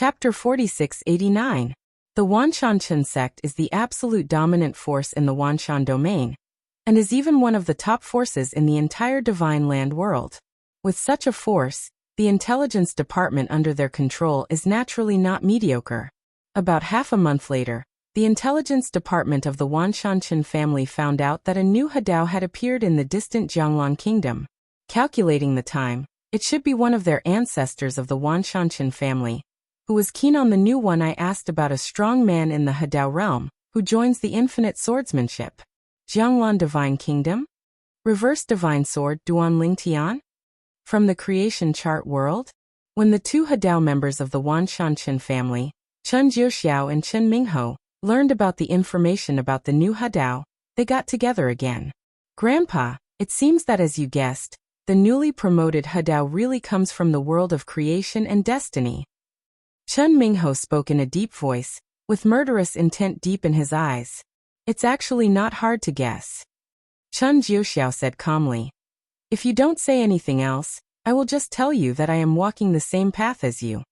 Chapter 4689. The Wanshan sect is the absolute dominant force in the Wanshan domain, and is even one of the top forces in the entire Divine Land world. With such a force, the intelligence department under their control is naturally not mediocre. About half a month later, the intelligence department of the Wanshan family found out that a new Hadao had appeared in the distant Jianglan kingdom. Calculating the time, it should be one of their ancestors of the Wanshan family, who was keen on the new one. I asked about a strong man in the Hadao realm, who joins the infinite swordsmanship. Jianglan Divine Kingdom? Reverse Divine Sword Duan Ling Tian? From the creation chart world? When the two Hadao members of the Wanshan family, Chen Jiuxiao and Chen Mingho, learned about the information about the new Hadao, they got together again. Grandpa, it seems that as you guessed, the newly promoted Hadao really comes from the world of creation and destiny. Chen Mingho spoke in a deep voice, with murderous intent deep in his eyes. It's actually not hard to guess. Chen Jiuxiao said calmly. If you don't say anything else, I will just tell you that I am walking the same path as you.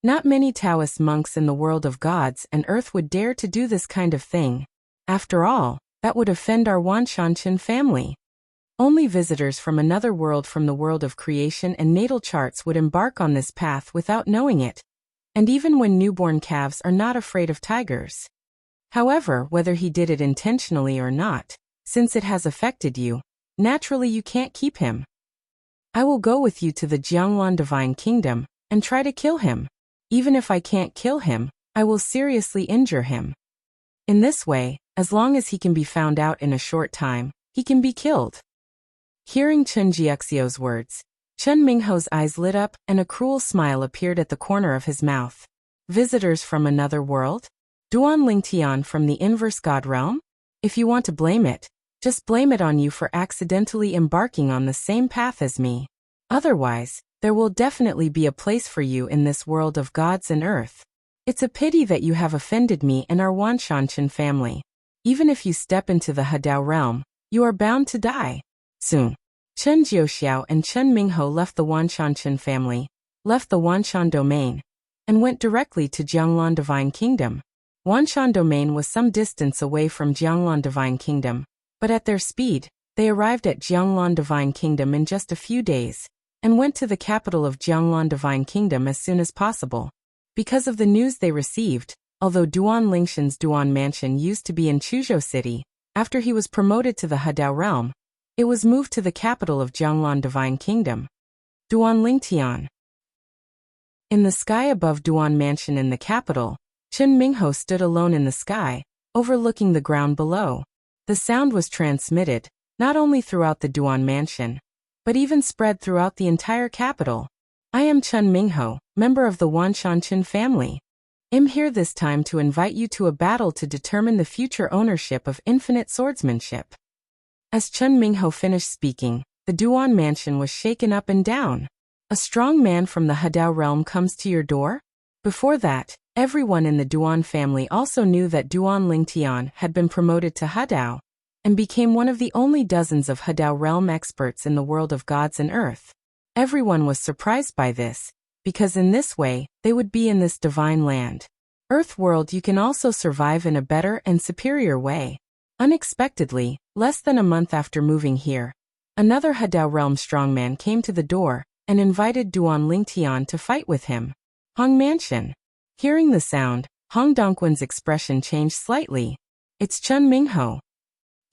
Not many Taoist monks in the world of gods and earth would dare to do this kind of thing. After all, that would offend our Wanshan family. Only visitors from another world from the world of creation and natal charts would embark on this path without knowing it. And even when newborn calves are not afraid of tigers. However, whether he did it intentionally or not, since it has affected you, naturally you can't keep him. I will go with you to the Jianglan Divine Kingdom and try to kill him. Even if I can't kill him, I will seriously injure him. In this way, as long as he can be found out in a short time, he can be killed. Hearing Chen Jiuxiao's words, Chen Mingho's eyes lit up and a cruel smile appeared at the corner of his mouth. Visitors from another world? Duan Ling Tian from the inverse god realm? If you want to blame it, just blame it on you for accidentally embarking on the same path as me. Otherwise, there will definitely be a place for you in this world of gods and earth. It's a pity that you have offended me and our Wanshan family. Even if you step into the Hadao realm, you are bound to die. Soon, Chen Jiuxiao and Chen Mingho left the Wanshan family, left the Wanshan domain, and went directly to Jianglan Divine Kingdom. Wanshan domain was some distance away from Jianglan Divine Kingdom, but at their speed, they arrived at Jianglan Divine Kingdom in just a few days, and went to the capital of Jianglan Divine Kingdom as soon as possible. Because of the news they received, although Duan Lingshan's Duan Mansion used to be in Chuzhou City, after he was promoted to the Hadao realm, it was moved to the capital of Jianglan Divine Kingdom. Duan Ling Tian. In the sky above Duan Mansion in the capital, Chen Mingho stood alone in the sky, overlooking the ground below. The sound was transmitted, not only throughout the Duan Mansion, but even spread throughout the entire capital. I am Chen Mingho, member of the Wanshan family. I'm here this time to invite you to a battle to determine the future ownership of infinite swordsmanship. As Chen Mingho finished speaking, the Duan Mansion was shaken up and down. A strong man from the Hadao realm comes to your door? Before that, everyone in the Duan family also knew that Duan Ling Tian had been promoted to Hadao, and became one of the only dozens of Hadao realm experts in the world of gods and earth. Everyone was surprised by this, because in this way, they would be in this divine land. Earth world you can also survive in a better and superior way. Unexpectedly, less than a month after moving here, another Hadao realm strongman came to the door, and invited Duan Ling Tian to fight with him. Hong Mansion. Hearing the sound, Hong Dongquan's expression changed slightly. It's Chen Mingho.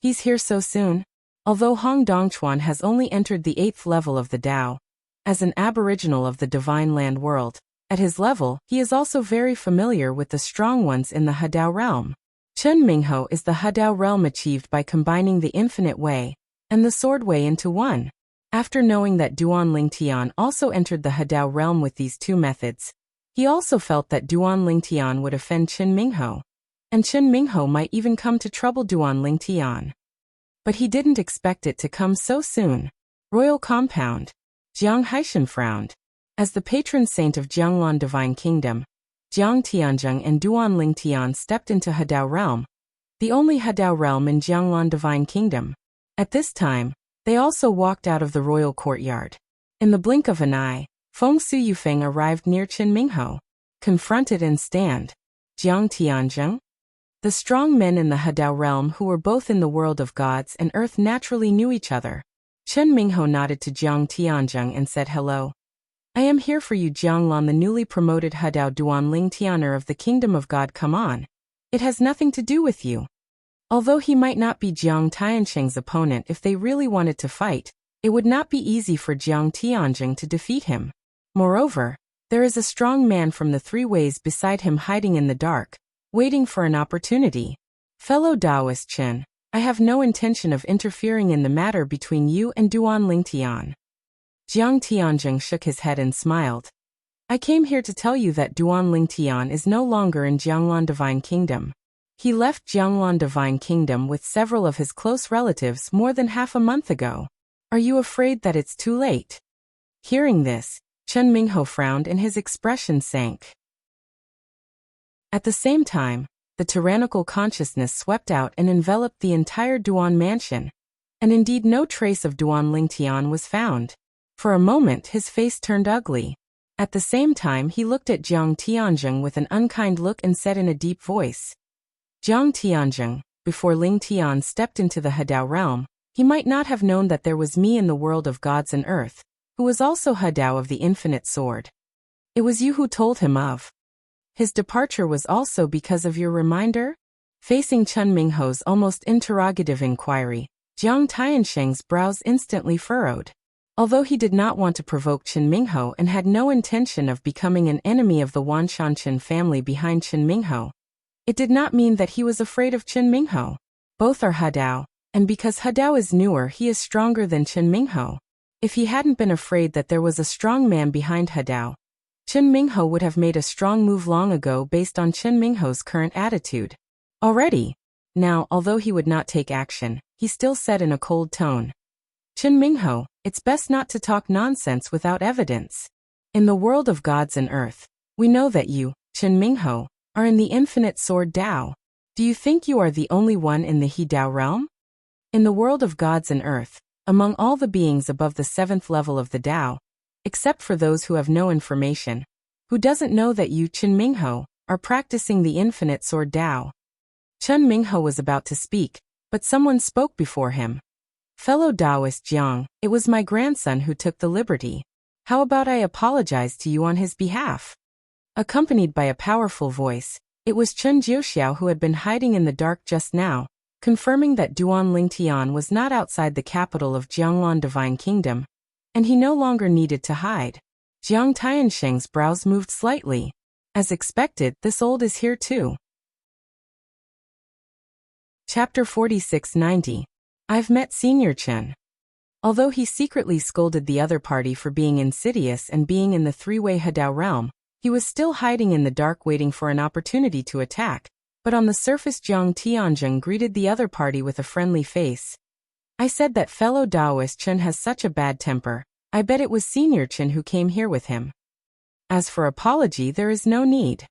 He's here so soon? Although Hong Dongquan has only entered the 8th level of the Dao, as an aboriginal of the Divine Land world, at his level, he is also very familiar with the strong ones in the Hadao realm. Chen Mingho is the Hadao realm achieved by combining the infinite way and the sword way into one. After knowing that Duan Ling Tian also entered the Hadao realm with these two methods, he also felt that Duan Ling Tian would offend Chen Mingho, and Chen Mingho might even come to trouble Duan Ling Tian. But he didn't expect it to come so soon. Royal Compound. Jiang Haishan frowned. As the patron saint of Jianglan Divine Kingdom, Jiang Tianzheng and Duan Ling Tian stepped into Hadao realm, the only Hadao realm in Jianglan Divine Kingdom. At this time, they also walked out of the royal courtyard. In the blink of an eye, Feng Su Yufeng arrived near Chen Mingho. confronted and stand. Jiang Tianzheng? The strong men in the Hadao realm who were both in the world of gods and earth naturally knew each other. Chen Mingho nodded to Jiang Tianzheng and said hello. I am here for you, Jianglan, the newly promoted Hadao Duanling Tianer of the Kingdom of God. Come on. It has nothing to do with you. Although he might not be Jiang Tianzheng's opponent if they really wanted to fight, it would not be easy for Jiang Tianzheng to defeat him. Moreover, there is a strong man from the three ways beside him hiding in the dark, waiting for an opportunity. Fellow Taoist Chen, I have no intention of interfering in the matter between you and Duanling Tian. Jiang Tianzheng shook his head and smiled. I came here to tell you that Duanling Tian is no longer in Jianglan Divine Kingdom. He left Jianglan Divine Kingdom with several of his close relatives more than half a month ago. Are you afraid that it's too late? Hearing this, Chen Mingho frowned and his expression sank. At the same time, the tyrannical consciousness swept out and enveloped the entire Duan mansion, and indeed no trace of Duanling Tian was found. For a moment his face turned ugly. At the same time he looked at Jiang Tianzheng with an unkind look and said in a deep voice, Jiang Tianzheng, before Ling Tian stepped into the Hadao realm, he might not have known that there was me in the world of gods and earth, who was also Hadao of the infinite sword. It was you who told him of. His departure was also because of your reminder? Facing Chen Mingho's almost interrogative inquiry, Jiang Tianzheng's brows instantly furrowed. Although he did not want to provoke Chen Mingho and had no intention of becoming an enemy of the Wanshan family behind Chen Mingho, it did not mean that he was afraid of Chen Mingho. Both are Hadao, and because Hadao is newer, he is stronger than Chen Mingho. If he hadn't been afraid that there was a strong man behind Hadao, Chen Mingho would have made a strong move long ago based on Chen Mingho's current attitude. Already. Now, although he would not take action, he still said in a cold tone, Chen Mingho, it's best not to talk nonsense without evidence. In the world of gods and earth, we know that you, Chen Mingho, are in the infinite sword Dao. Do you think you are the only one in the He Dao realm? In the world of gods and earth, among all the beings above the 7th level of the Dao, except for those who have no information, who doesn't know that you, Chen Mingho, are practicing the infinite sword Dao? Chen Mingho was about to speak, but someone spoke before him. Fellow Taoist Jiang, it was my grandson who took the liberty. How about I apologize to you on his behalf? Accompanied by a powerful voice, it was Chen Jiuxiao who had been hiding in the dark just now, confirming that Duanling Tian was not outside the capital of Jianglan Divine Kingdom, and he no longer needed to hide. Jiang Tianzheng's brows moved slightly. As expected, this old is here too. Chapter 4690. I've met Senior Chen. Although he secretly scolded the other party for being insidious and being in the three-way Hadao realm, he was still hiding in the dark waiting for an opportunity to attack. But on the surface Jiang Tianzheng greeted the other party with a friendly face. I said that fellow Taoist Chen has such a bad temper. I bet it was Senior Chen who came here with him. As for apology, there is no need.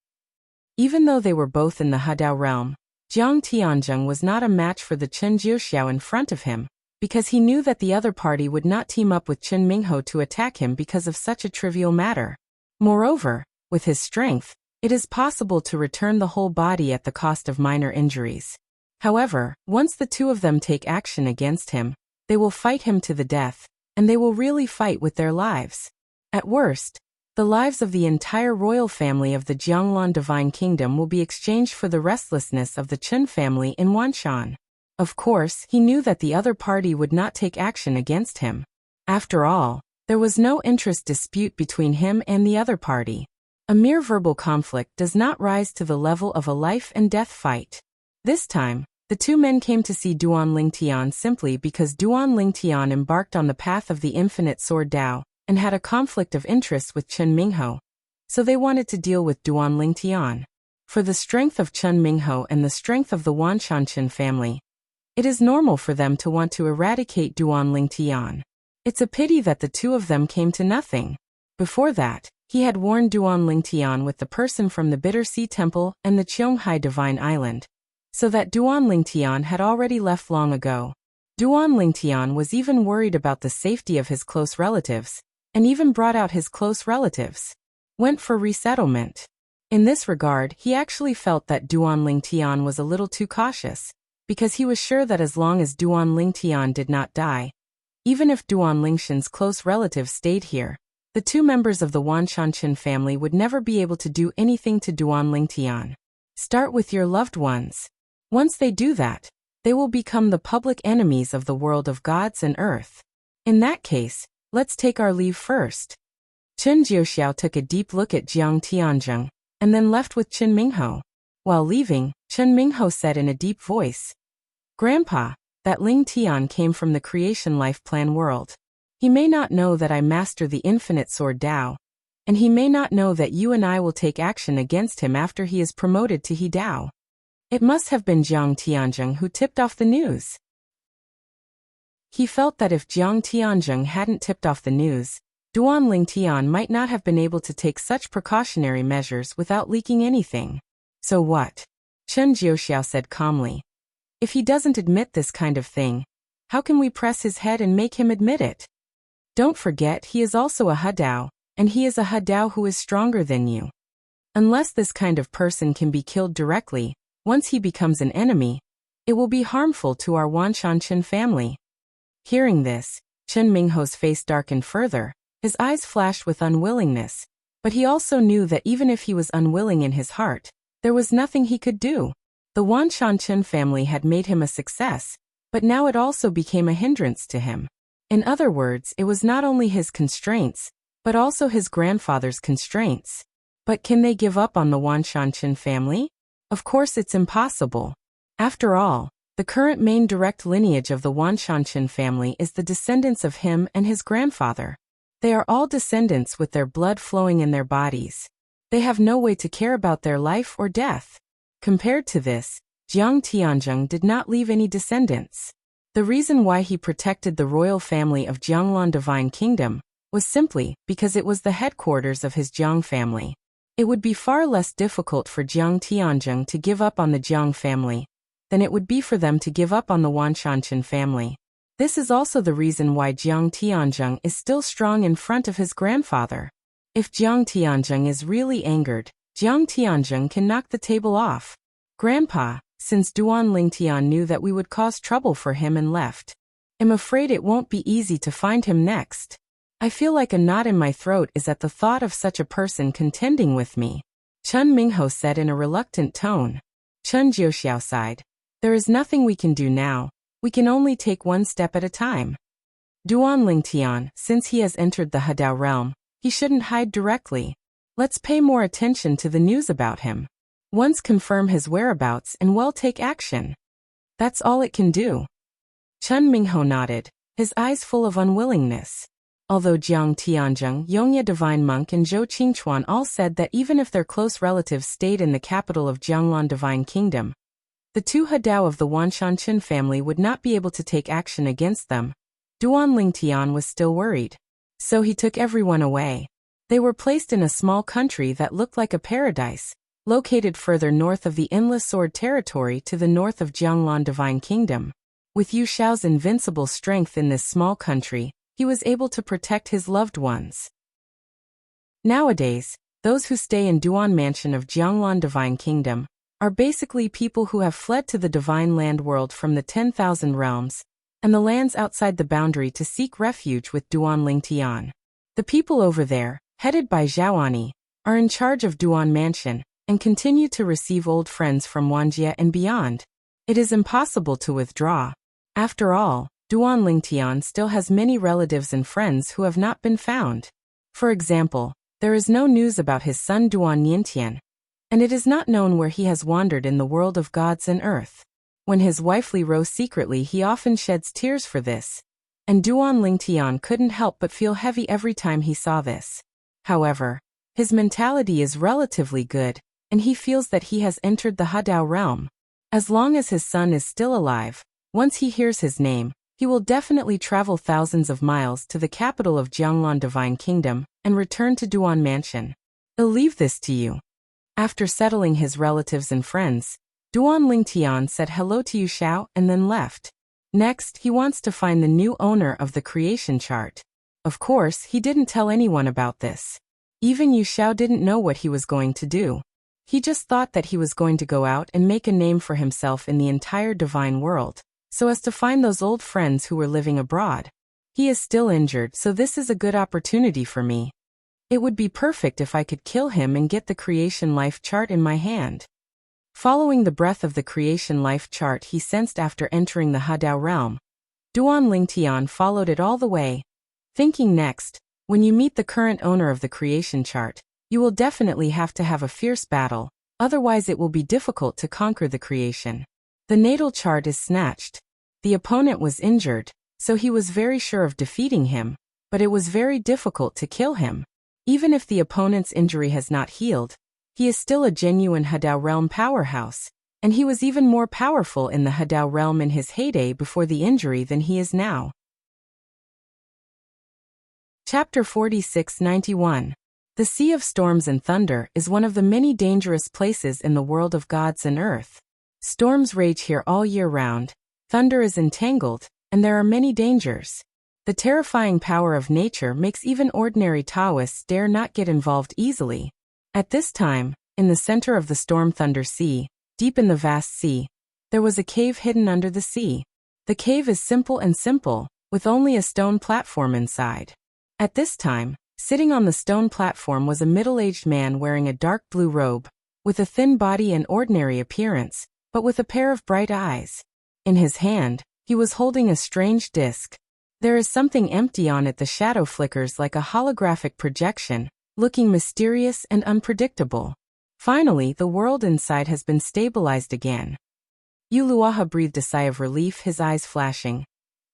Even though they were both in the Hadao realm, Jiang Tianzheng was not a match for the Chen Jiuxiao in front of him, because he knew that the other party would not team up with Chen Mingho to attack him because of such a trivial matter. Moreover, with his strength, it is possible to return the whole body at the cost of minor injuries. However, once the two of them take action against him, they will fight him to the death, and they will really fight with their lives. At worst, the lives of the entire royal family of the Jianglan Divine Kingdom will be exchanged for the restlessness of the Chen family in Wanshan. Of course, he knew that the other party would not take action against him. After all, there was no interest dispute between him and the other party. A mere verbal conflict does not rise to the level of a life-and-death fight. This time, the two men came to see Duanling Tian simply because Duanling Tian embarked on the path of the infinite sword Dao, and had a conflict of interest with Chen Mingho. So they wanted to deal with Duanling Tian. For the strength of Chen Mingho and the strength of the Wanshan family, it is normal for them to want to eradicate Duanling Tian. It's a pity that the two of them came to nothing. Before that, he had warned Duanling Tian with the person from the Bitter Sea Temple and the Qionghai Divine Island, so that Duanling Tian had already left long ago. Duanling Tian was even worried about the safety of his close relatives, and even brought out his close relatives. Went for resettlement. In this regard, he actually felt that Duan Lingtian was a little too cautious, because he was sure that as long as Duan Lingtian did not die, even if Duan Lingshan's close relatives stayed here, the two members of the Wanshanqin family would never be able to do anything to Duan Lingtian. Start with your loved ones. Once they do that, they will become the public enemies of the world of gods and earth. In that case, let's take our leave first. Chen Jiuxiao took a deep look at Jiang Tianzheng, and then left with Chen Mingho. While leaving, Chen Mingho said in a deep voice, "Grandpa, that Ling Tian came from the creation life plan world. He may not know that I master the infinite sword Dao, and he may not know that you and I will take action against him after he is promoted to He Dao." It must have been Jiang Tianzheng who tipped off the news. He felt that if Jiang Tianzheng hadn't tipped off the news, Duan Lingtian might not have been able to take such precautionary measures without leaking anything. So what? Chen Jiuxiao said calmly. If he doesn't admit this kind of thing, how can we press his head and make him admit it? Don't forget he is also a He Dao, and he is a He Dao who is stronger than you. Unless this kind of person can be killed directly, once he becomes an enemy, it will be harmful to our Wanshanqin family. Hearing this, Chen Mingho's face darkened further, his eyes flashed with unwillingness, but he also knew that even if he was unwilling in his heart, there was nothing he could do. The Wanshanqin family had made him a success, but now it also became a hindrance to him. In other words, it was not only his constraints, but also his grandfather's constraints. But can they give up on the Wanshanqin family? Of course it's impossible. After all, the current main direct lineage of the Wanshanqin family is the descendants of him and his grandfather. They are all descendants with their blood flowing in their bodies. They have no way to care about their life or death. Compared to this, Jiang Tianzheng did not leave any descendants. The reason why he protected the royal family of Jianglan Divine Kingdom was simply because it was the headquarters of his Jiang family. It would be far less difficult for Jiang Tianzheng to give up on the Jiang family than it would be for them to give up on the Wanshanqin family. This is also the reason why Jiang Tianzheng is still strong in front of his grandfather. If Jiang Tianzheng is really angered, Jiang Tianzheng can knock the table off. Grandpa, since Duan Lingtian knew that we would cause trouble for him and left, I'm afraid it won't be easy to find him next. I feel like a knot in my throat is at the thought of such a person contending with me, Chen Mingho said in a reluctant tone. Chen Jiuxiao sighed. There is nothing we can do now. We can only take one step at a time. Duan Lingtian, since he has entered the He Dao realm, he shouldn't hide directly. Let's pay more attention to the news about him. Once confirm his whereabouts and well take action. That's all it can do. Chen Mingho nodded, his eyes full of unwillingness. Although Jiang Tianzheng, Yongye Divine Monk and Zhou Qingchuan all said that even if their close relatives stayed in the capital of Jianglan Divine Kingdom, the two He Dao of the Wanshanqin family would not be able to take action against them, Duan Lingtian was still worried. So he took everyone away. They were placed in a small country that looked like a paradise, located further north of the Endless Sword territory to the north of Jianglan Divine Kingdom. With Yu Xiao's invincible strength in this small country, he was able to protect his loved ones. Nowadays, those who stay in Duan Mansion of Jianglan Divine Kingdom are basically people who have fled to the Divine Land world from the 10,000 realms and the lands outside the boundary to seek refuge with Duan Lingtian. The people over there, headed by Zhaoani, are in charge of Duan Mansion and continue to receive old friends from Wanjie and beyond. It is impossible to withdraw. After all, Duan Lingtian still has many relatives and friends who have not been found. For example, there is no news about his son Duan Niantian, and it is not known where he has wandered in the world of gods and earth. When his wife Li rows secretly, he often sheds tears for this, and Duan Lingtian couldn't help but feel heavy every time he saw this. However, his mentality is relatively good, and he feels that he has entered the He Dao realm. As long as his son is still alive, once he hears his name, he will definitely travel thousands of miles to the capital of Jianglan Divine Kingdom and return to Duan Mansion. I'll leave this to you. After settling his relatives and friends, Duan Lingtian said hello to Yu Xiao and then left. Next, he wants to find the new owner of the creation chart. Of course, he didn't tell anyone about this. Even Yu Xiao didn't know what he was going to do. He just thought that he was going to go out and make a name for himself in the entire divine world, so as to find those old friends who were living abroad. He is still injured, so this is a good opportunity for me. It would be perfect if I could kill him and get the creation life chart in my hand. Following the breath of the creation life chart he sensed after entering the Hadao realm, Duan Lingtian followed it all the way, thinking next, when you meet the current owner of the creation chart, you will definitely have to have a fierce battle, otherwise it will be difficult to conquer the creation. The natal chart is snatched. The opponent was injured, so he was very sure of defeating him, but it was very difficult to kill him. Even if the opponent's injury has not healed, he is still a genuine Hadao realm powerhouse, and he was even more powerful in the Hadao realm in his heyday before the injury than he is now. Chapter 4691. The Sea of Storms and Thunder is one of the many dangerous places in the world of gods and earth. Storms rage here all year round, thunder is entangled, and there are many dangers. The terrifying power of nature makes even ordinary Taoists dare not get involved easily. At this time, in the center of the Storm Thunder Sea, deep in the vast sea, there was a cave hidden under the sea. The cave is simple, with only a stone platform inside. At this time, sitting on the stone platform was a middle-aged man wearing a dark blue robe, with a thin body and ordinary appearance, but with a pair of bright eyes. In his hand, he was holding a strange disc. There is something empty on it. The shadow flickers like a holographic projection, looking mysterious and unpredictable. Finally, the world inside has been stabilized again. Yuluaha breathed a sigh of relief, his eyes flashing.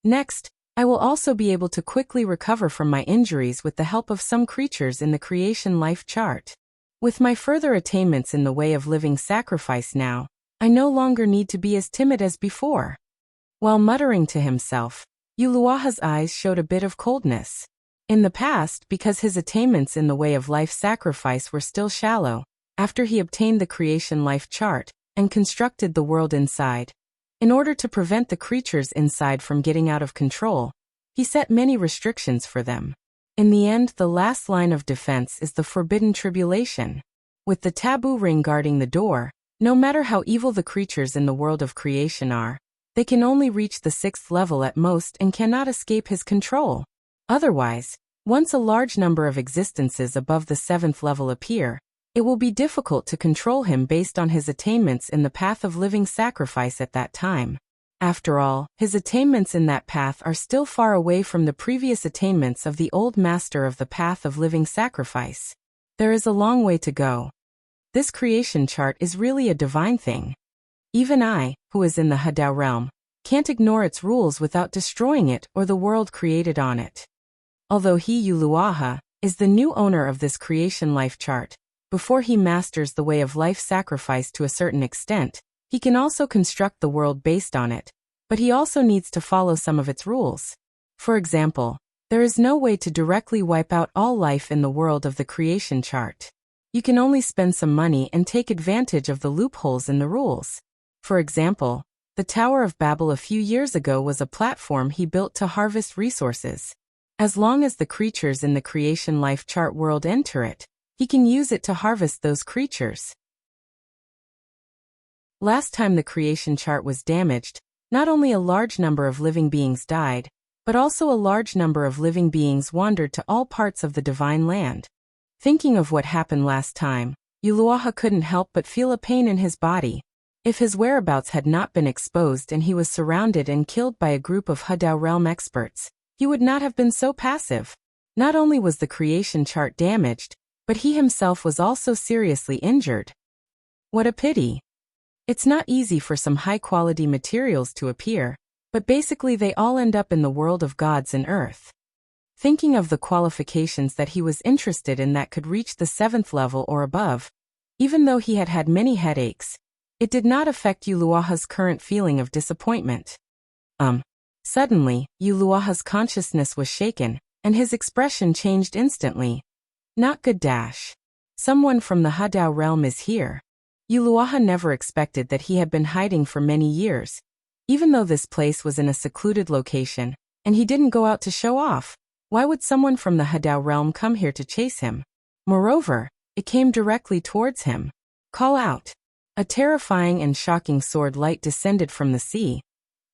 Next, I will also be able to quickly recover from my injuries with the help of some creatures in the creation life chart. With my further attainments in the way of living sacrifice now, I no longer need to be as timid as before. While muttering to himself, Yuluaha's eyes showed a bit of coldness. In the past, because his attainments in the way of life sacrifice were still shallow, after he obtained the creation life chart and constructed the world inside, in order to prevent the creatures inside from getting out of control, he set many restrictions for them. In the end, the last line of defense is the forbidden tribulation. With the taboo ring guarding the door, no matter how evil the creatures in the world of creation are, they can only reach the 6th level at most and cannot escape his control. Otherwise, once a large number of existences above the 7th level appear, it will be difficult to control him based on his attainments in the path of living sacrifice at that time. After all, his attainments in that path are still far away from the previous attainments of the old master of the path of living sacrifice. There is a long way to go. This creation chart is really a divine thing. Even I, who is in the Hadao realm, can't ignore its rules without destroying it or the world created on it. Although he, Yuluaha, is the new owner of this creation life chart, before he masters the way of life sacrifice to a certain extent, he can also construct the world based on it, but he also needs to follow some of its rules. For example, there is no way to directly wipe out all life in the world of the creation chart. You can only spend some money and take advantage of the loopholes in the rules. For example, the Tower of Babel a few years ago was a platform he built to harvest resources. As long as the creatures in the creation life chart world enter it, he can use it to harvest those creatures. Last time the creation chart was damaged, not only a large number of living beings died, but also a large number of living beings wandered to all parts of the divine land. Thinking of what happened last time, Yuluaha couldn't help but feel a pain in his body. If his whereabouts had not been exposed and he was surrounded and killed by a group of Hadao realm experts, he would not have been so passive. Not only was the creation chart damaged, but he himself was also seriously injured. What a pity. It's not easy for some high-quality materials to appear, but basically they all end up in the world of gods and earth. Thinking of the qualifications that he was interested in that could reach the 7th level or above, even though he had had many headaches, it did not affect Yuluaha's current feeling of disappointment. Suddenly, Yuluaha's consciousness was shaken, and his expression changed instantly. Not good. Someone from the Hadao realm is here. Yuluaha never expected that he had been hiding for many years, even though this place was in a secluded location, and he didn't go out to show off. Why would someone from the Hadao realm come here to chase him? Moreover, it came directly towards him. Call out. A terrifying and shocking sword light descended from the sea,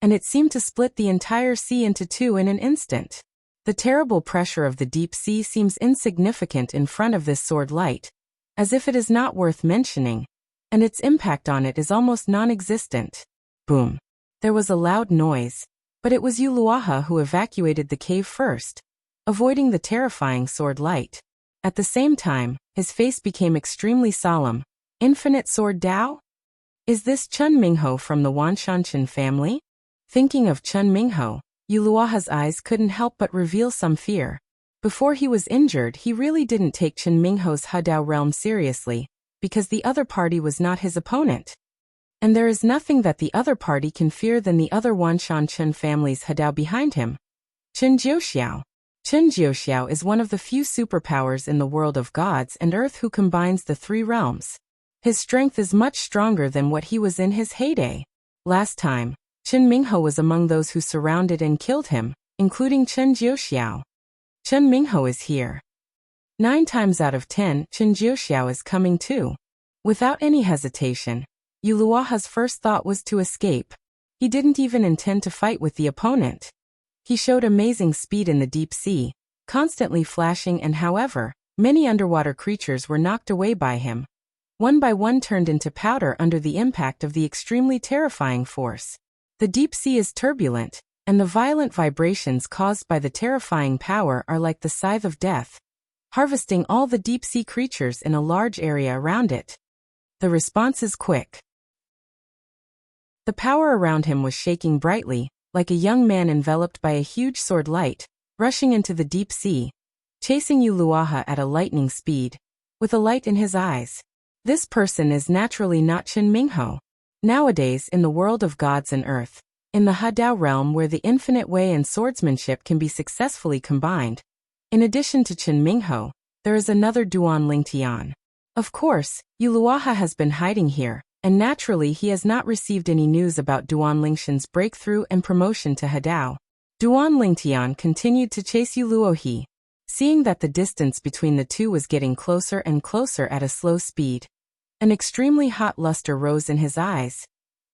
and it seemed to split the entire sea into two in an instant. The terrible pressure of the deep sea seems insignificant in front of this sword light, as if it is not worth mentioning, and its impact on it is almost non-existent. Boom. There was a loud noise, but it was Uluaha who evacuated the cave first, avoiding the terrifying sword light. At the same time, his face became extremely solemn. Infinite Sword Dao? Is this Chun Mingho from the Wanshanshan family? Thinking of Chun Mingho, Uluaha's eyes couldn't help but reveal some fear. Before he was injured, he really didn't take Chun Mingho's Hadao realm seriously, because the other party was not his opponent. And there is nothing that the other party can fear than the other Wanshanshan family's Hadao behind him. Chun Jiuxiao. Chun Jiuxiao is one of the few superpowers in the world of gods and earth who combines the three realms. His strength is much stronger than what he was in his heyday. Last time, Chun Mingho was among those who surrounded and killed him, including Chun Jiuxiao. Chun Mingho is here. 9 times out of 10, Chun Jiuxiao is coming too. Without any hesitation, Uluaha's first thought was to escape. He didn't even intend to fight with the opponent. He showed amazing speed in the deep sea, constantly flashing, and however, many underwater creatures were knocked away by him. One by one turned into powder under the impact of the extremely terrifying force. The deep sea is turbulent, and the violent vibrations caused by the terrifying power are like the scythe of death, harvesting all the deep sea creatures in a large area around it. The response is quick. The power around him was shaking brightly, like a young man enveloped by a huge sword light, rushing into the deep sea, chasing Uluaha at a lightning speed, with a light in his eyes. This person is naturally not Chun Mingho. Nowadays, in the world of gods and earth, in the Hadao realm where the infinite way and swordsmanship can be successfully combined, in addition to Chun Mingho, there is another Duan Lingtian. Of course, Uluaha has been hiding here, and naturally he has not received any news about Duan Lingshan's breakthrough and promotion to Hadao. Duan Lingtian continued to chase Uluohi, seeing that the distance between the two was getting closer and closer at a slow speed. An extremely hot luster rose in his eyes,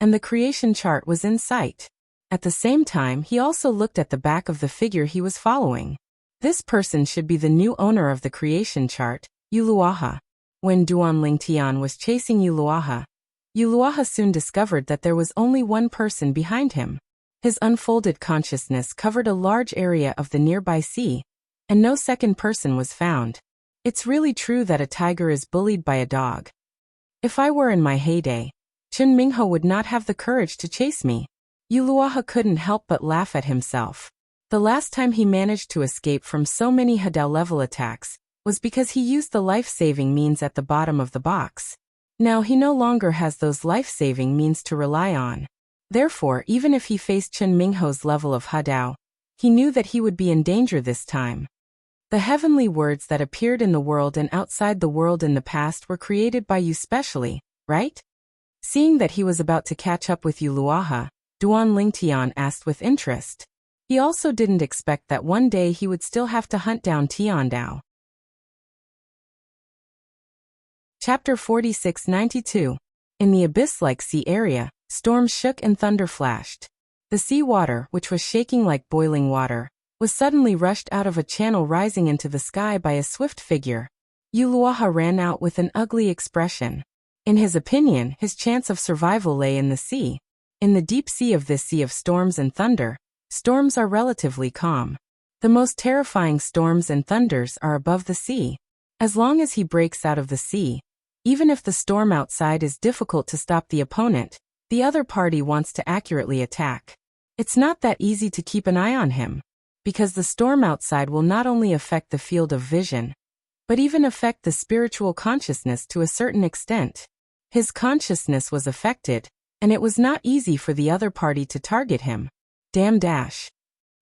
and the creation chart was in sight. At the same time, he also looked at the back of the figure he was following. This person should be the new owner of the creation chart, Uluaha. When Duan Lingtian was chasing Uluaha, Uluaha soon discovered that there was only one person behind him. His unfolded consciousness covered a large area of the nearby sea, and no second person was found. It's really true that a tiger is bullied by a dog. If I were in my heyday, Chun Mingho would not have the courage to chase me. Uluaha couldn't help but laugh at himself. The last time he managed to escape from so many Hadao-level attacks was because he used the life-saving means at the bottom of the box. Now he no longer has those life-saving means to rely on. Therefore, even if he faced Chun Mingho's level of Hadao, he knew that he would be in danger this time. The heavenly words that appeared in the world and outside the world in the past were created by you specially, right? Seeing that he was about to catch up with Uluaha, Duan Lingtian asked with interest. He also didn't expect that one day he would still have to hunt down Tiandao. Chapter 4692. In the abyss-like sea area, storms shook and thunder flashed. The sea water, which was shaking like boiling water, was suddenly rushed out of a channel rising into the sky by a swift figure. Uluaha ran out with an ugly expression. In his opinion, his chance of survival lay in the sea. In the deep sea of this sea of storms and thunder, storms are relatively calm. The most terrifying storms and thunders are above the sea. As long as he breaks out of the sea, even if the storm outside is difficult to stop the opponent, the other party wants to accurately attack. It's not that easy to keep an eye on him, because the storm outside will not only affect the field of vision, but even affect the spiritual consciousness to a certain extent. His consciousness was affected, and it was not easy for the other party to target him. Damn dash.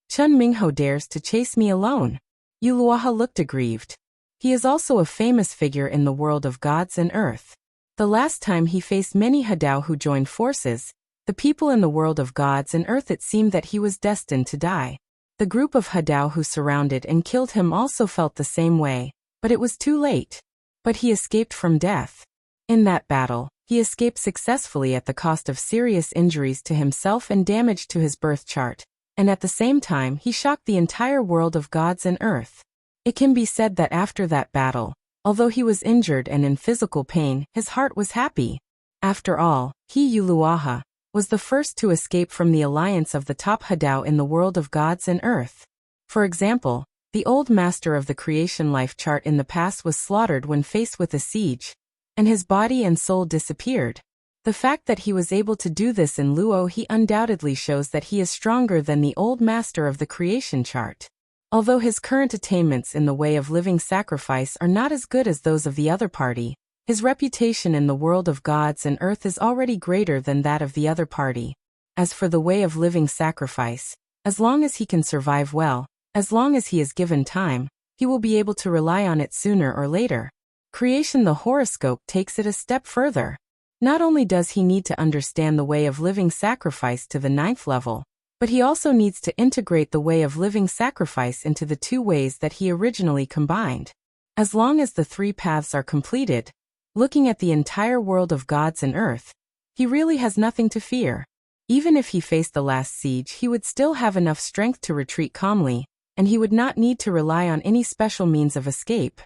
Chun Mingho dares to chase me alone. Uluaha looked aggrieved. He is also a famous figure in the world of gods and earth. The last time he faced many Hadao who joined forces, the people in the world of gods and earth, it seemed that he was destined to die. The group of Hadao who surrounded and killed him also felt the same way, but it was too late. But he escaped from death. In that battle, he escaped successfully at the cost of serious injuries to himself and damage to his birth chart, and at the same time he shocked the entire world of gods and earth. It can be said that after that battle, although he was injured and in physical pain, his heart was happy. After all, he Uluaha was the first to escape from the alliance of the top Hadao in the world of gods and earth. For example, the old master of the creation life chart in the past was slaughtered when faced with a siege, and his body and soul disappeared. The fact that he was able to do this in Luo he undoubtedly shows that he is stronger than the old master of the creation chart. Although his current attainments in the way of living sacrifice are not as good as those of the other party, his reputation in the world of gods and earth is already greater than that of the other party. As for the way of living sacrifice, as long as he can survive well, as long as he is given time, he will be able to rely on it sooner or later. Creation the horoscope takes it a step further. Not only does he need to understand the way of living sacrifice to the 9th level, but he also needs to integrate the way of living sacrifice into the 2 ways that he originally combined. As long as the 3 paths are completed, looking at the entire world of gods and earth, he really has nothing to fear. Even if he faced the last siege, he would still have enough strength to retreat calmly, and he would not need to rely on any special means of escape.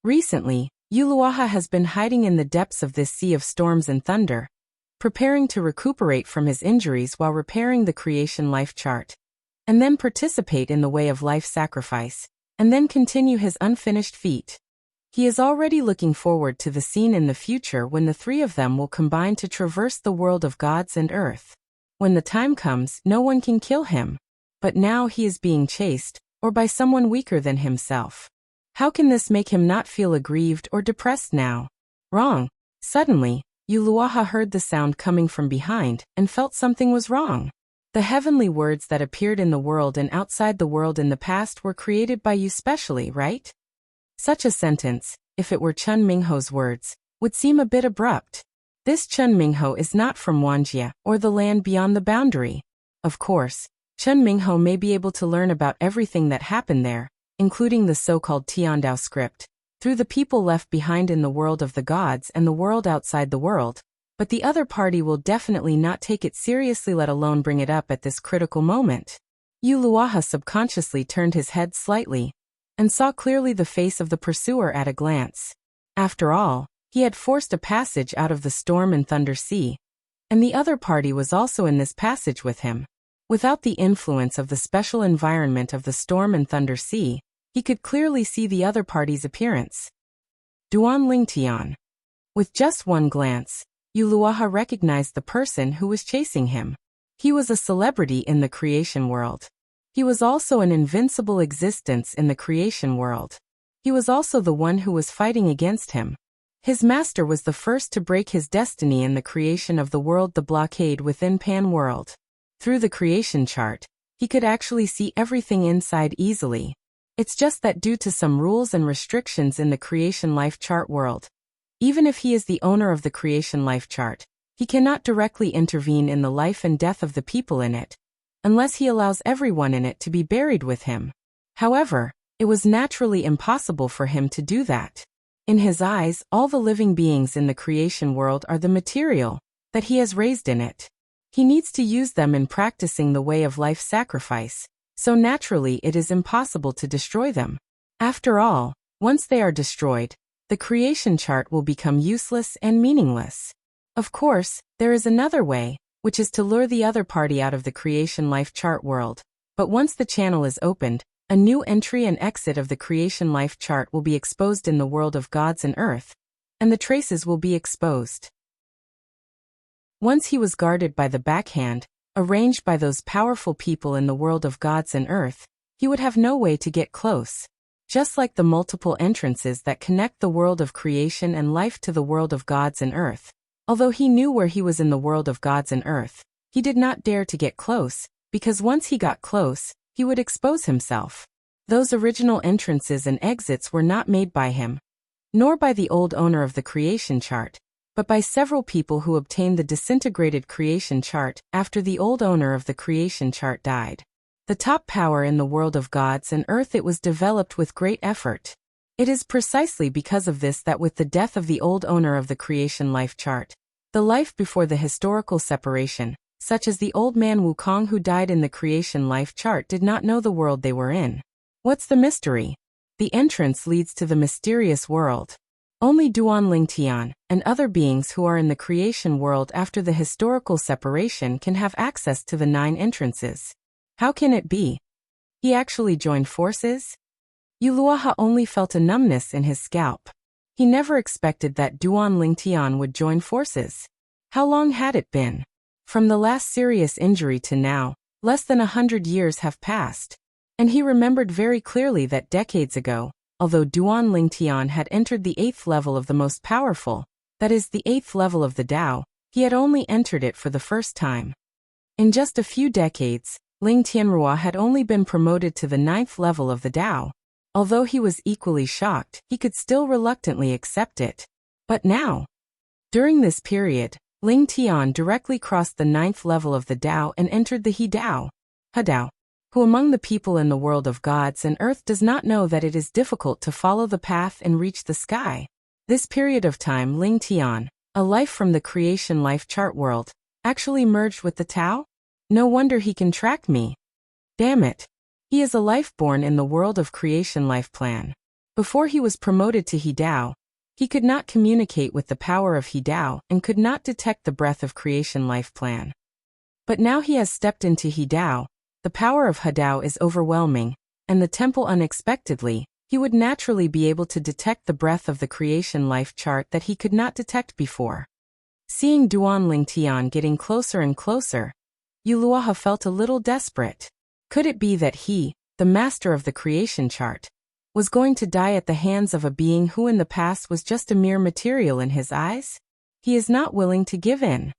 Recently, Uluaha has been hiding in the depths of this sea of storms and thunder, preparing to recuperate from his injuries while repairing the creation life chart, and then participate in the way of life sacrifice, and then continue his unfinished feat. He is already looking forward to the scene in the future when the 3 of them will combine to traverse the world of gods and earth. When the time comes, no one can kill him. But now he is being chased, or by someone weaker than himself. How can this make him not feel aggrieved or depressed now? Wrong. Suddenly, Uluaha heard the sound coming from behind and felt something was wrong. The heavenly words that appeared in the world and outside the world in the past were created by you specially, right? Such a sentence, if it were Chun Mingho's words, would seem a bit abrupt. This Chun Mingho is not from Wuxia or the land beyond the boundary. Of course, Chun Mingho may be able to learn about everything that happened there, including the so-called Tiandao script, through the people left behind in the world of the gods and the world outside the world, but the other party will definitely not take it seriously, let alone bring it up at this critical moment. Uluaha subconsciously turned his head slightly, and saw clearly the face of the pursuer at a glance. After all, he had forced a passage out of the storm and thunder sea, and the other party was also in this passage with him. Without the influence of the special environment of the storm and thunder sea, he could clearly see the other party's appearance. Duan Lingtian. With just one glance, Uluaha recognized the person who was chasing him. He was a celebrity in the creation world. He was also an invincible existence in the creation world. He was also the one who was fighting against him. His master was the first to break his destiny in the creation of the world, the blockade within Pan World. Through the creation chart, he could actually see everything inside easily. It's just that due to some rules and restrictions in the creation life chart world, even if he is the owner of the creation life chart, he cannot directly intervene in the life and death of the people in it, unless he allows everyone in it to be buried with him. However, it was naturally impossible for him to do that. In his eyes, all the living beings in the creation world are the material that he has raised in it. He needs to use them in practicing the way of life sacrifice, so naturally it is impossible to destroy them. After all, once they are destroyed, the creation chart will become useless and meaningless. Of course, there is another way, which is to lure the other party out of the creation life chart world. But once the channel is opened, a new entry and exit of the creation life chart will be exposed in the world of gods and earth, and the traces will be exposed. Once he was guarded by the backhand, arranged by those powerful people in the world of gods and earth, he would have no way to get close. Just like the multiple entrances that connect the world of creation and life to the world of gods and earth. Although he knew where he was in the world of gods and earth, he did not dare to get close, because once he got close, he would expose himself. Those original entrances and exits were not made by him, nor by the old owner of the creation chart, but by several people who obtained the disintegrated creation chart after the old owner of the creation chart died. The top power in the world of gods and earth, it was developed with great effort. It is precisely because of this that with the death of the old owner of the creation life chart, the life before the historical separation, such as the old man Wukong who died in the creation life chart did not know the world they were in. What's the mystery? The entrance leads to the mysterious world. Only Duan Lingtian and other beings who are in the creation world after the historical separation can have access to the 9 entrances. How can it be? He actually joined forces? Yuluaha only felt a numbness in his scalp. He never expected that Duan Lingtian would join forces. How long had it been? From the last serious injury to now, less than 100 years have passed. And he remembered very clearly that decades ago, although Duan Lingtian had entered the 8th level of the most powerful, that is the 8th level of the Tao, he had only entered it for the first time. In just a few decades, Ling Tianrua had only been promoted to the 9th level of the Tao. Although he was equally shocked, he could still reluctantly accept it. But now, during this period, Ling Tian directly crossed the 9th level of the Tao and entered the He Tao, Hadao, who among the people in the world of gods and earth does not know that it is difficult to follow the path and reach the sky. This period of time Ling Tian, a life from the creation life chart world, actually merged with the Tao? No wonder he can track me. Damn it. He is a life born in the world of creation life plan. Before he was promoted to He Tao, he could not communicate with the power of He Tao and could not detect the breath of creation life plan. But now he has stepped into He Tao. The power of Hadao is overwhelming, and the temple unexpectedly, he would naturally be able to detect the breath of the creation life chart that he could not detect before. Seeing Duan Lingtian getting closer and closer, Yuluaha felt a little desperate. Could it be that he, the master of the creation chart, was going to die at the hands of a being who in the past was just a mere material in his eyes? He is not willing to give in.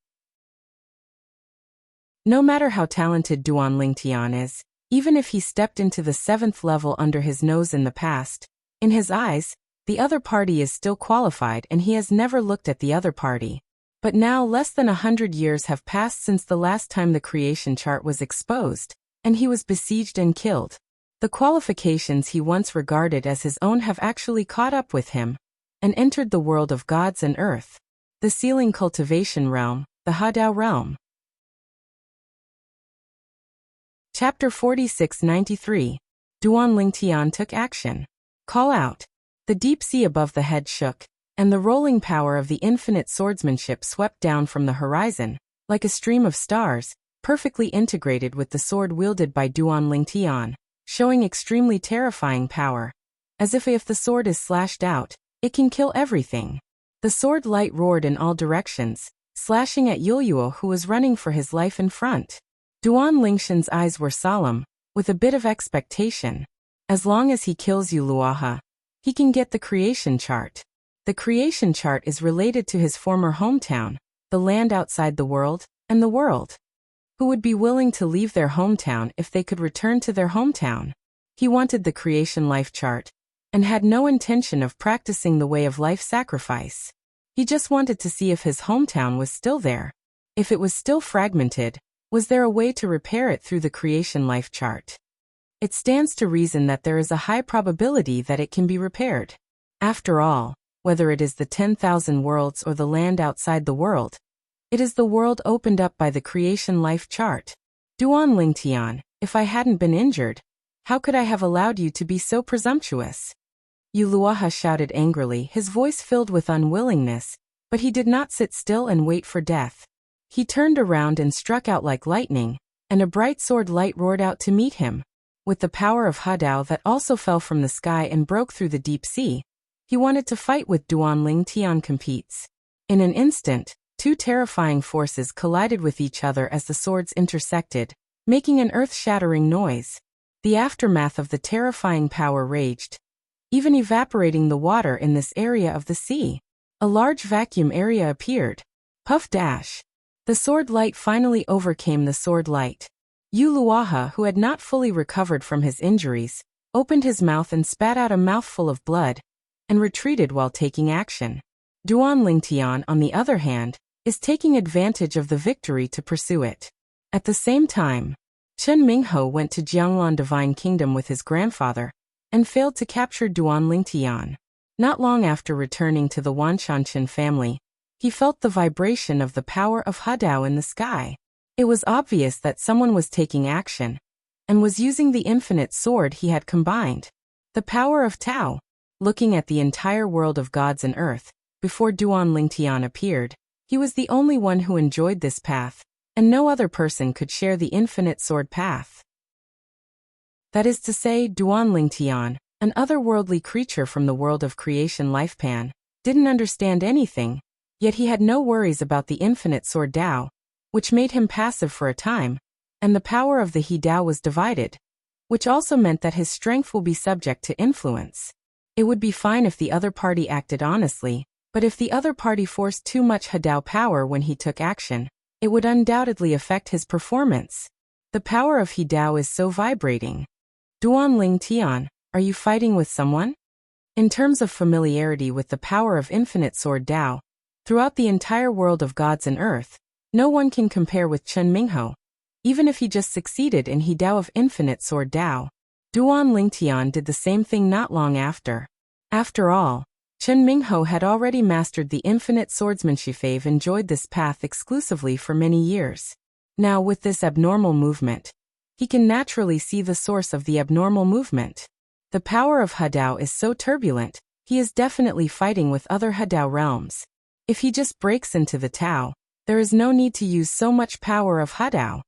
No matter how talented Duan Lingtian is, even if he stepped into the 7th level under his nose in the past, in his eyes, the other party is still qualified and he has never looked at the other party. But now less than 100 years have passed since the last time the creation chart was exposed, and he was besieged and killed. The qualifications he once regarded as his own have actually caught up with him, and entered the world of gods and earth, the sealing cultivation realm, the Hadao realm. Chapter 4693. Duan Lingtian took action. Call out. The deep sea above the head shook, and the rolling power of the infinite swordsmanship swept down from the horizon, like a stream of stars, perfectly integrated with the sword wielded by Duan Lingtian, showing extremely terrifying power. As if the sword is slashed out, it can kill everything. The sword light roared in all directions, slashing at Yuluo who was running for his life in front. Duan Lingshan's eyes were solemn, with a bit of expectation. As long as he kills Yuluaha, he can get the creation chart. The creation chart is related to his former hometown, the land outside the world, and the world. Who would be willing to leave their hometown if they could return to their hometown? He wanted the creation life chart, and had no intention of practicing the way of life sacrifice. He just wanted to see if his hometown was still there. If it was still fragmented, was there a way to repair it through the creation life chart? It stands to reason that there is a high probability that it can be repaired. After all, whether it is the 10,000 worlds or the land outside the world, it is the world opened up by the creation life chart. Duan Lingtian, if I hadn't been injured, how could I have allowed you to be so presumptuous? Yuluaha shouted angrily, his voice filled with unwillingness, but he did not sit still and wait for death. He turned around and struck out like lightning, and a bright sword light roared out to meet him. With the power of Hadao that also fell from the sky and broke through the deep sea, he wanted to fight with Duan Lingtian competes. In an instant, two terrifying forces collided with each other as the swords intersected, making an earth-shattering noise. The aftermath of the terrifying power raged, even evaporating the water in this area of the sea. A large vacuum area appeared. Puff dash. The sword light finally overcame the sword light. Yuluaha, who had not fully recovered from his injuries, opened his mouth and spat out a mouthful of blood, and retreated while taking action. Duan Lingtian, on the other hand, is taking advantage of the victory to pursue it. At the same time, Chen Mingho went to Jianglan Divine Kingdom with his grandfather, and failed to capture Duan Lingtian. Not long after returning to the Wanshanshan family, he felt the vibration of the power of Hadao in the sky. It was obvious that someone was taking action and was using the infinite sword he had combined. The power of Tao. Looking at the entire world of gods and earth, before Duan Lingtian appeared, he was the only one who enjoyed this path, and no other person could share the infinite sword path. That is to say, Duan Lingtian, an otherworldly creature from the world of creation lifespan, didn't understand anything, yet he had no worries about the infinite sword Dao, which made him passive for a time, and the power of the He Dao was divided, which also meant that his strength will be subject to influence. It would be fine if the other party acted honestly, but if the other party forced too much Hadao power when he took action, it would undoubtedly affect his performance. The power of He Dao is so vibrating. Duan Lingtian, are you fighting with someone? In terms of familiarity with the power of infinite sword Dao, throughout the entire world of gods and earth, no one can compare with Chen Mingho, even if he just succeeded in He Dao of infinite sword Dao. Duan Lingtian did the same thing not long after. After all, Chen Mingho had already mastered the infinite swordsmanship. They've enjoyed this path exclusively for many years. Now with this abnormal movement, he can naturally see the source of the abnormal movement. The power of Hadao is so turbulent, he is definitely fighting with other Hadao realms. If he just breaks into the Tao, there is no need to use so much power of Hadao.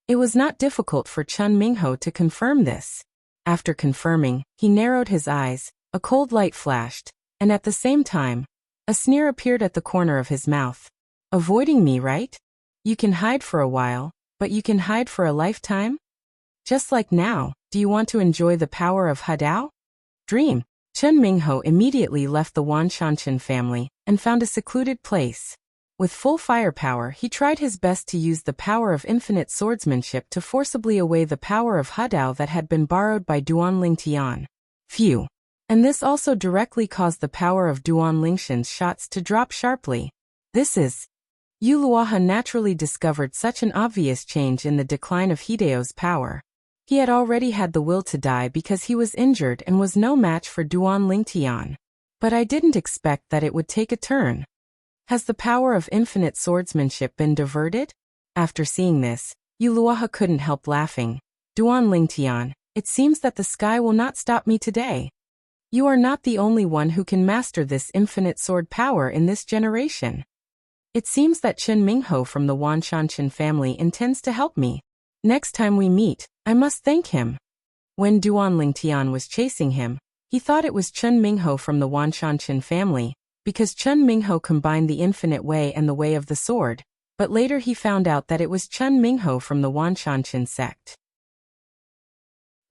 It was not difficult for Chen Mingho to confirm this. After confirming, he narrowed his eyes, a cold light flashed, and at the same time, a sneer appeared at the corner of his mouth. Avoiding me, right? You can hide for a while, but you can hide for a lifetime? Just like now, do you want to enjoy the power of Hadao? Dream. Chen Mingho immediately left the Wanshanshan family and found a secluded place. With full firepower, he tried his best to use the power of infinite swordsmanship to forcibly away the power of Hadao that had been borrowed by Duan Lingtian. Phew. And this also directly caused the power of Duan Lingshan's shots to drop sharply. Yu Luoha naturally discovered such an obvious change in the decline of Hideo's power. He had already had the will to die because he was injured and was no match for Duan Lingtian. But I didn't expect that it would take a turn. Has the power of infinite swordsmanship been diverted? After seeing this, Yu Luoha couldn't help laughing. Duan Lingtian, it seems that the sky will not stop me today. You are not the only one who can master this infinite sword power in this generation. It seems that Chen Mingho from the Wanshanshan family intends to help me. Next time we meet, I must thank him. When Duan Lingtian was chasing him, he thought it was Chen Mingho from the Wanshanshan family, because Chen Mingho combined the infinite way and the way of the sword, but later he found out that it was Chen Mingho from the Wanshanshan sect.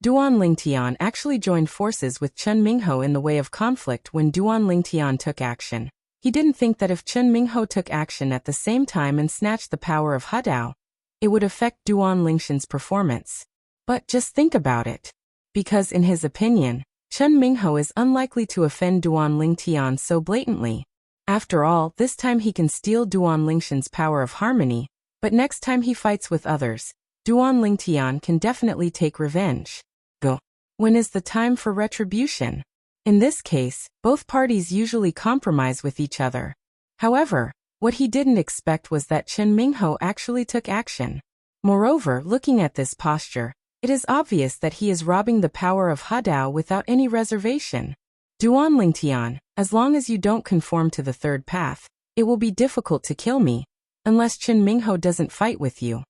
Duan Lingtian actually joined forces with Chen Mingho in the way of conflict when Duan Lingtian took action. He didn't think that if Chen Mingho took action at the same time and snatched the power of Hadao, it would affect Duan Lingshan's performance. But just think about it. Because in his opinion, Chen Mingho is unlikely to offend Duan Lingtian so blatantly. After all, this time he can steal Duan Lingshan's power of harmony, but next time he fights with others, Duan Lingtian can definitely take revenge. Go. When is the time for retribution? In this case, both parties usually compromise with each other. However, what he didn't expect was that Chen Mingho actually took action. Moreover, looking at this posture, it is obvious that he is robbing the power of Hadao without any reservation. Duan Lingtian, as long as you don't conform to the third path, it will be difficult to kill me, unless Chen Mingho doesn't fight with you.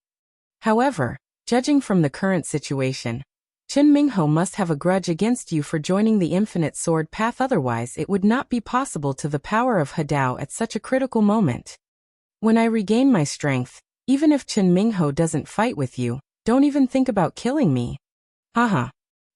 However, judging from the current situation, Chen Mingho must have a grudge against you for joining the infinite sword path, otherwise it would not be possible to the power of Hadao at such a critical moment. When I regain my strength, even if Chen Mingho doesn't fight with you, don't even think about killing me. Haha.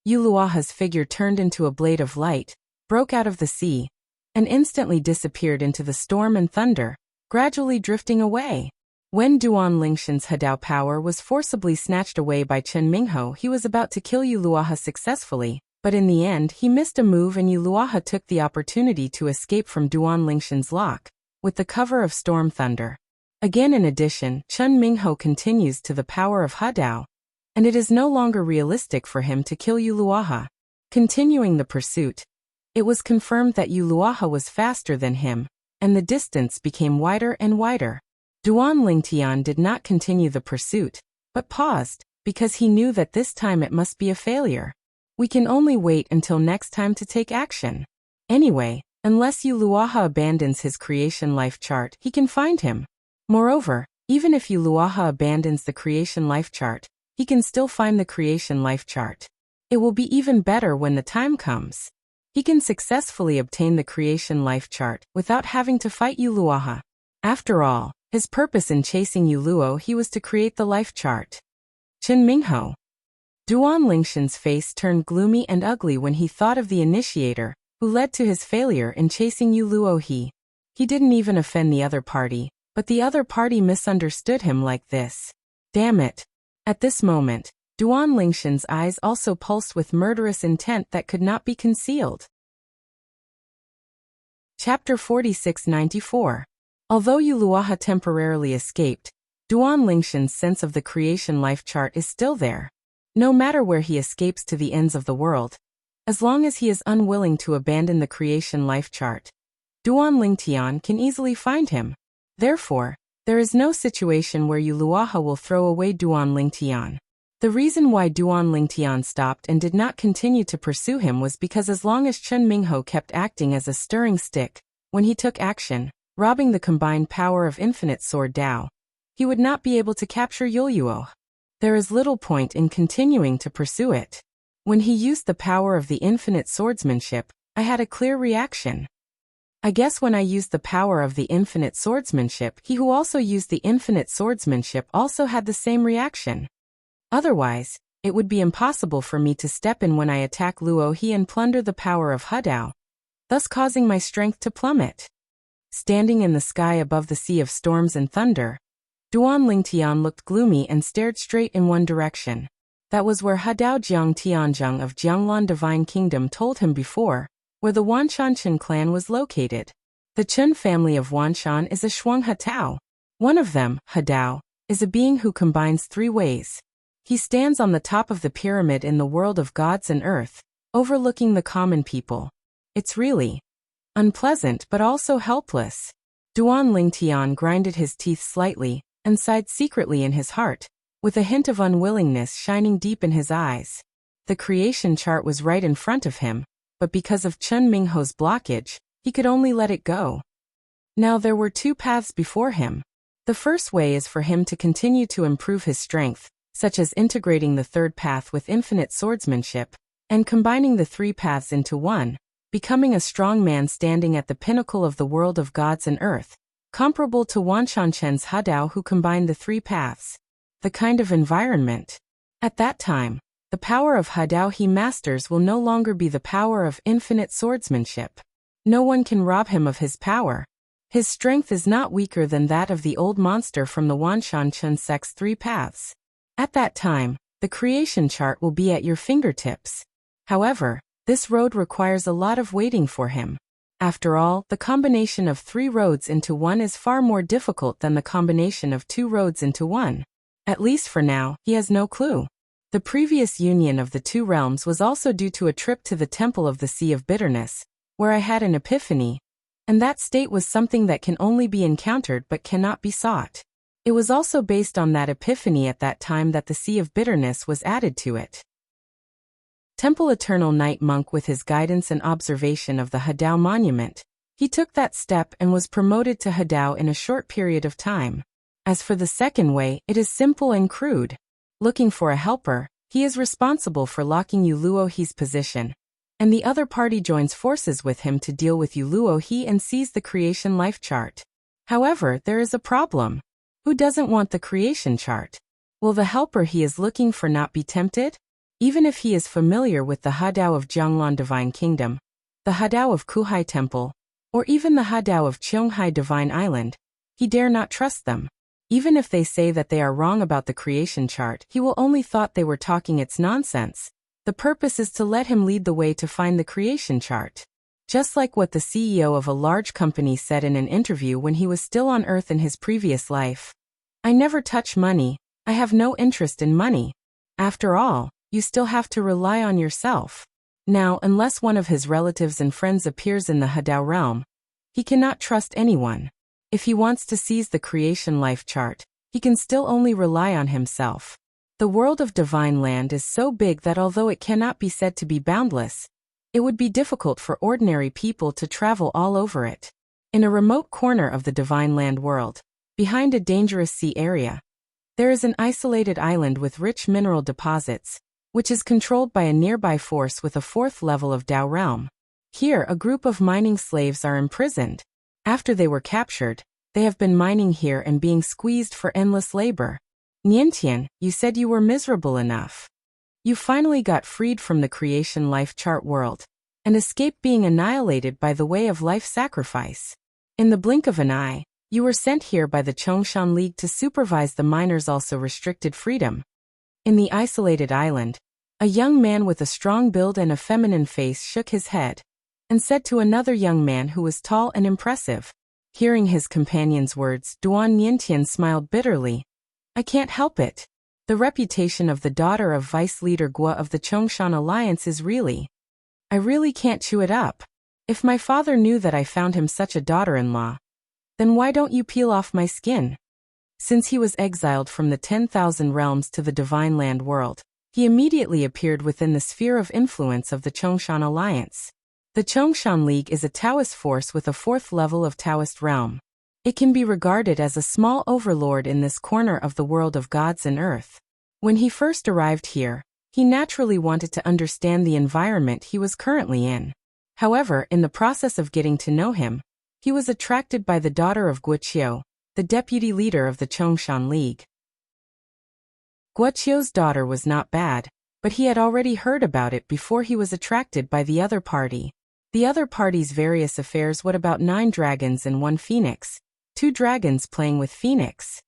Yu Luoha's figure turned into a blade of light, broke out of the sea, and instantly disappeared into the storm and thunder, gradually drifting away. When Duan Lingshan's Hadao power was forcibly snatched away by Chen Mingho, he was about to kill Yu Luoha successfully, but in the end he missed a move and Yu Luoha took the opportunity to escape from Duan Lingshan's lock, with the cover of storm thunder. Again, in addition, Chen Mingho continues to the power of Hadao, and it is no longer realistic for him to kill Yu Luoha. Continuing the pursuit, It was confirmed that Yu Luoha was faster than him, and the distance became wider and wider. Duan Lingtian did not continue the pursuit, but paused, because he knew that this time it must be a failure. We can only wait until next time to take action. Anyway, unless Yu Luoha abandons his creation life chart, he can find him. Moreover, even if Yu Luoha abandons the creation life chart, he can still find the creation life chart. It will be even better when the time comes. He can successfully obtain the creation life chart without having to fight Yu Luoha. After all, his purpose in chasing Yu Luo he was to create the life chart. Chen Mingho. Duan Lingshan's face turned gloomy and ugly when he thought of the initiator, who led to his failure in chasing Yu Luo. He didn't even offend the other party, but the other party misunderstood him like this. Damn it. At this moment, Duan Lingshan's eyes also pulsed with murderous intent that could not be concealed. Chapter 4694. Although Yu Luoha temporarily escaped, Duan Lingshan's sense of the creation life chart is still there. No matter where he escapes to the ends of the world, as long as he is unwilling to abandon the creation life chart, Duan Lingtian can easily find him. Therefore, there is no situation where Yu Luoha will throw away Duan Lingtian. The reason why Duan Lingtian stopped and did not continue to pursue him was because as long as Chen Mingho kept acting as a stirring stick, when he took action, robbing the combined power of infinite sword Dao, he would not be able to capture Yuluo. There is little point in continuing to pursue it. When he used the power of the infinite swordsmanship, I had a clear reaction. I guess when I used the power of the infinite swordsmanship, he who also used the infinite swordsmanship also had the same reaction. Otherwise, it would be impossible for me to step in when I attack Luo He and plunder the power of Hedao, thus causing my strength to plummet. Standing in the sky above the sea of storms and thunder, Duan Lingtian looked gloomy and stared straight in one direction. That was where Hedao Jiang Tianzheng of Jianglan Divine Kingdom told him before, where the Wanshan Chen clan was located. The Chen family of Wanshan is a Shuang Hetao. One of them, Hedao, is a being who combines three ways. He stands on the top of the pyramid in the world of gods and earth, overlooking the common people. It's really unpleasant but also helpless. Duan Lingtian grinded his teeth slightly, and sighed secretly in his heart, with a hint of unwillingness shining deep in his eyes. The creation chart was right in front of him, but because of Chen Mingho's blockage, he could only let it go. Now there were two paths before him. The first way is for him to continue to improve his strength, such as integrating the third path with infinite swordsmanship, and combining the three paths into one, becoming a strong man standing at the pinnacle of the world of gods and earth, comparable to Wanshan Chen's Hedao who combined the three paths. The kind of environment. At that time, the power of Hedao he masters will no longer be the power of infinite swordsmanship. No one can rob him of his power. His strength is not weaker than that of the old monster from the Wanshan Chen sect's three paths. At that time, the creation chart will be at your fingertips. However, this road requires a lot of waiting for him. After all, the combination of three roads into one is far more difficult than the combination of two roads into one. At least for now, he has no clue. The previous union of the two realms was also due to a trip to the Temple of the Sea of Bitterness, where I had an epiphany, and that state was something that can only be encountered but cannot be sought. It was also based on that epiphany at that time that the Sea of Bitterness was added to it. Temple Eternal Night Monk with his guidance and observation of the Hedao monument, he took that step and was promoted to Hedao in a short period of time. As for the second way, it is simple and crude. Looking for a helper, he is responsible for locking Yu Luo He's position, and the other party joins forces with him to deal with Yu Luo He and seize the creation life chart. However, there is a problem. Who doesn't want the creation chart? Will the helper he is looking for not be tempted? Even if he is familiar with the Hedao of Jianglan Divine Kingdom, the Hedao of Kuhai Temple, or even the Hedao of Qionghai Divine Island, he dare not trust them. Even if they say that they are wrong about the creation chart, he will only thought they were talking its nonsense. The purpose is to let him lead the way to find the creation chart. Just like what the CEO of a large company said in an interview when he was still on Earth in his previous life. I never touch money. I have no interest in money. After all, you still have to rely on yourself. Now, unless one of his relatives and friends appears in the Hadao realm, he cannot trust anyone. If he wants to seize the creation life chart, he can still only rely on himself. The world of Divine Land is so big that although it cannot be said to be boundless, it would be difficult for ordinary people to travel all over it. In a remote corner of the Divine Land world, behind a dangerous sea area, there is an isolated island with rich mineral deposits, which is controlled by a nearby force with a 4th level of Dao realm. Here, a group of mining slaves are imprisoned. After they were captured, they have been mining here and being squeezed for endless labor. Niantian, you said you were miserable enough. You finally got freed from the creation life chart world and escaped being annihilated by the way of life sacrifice. In the blink of an eye, you were sent here by the Chongshan League to supervise the miners' also restricted freedom. In the isolated island, a young man with a strong build and a feminine face shook his head and said to another young man who was tall and impressive. Hearing his companion's words, Duan Niantian smiled bitterly. I can't help it. The reputation of the daughter of Vice Leader Guo of the Chongshan Alliance is I really can't chew it up. If my father knew that I found him such a daughter-in-law, then why don't you peel off my skin? Since he was exiled from the 10,000 realms to the Divine Land world, he immediately appeared within the sphere of influence of the Chongshan Alliance. The Chongshan League is a Taoist force with a 4th level of Taoist realm. It can be regarded as a small overlord in this corner of the world of gods and earth. When he first arrived here, he naturally wanted to understand the environment he was currently in. However, in the process of getting to know him, he was attracted by the daughter of Wuxia, the deputy leader of the Chongshan League. Wuxia's daughter was not bad, but he had already heard about it before he was attracted by the other party. The other party's various affairs. What about 9 dragons and 1 phoenix? 2 dragons playing with phoenix.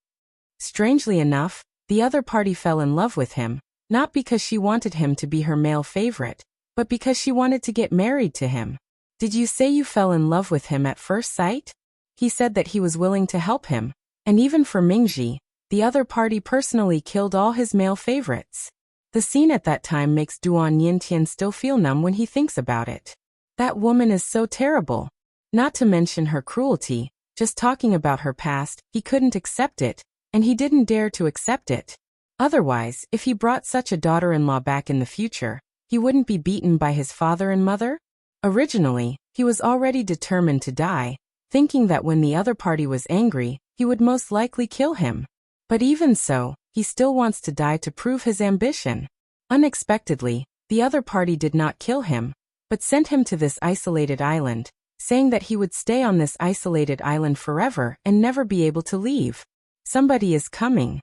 Strangely enough, the other party fell in love with him, not because she wanted him to be her male favorite, but because she wanted to get married to him. Did you say you fell in love with him at first sight? He said that he was willing to help him, and even for Mingji, the other party personally killed all his male favorites. The scene at that time makes Duan Yintian still feel numb when he thinks about it. That woman is so terrible. Not to mention her cruelty, just talking about her past, he couldn't accept it, and he didn't dare to accept it. Otherwise, if he brought such a daughter-in-law back in the future, he wouldn't be beaten by his father and mother? Originally, he was already determined to die, thinking that when the other party was angry, he would most likely kill him. But even so, he still wants to die to prove his ambition. Unexpectedly, the other party did not kill him, but sent him to this isolated island, saying that he would stay on this isolated island forever and never be able to leave. Somebody is coming.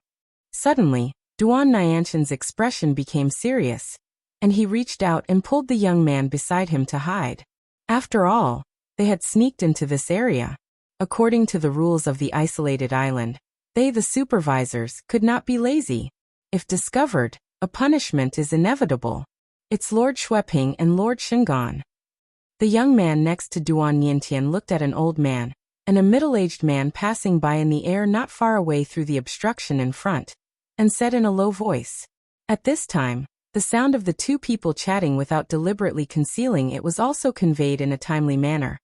Suddenly, Duan Niantian's expression became serious, and he reached out and pulled the young man beside him to hide. After all, they had sneaked into this area. According to the rules of the isolated island, they, the supervisors, could not be lazy. If discovered, a punishment is inevitable. It's Lord Shueping and Lord Shingon. The young man next to Duan Yintian looked at an old man and a middle-aged man passing by in the air not far away through the obstruction in front, and said in a low voice. At this time, the sound of the 2 people chatting without deliberately concealing it was also conveyed in a timely manner.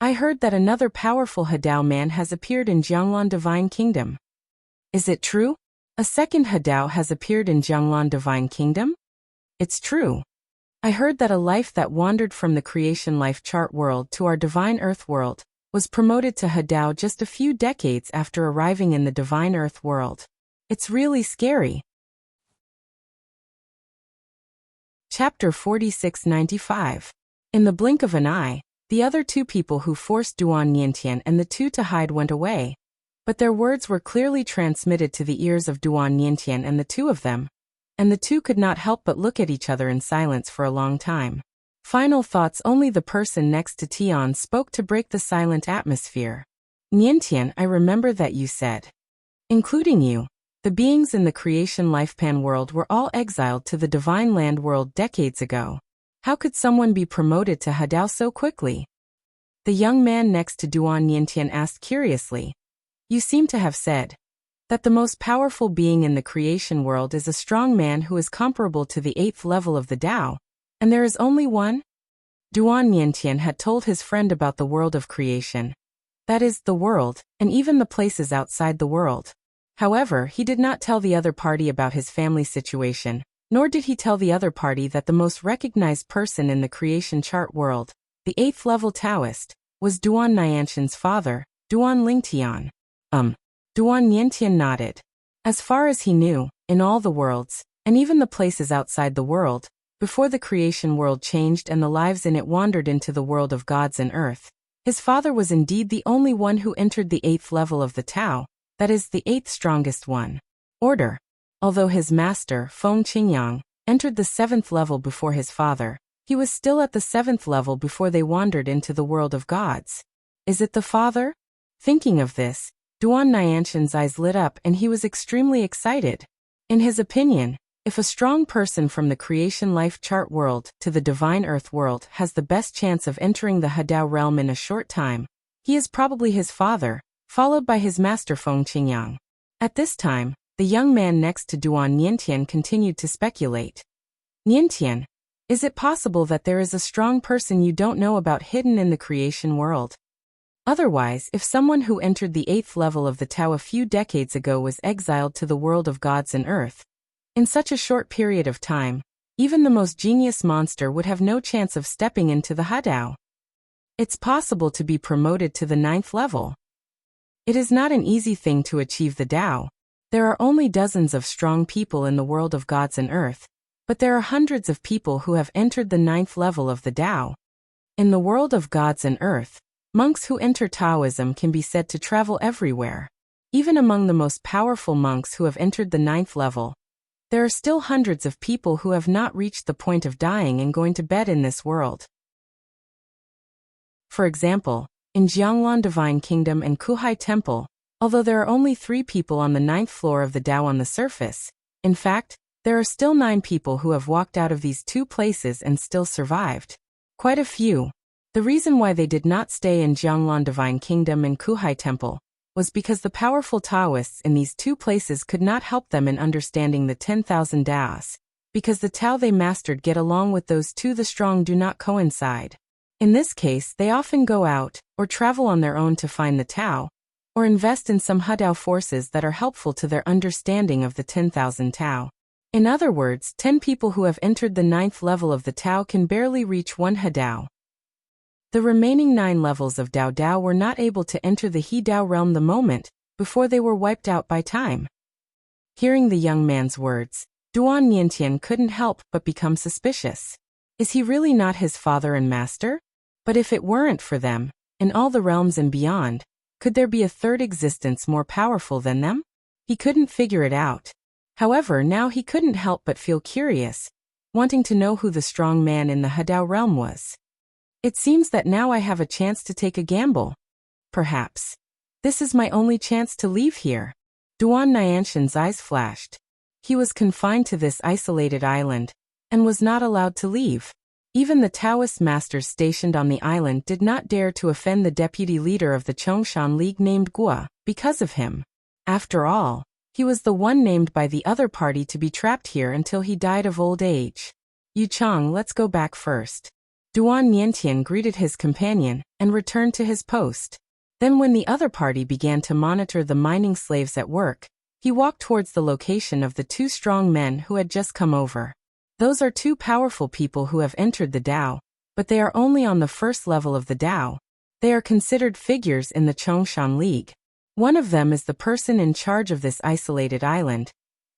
I heard that another powerful Hadao man has appeared in Jianglan Divine Kingdom. Is it true? A second Hadao has appeared in Jianglan Divine Kingdom? It's true. I heard that a life that wandered from the creation life chart world to our divine earth world was promoted to Hadao just a few decades after arriving in the divine earth world. It's really scary. Chapter 4695. In the blink of an eye, the other 2 people who forced Duan Yintian and the 2 to hide went away, but their words were clearly transmitted to the ears of Duan Yintian and the 2 of them, and the 2 could not help but look at each other in silence for a long time. Final thoughts. Only the person next to Tian spoke to break the silent atmosphere. Niantian, I remember that you said, including you, the beings in the creation lifespan world were all exiled to the divine land world decades ago. How could someone be promoted to Hadao so quickly? The young man next to Duan Yintian asked curiously. You seem to have said that the most powerful being in the creation world is a strong man who is comparable to the 8th level of the Tao, And there is only one? Duan Niantian had told his friend about the world of creation. That is, the world, and even the places outside the world. However, he did not tell the other party about his family situation, nor did he tell the other party that the most recognized person in the creation chart world, the 8th level Taoist, was Duan Niantian's father, Duan Lingtian. Duan Niantian nodded. As far as he knew, in all the worlds, and even the places outside the world, before the creation world changed and the lives in it wandered into the world of gods and earth, his father was indeed the only one who entered the 8th level of the Tao, that is, the 8th strongest one. Order. Although his master, Feng Qingyang, entered the 7th level before his father, he was still at the 7th level before they wandered into the world of gods. Is it the father? Thinking of this, Duan Niantian's eyes lit up and he was extremely excited. In his opinion, if a strong person from the creation life chart world to the divine earth world has the best chance of entering the Hadao realm in a short time, he is probably his father, followed by his master Feng Qingyang. At this time, the young man next to Duan Niantian continued to speculate. Niantian, is it possible that there is a strong person you don't know about hidden in the creation world? Otherwise, if someone who entered the 8th level of the Tao a few decades ago was exiled to the world of gods and earth, in such a short period of time, even the most genius monster would have no chance of stepping into the Hadao. It's possible to be promoted to the 9th level. It is not an easy thing to achieve the Tao. There are only dozens of strong people in the world of gods and earth, but there are hundreds of people who have entered the 9th level of the Tao. In the world of gods and earth, monks who enter Taoism can be said to travel everywhere. Even among the most powerful monks who have entered the 9th level, there are still hundreds of people who have not reached the point of dying and going to bed in this world. For example, in Jianglan Divine Kingdom and Kuhai Temple, although there are only 3 people on the 9th floor of the Tao on the surface, in fact, there are still 9 people who have walked out of these 2 places and still survived. Quite a few. The reason why they did not stay in Jianglan Divine Kingdom and Kuhai Temple was because the powerful Taoists in these 2 places could not help them in understanding the 10,000 Taos, because the Tao they mastered get along with those 2 the strong do not coincide. In this case, they often go out, or travel on their own to find the Tao, or invest in some Hadao forces that are helpful to their understanding of the 10,000 Tao. In other words, 10 people who have entered the 9th level of the Tao can barely reach 1 Hadao. The remaining 9 levels of Dao Dao were not able to enter the He Dao realm the moment before they were wiped out by time. Hearing the young man's words, Duan Niantian couldn't help but become suspicious. Is he really not his father and master? But if it weren't for them, in all the realms and beyond, could there be a third existence more powerful than them? He couldn't figure it out. However, now he couldn't help but feel curious, wanting to know who the strong man in the Hadao realm was. It seems that now I have a chance to take a gamble. Perhaps. This is my only chance to leave here. Duan Niantian's eyes flashed. He was confined to this isolated island, and was not allowed to leave. Even the Taoist masters stationed on the island did not dare to offend the deputy leader of the Chongshan League named Gua, because of him. After all, he was the one named by the other party to be trapped here until he died of old age. Yu Chang, let's go back first. Duan Niantian greeted his companion and returned to his post. Then when the other party began to monitor the mining slaves at work, he walked towards the location of the 2 strong men who had just come over. Those are 2 powerful people who have entered the Tao, but they are only on the 1st level of the Tao. They are considered figures in the Chongshan League. One of them is the person in charge of this isolated island,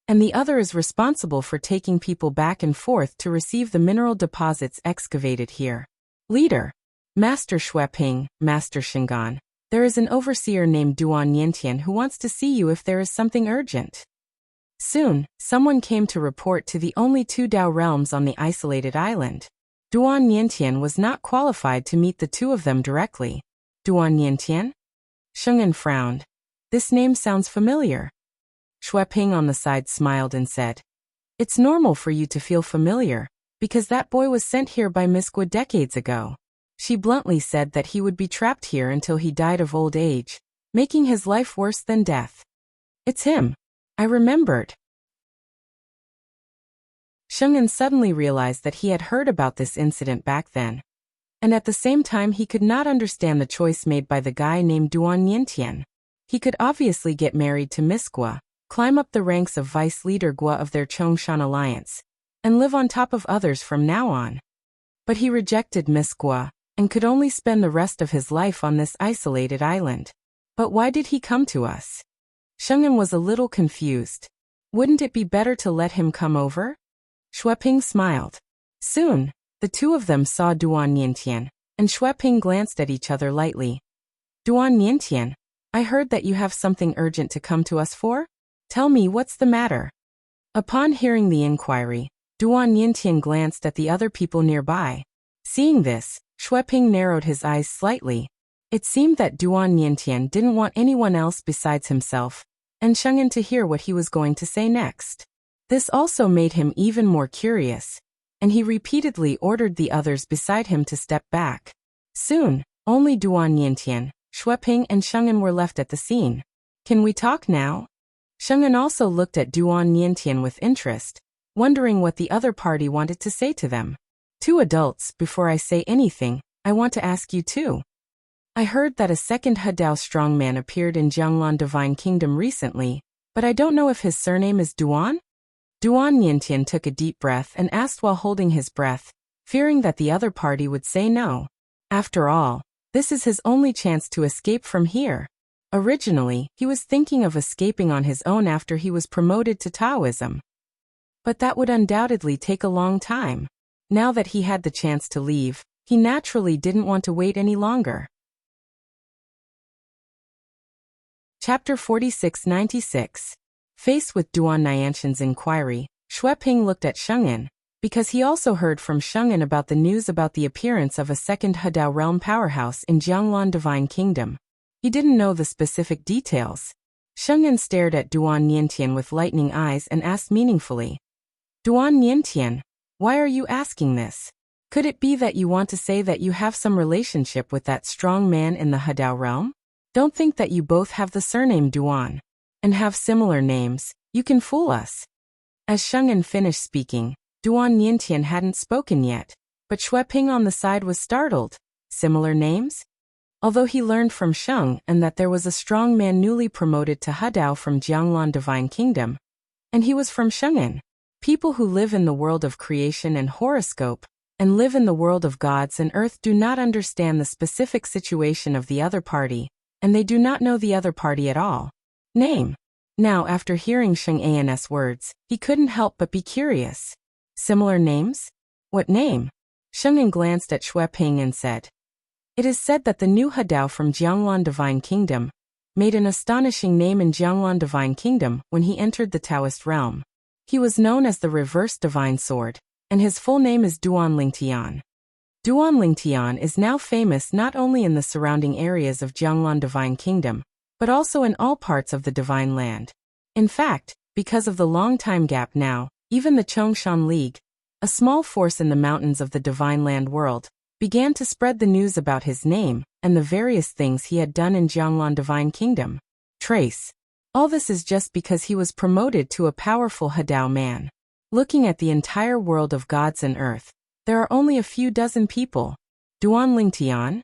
and the other is responsible for taking people back and forth to receive the mineral deposits excavated here. Leader. Master Xueping, Master Shingan, there is an overseer named Duan Niantian who wants to see you if there is something urgent. Soon, someone came to report to the only 2 Dao realms on the isolated island. Duan Niantian was not qualified to meet the 2 of them directly. Duan Niantian? Sheng'an frowned. This name sounds familiar. Xueping on the side smiled and said, It's normal for you to feel familiar, because that boy was sent here by Miss Gua decades ago. She bluntly said that he would be trapped here until he died of old age, making his life worse than death. It's him. I remembered. Sheng'an suddenly realized that he had heard about this incident back then. And at the same time he could not understand the choice made by the guy named Duan Niantian. He could obviously get married to Miss Gua, climb up the ranks of vice leader Gua of their Chongshan alliance, and live on top of others from now on. But he rejected Miss Gua, and could only spend the rest of his life on this isolated island. But why did he come to us? Sheng'an was a little confused. Wouldn't it be better to let him come over? Xueping smiled. Soon, the two of them saw Duan Niantian, and Xueping glanced at each other lightly. Duan Niantian, I heard that you have something urgent to come to us for? Tell me what's the matter. Upon hearing the inquiry, Duan Niantian glanced at the other people nearby. Seeing this, Xueping narrowed his eyes slightly. It seemed that Duan Niantian didn't want anyone else besides himself, and Sheng'an to hear what he was going to say next. This also made him even more curious, and he repeatedly ordered the others beside him to step back. Soon, only Duan Niantian, Xueping and Sheng'an were left at the scene. Can we talk now? Sheng'an also looked at Duan Niantian with interest, wondering what the other party wanted to say to them. Two adults, before I say anything, I want to ask you too. I heard that a second Hadao strongman appeared in Jianglan Divine Kingdom recently, but I don't know if his surname is Duan? Duan Niantian took a deep breath and asked while holding his breath, fearing that the other party would say no. After all, this is his only chance to escape from here. Originally, he was thinking of escaping on his own after he was promoted to Taoism. But that would undoubtedly take a long time. Now that he had the chance to leave, he naturally didn't want to wait any longer. Chapter 4696. Faced with Duan Niantian's inquiry, Xueping looked at Sheng'an, because he also heard from Sheng'an about the news about the appearance of a second Hadao realm powerhouse in Jianglan Divine Kingdom. He didn't know the specific details. Sheng'an stared at Duan Niantian with lightning eyes and asked meaningfully, Duan Niantian, why are you asking this? Could it be that you want to say that you have some relationship with that strong man in the Hadao realm? Don't think that you both have the surname Duan and have similar names. You can fool us. As Sheng'an finished speaking, Duan Niantian hadn't spoken yet, but Xueping on the side was startled. Similar names? Although he learned from Sheng'an that there was a strong man newly promoted to Hadao from Jianglan Divine Kingdom, and he was from Sheng'an. People who live in the world of creation and horoscope, and live in the world of gods and earth do not understand the specific situation of the other party, and they do not know the other party at all. Name. Now, after hearing Sheng'an's words, he couldn't help but be curious. Similar names? What name? Sheng'an glanced at Xueping and said, It is said that the new Hadao from Jianglan Divine Kingdom made an astonishing name in Jianglan Divine Kingdom when he entered the Taoist realm. He was known as the Reverse Divine Sword, and his full name is Duan Lingtian. Duan Lingtian is now famous not only in the surrounding areas of Jianglan Divine Kingdom, but also in all parts of the Divine Land. In fact, because of the long time gap now, even the Chongshan League, a small force in the mountains of the Divine Land world, began to spread the news about his name and the various things he had done in Jianglan Divine Kingdom. Trace. All this is just because he was promoted to a powerful Hadao man. Looking at the entire world of gods and earth, there are only a few dozen people. Duan Lingtian?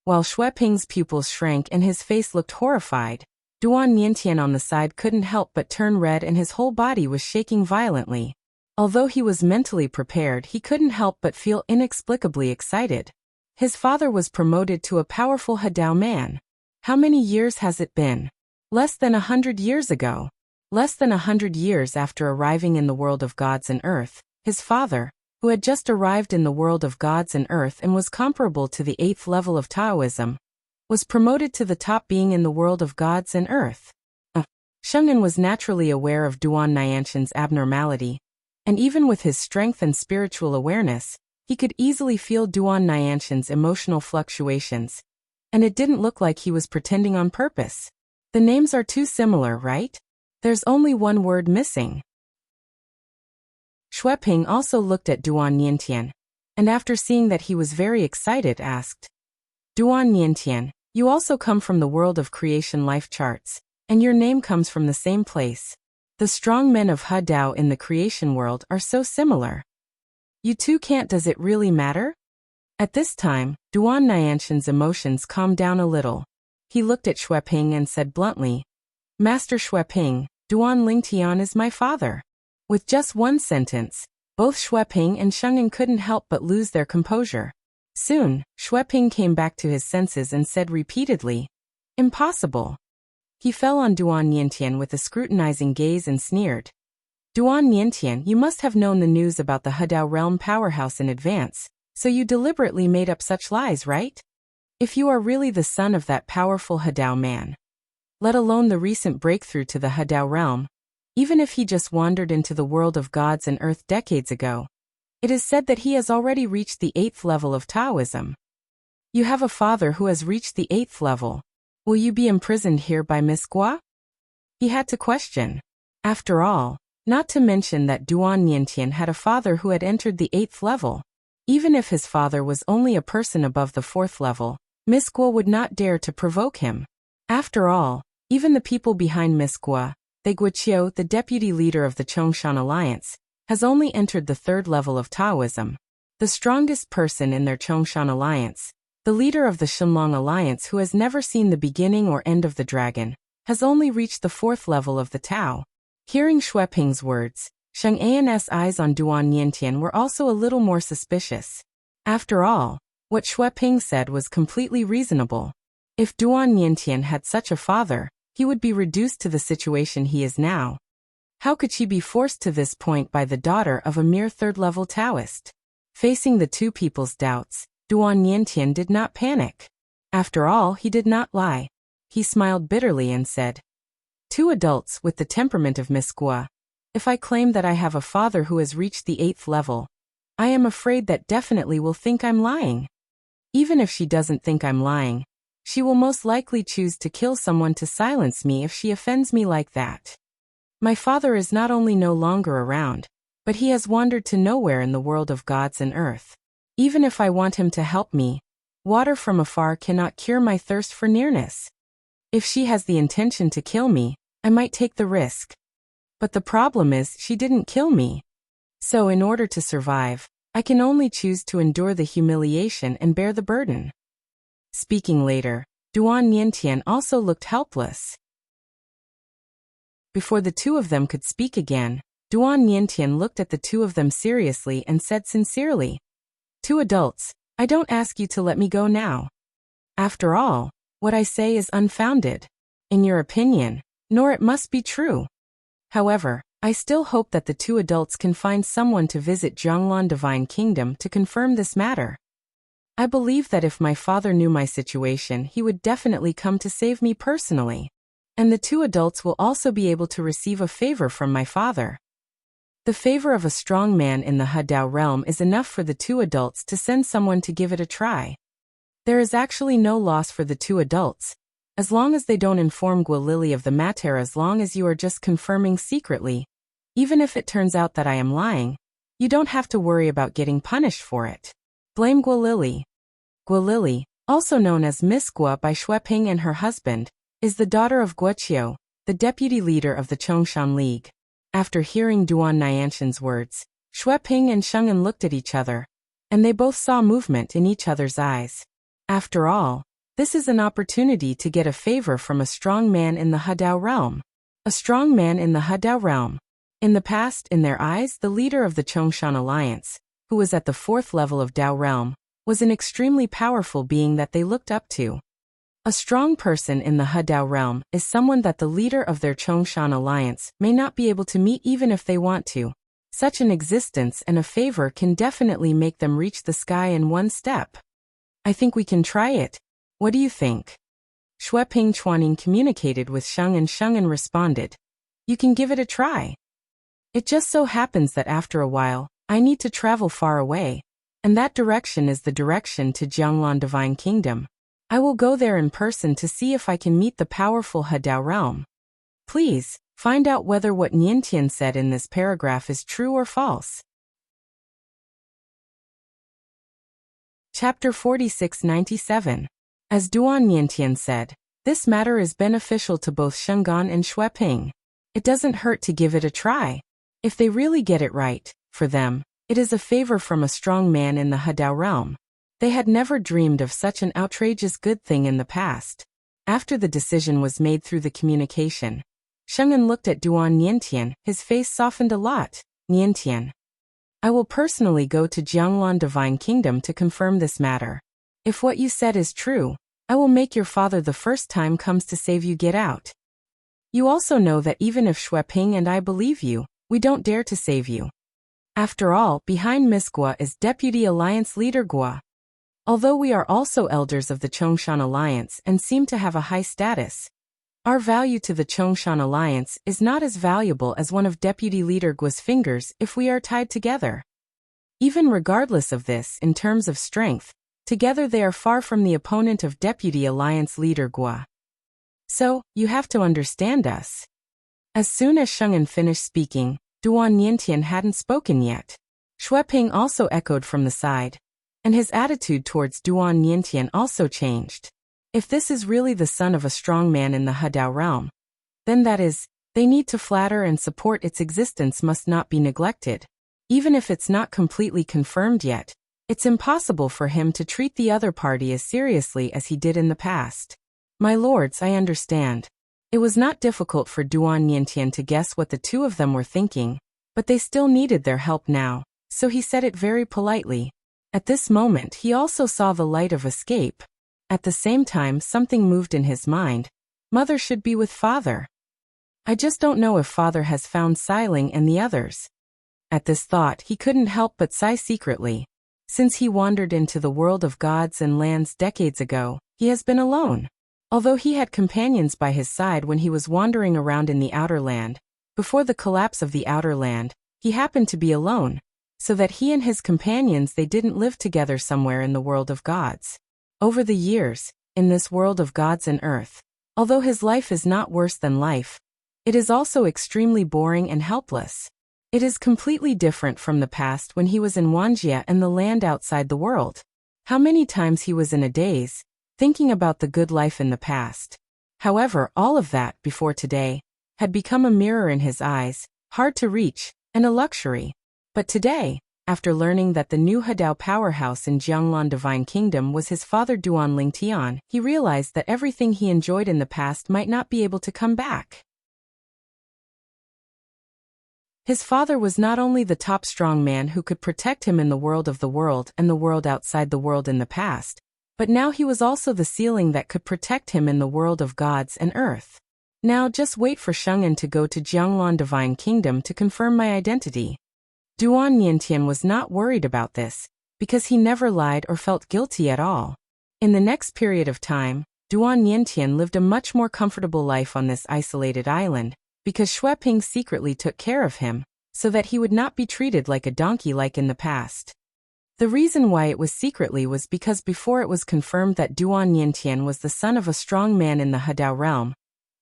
While Xueping's pupils shrank and his face looked horrified, Duan Niantian on the side couldn't help but turn red and his whole body was shaking violently. Although he was mentally prepared, he couldn't help but feel inexplicably excited. His father was promoted to a powerful Hadao man. How many years has it been? Less than 100 years ago. Less than 100 years after arriving in the world of gods and earth, his father, who had just arrived in the world of gods and earth and was comparable to the 8th level of Taoism, was promoted to the top being in the world of gods and earth. Sheng'an was naturally aware of Duan Niantian's abnormality, and even with his strength and spiritual awareness, he could easily feel Duan Niantian's emotional fluctuations, and it didn't look like he was pretending on purpose. The names are too similar, right? There's only one word missing. Xueping also looked at Duan Niantian, and after seeing that he was very excited asked, Duan Niantian, you also come from the world of creation life charts, and your name comes from the same place. The strong men of He Dao in the creation world are so similar. You two can't. Does it really matter? At this time, Duan Nianshan's emotions calmed down a little. He looked at Xueping and said bluntly, Master Xueping, Duan Lingtian is my father. With just one sentence, both Xueping and Sheng'an couldn't help but lose their composure. Soon, Xueping came back to his senses and said repeatedly, Impossible. He fell on Duan Niantian with a scrutinizing gaze and sneered. Duan Niantian, you must have known the news about the He Dao realm powerhouse in advance, so you deliberately made up such lies, right? If you are really the son of that powerful He Dao man, let alone the recent breakthrough to the He Dao realm, even if he just wandered into the world of gods and earth decades ago, it is said that he has already reached the 8th level of Taoism. You have a father who has reached the 8th level. Will you be imprisoned here by Miss Gua? He had to question. After all, not to mention that Duan Niantian had a father who had entered the 8th level. Even if his father was only a person above the 4th level, Miss Gua would not dare to provoke him. After all, even the people behind Miss Gua, the Guiqiu, the deputy leader of the Chongshan Alliance, has only entered the 3rd level of Taoism. The strongest person in their Chongshan Alliance, the leader of the Shenlong Alliance who has never seen the beginning or end of the dragon, has only reached the 4th level of the Tao. Hearing Xueping's words, Sheng An's eyes on Duan Niantian were also a little more suspicious. After all, what Xueping said was completely reasonable. If Duan Niantian had such a father, he would be reduced to the situation he is now. How could she be forced to this point by the daughter of a mere 3rd-level Taoist? Facing the two people's doubts, Duan Niantian did not panic. After all, he did not lie. He smiled bitterly and said, Two adults with the temperament of Miss Gua. If I claim that I have a father who has reached the 8th level, I am afraid that definitely will think I'm lying. Even if she doesn't think I'm lying, she will most likely choose to kill someone to silence me if she offends me like that. My father is not only no longer around, but he has wandered to nowhere in the world of gods and earth. Even if I want him to help me, water from afar cannot cure my thirst for nearness. If she has the intention to kill me, I might take the risk. But the problem is she didn't kill me. So in order to survive, I can only choose to endure the humiliation and bear the burden. Speaking later, Duan Niantian also looked helpless. Before the two of them could speak again, Duan Niantian looked at the two of them seriously and said sincerely, Two adults, I don't ask you to let me go now. After all, what I say is unfounded. In your opinion, nor it must be true. However, I still hope that the two adults can find someone to visit Zhonglan Divine Kingdom to confirm this matter. I believe that if my father knew my situation, he would definitely come to save me personally. And the two adults will also be able to receive a favor from my father. The favor of a strong man in the He Dao realm is enough for the two adults to send someone to give it a try. There is actually no loss for the two adults, as long as they don't inform Guilili of the matter. As long as you are just confirming secretly, even if it turns out that I am lying, you don't have to worry about getting punished for it. Blame Guilili. Guilili, also known as Miss Gua by Xueping and her husband, is the daughter of Guiqiu, the deputy leader of the Chongshan League. After hearing Duan Nianshan's words, Xueping and Sheng'an looked at each other, and they both saw movement in each other's eyes. After all, this is an opportunity to get a favor from a strong man in the He Dao realm. A strong man in the He Dao realm. In the past, in their eyes, the leader of the Chongshan Alliance, who was at the 4th level of Dao realm, was an extremely powerful being that they looked up to. A strong person in the He Dao realm is someone that the leader of their Chongshan Alliance may not be able to meet even if they want to. Such an existence and a favor can definitely make them reach the sky in one step. I think we can try it. What do you think? Xueping Chuaning communicated with Sheng and Sheng'an responded, You can give it a try. It just so happens that after a while, I need to travel far away, and that direction is the direction to Jianglan Divine Kingdom. I will go there in person to see if I can meet the powerful He Dao realm. Please, find out whether what Niantian said in this paragraph is true or false. Chapter 4697. As Duan Niantian said, this matter is beneficial to both Sheng'an and Xueping. It doesn't hurt to give it a try. If they really get it right, for them, it is a favor from a strong man in the Hadao realm. They had never dreamed of such an outrageous good thing in the past. After the decision was made through the communication, Sheng'an looked at Duan Niantian, his face softened a lot. Niantian, I will personally go to Jianglan Divine Kingdom to confirm this matter. If what you said is true, I will make your father the first time comes to save you get out. You also know that even if Xueping and I believe you, we don't dare to save you. After all, behind Miss Gua is Deputy Alliance Leader Gua. Although we are also elders of the Chongshan Alliance and seem to have a high status, our value to the Chongshan Alliance is not as valuable as one of Deputy Leader Gua's fingers if we are tied together. Even regardless of this, in terms of strength, together they are far from the opponent of Deputy Alliance Leader Gua. So, you have to understand us. As soon as Sheng'an finished speaking, Duan Niantian hadn't spoken yet. Xueping also echoed from the side, and his attitude towards Duan Niantian also changed. If this is really the son of a strong man in the Hadao realm, then that is, they need to flatter and support its existence must not be neglected. Even if it's not completely confirmed yet, it's impossible for him to treat the other party as seriously as he did in the past. My lords, I understand. It was not difficult for Duan Niantian to guess what the two of them were thinking, but they still needed their help now, so he said it very politely. At this moment he also saw the light of escape. At the same time something moved in his mind. Mother should be with father. I just don't know if father has found Xiling and the others. At this thought he couldn't help but sigh secretly. Since he wandered into the world of gods and lands decades ago, he has been alone. Although he had companions by his side when he was wandering around in the Outer Land, before the collapse of the Outer Land, he happened to be alone, so that he and his companions they didn't live together somewhere in the world of gods. Over the years, in this world of gods and earth, although his life is not worse than life, it is also extremely boring and helpless. It is completely different from the past when he was in Wuxia and the land outside the world. How many times he was in a daze, thinking about the good life in the past. However, all of that, before today, had become a mirror in his eyes, hard to reach, and a luxury. But today, after learning that the new Hadao powerhouse in Jianglan Divine Kingdom was his father Duan Lingtian, he realized that everything he enjoyed in the past might not be able to come back. His father was not only the top strong man who could protect him in the world of the world and the world outside the world in the past, but now he was also the ceiling that could protect him in the world of gods and earth. Now just wait for Sheng'an to go to Jianglan Divine Kingdom to confirm my identity. Duan Niantian was not worried about this, because he never lied or felt guilty at all. In the next period of time, Duan Niantian lived a much more comfortable life on this isolated island, because Xueping secretly took care of him, so that he would not be treated like a donkey like in the past. The reason why it was secretly was because before it was confirmed that Duan Niantian was the son of a strong man in the Hadao realm,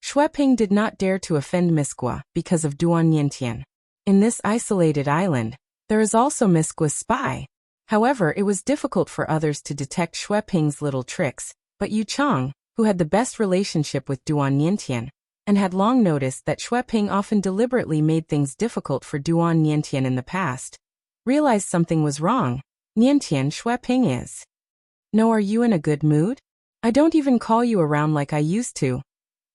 Xueping did not dare to offend Miss Gua because of Duan Niantian. In this isolated island, there is also Miss Gua's spy. However, it was difficult for others to detect Xueping's little tricks, but Yu Chang, who had the best relationship with Duan Niantian, and had long noticed that Xueping often deliberately made things difficult for Duan Niantian in the past, realized something was wrong. Niantian, Xueping is. No, are you in a good mood? I don't even call you around like I used to.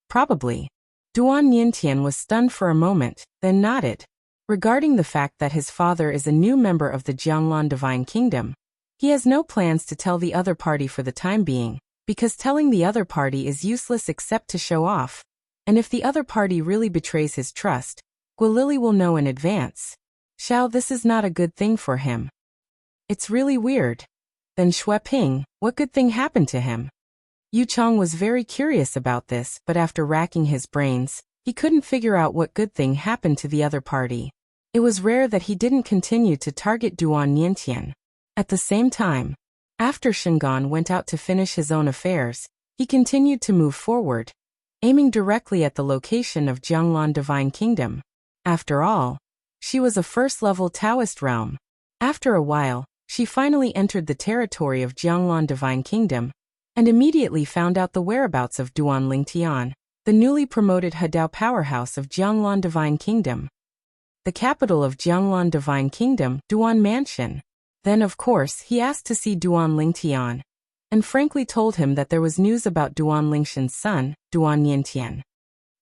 Probably. Duan Niantian was stunned for a moment, then nodded. Regarding the fact that his father is a new member of the Jianglan Divine Kingdom, he has no plans to tell the other party for the time being, because telling the other party is useless except to show off. And if the other party really betrays his trust, Guilili will know in advance. Xiao, this is not a good thing for him. It's really weird. Then Xueping, what good thing happened to him? Yu Chang was very curious about this, but after racking his brains, he couldn't figure out what good thing happened to the other party. It was rare that he didn't continue to target Duan Niantian. At the same time, after Shingon went out to finish his own affairs, he continued to move forward, aiming directly at the location of Jianglan Divine Kingdom. After all, she was a first-level Taoist realm. After a while, she finally entered the territory of Jianglan Divine Kingdom, and immediately found out the whereabouts of Duan Lingtian. the newly promoted Hadao powerhouse of Jianglan Divine Kingdom. The capital of Jianglan Divine Kingdom, Duan Mansion. Then of course he asked to see Duan Lingtian, and frankly told him that there was news about Duan Lingtian's son, Duan Niantian.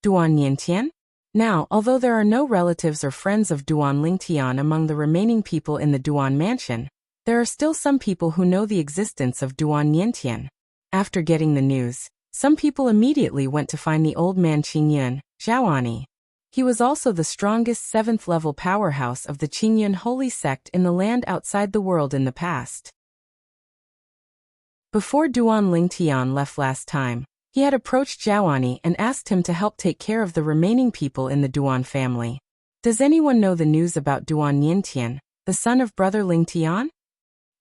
Duan Niantian? Now, although there are no relatives or friends of Duan Lingtian among the remaining people in the Duan Mansion, there are still some people who know the existence of Duan Niantian. After getting the news, some people immediately went to find the old man Qingyun, Zhaoani. He was also the strongest 7th-level powerhouse of the Qingyun holy sect in the land outside the world in the past. Before Duan Lingtian left last time, he had approached Zhaoani and asked him to help take care of the remaining people in the Duan family. Does anyone know the news about Duan Niantian, the son of brother Lingtian?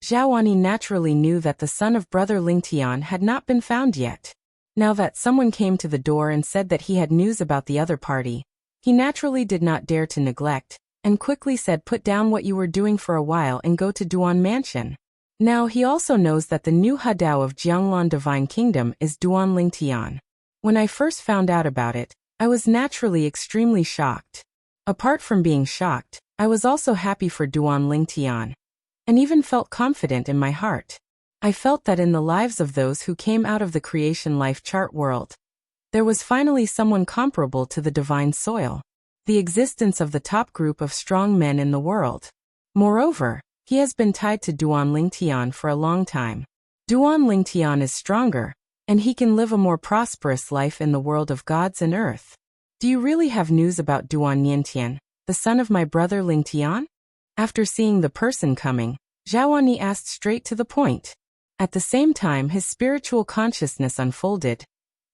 Zhaoani naturally knew that the son of brother Lingtian had not been found yet. Now that someone came to the door and said that he had news about the other party, he naturally did not dare to neglect, and quickly said, "Put down what you were doing for a while and go to Duan Mansion." Now he also knows that the new Hadao of Jianglan Divine Kingdom is Duan Lingtian. When I first found out about it, I was naturally extremely shocked. Apart from being shocked, I was also happy for Duan Lingtian, and even felt confident in my heart. I felt that in the lives of those who came out of the creation life chart world, there was finally someone comparable to the divine soil, the existence of the top group of strong men in the world. Moreover, he has been tied to Duan Lingtian for a long time. Duan Lingtian is stronger, and he can live a more prosperous life in the world of gods and earth. Do you really have news about Duan Niantian, the son of my brother Lingtian? After seeing the person coming, Zhaoani asked straight to the point. At the same time his spiritual consciousness unfolded,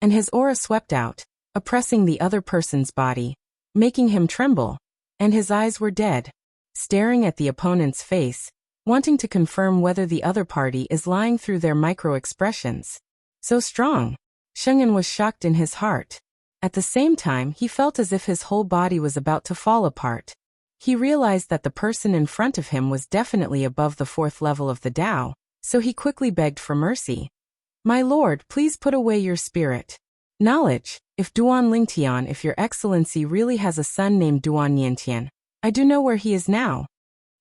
and his aura swept out, oppressing the other person's body, making him tremble, and his eyes were dead, staring at the opponent's face, wanting to confirm whether the other party is lying through their micro-expressions. So strong. Sheng'an was shocked in his heart. At the same time he felt as if his whole body was about to fall apart. He realized that the person in front of him was definitely above the 4th level of the Tao, so he quickly begged for mercy. "My lord, please put away your spirit. Knowledge, if Duan Lingtian, if your excellency really has a son named Duan Niantian, I do know where he is now."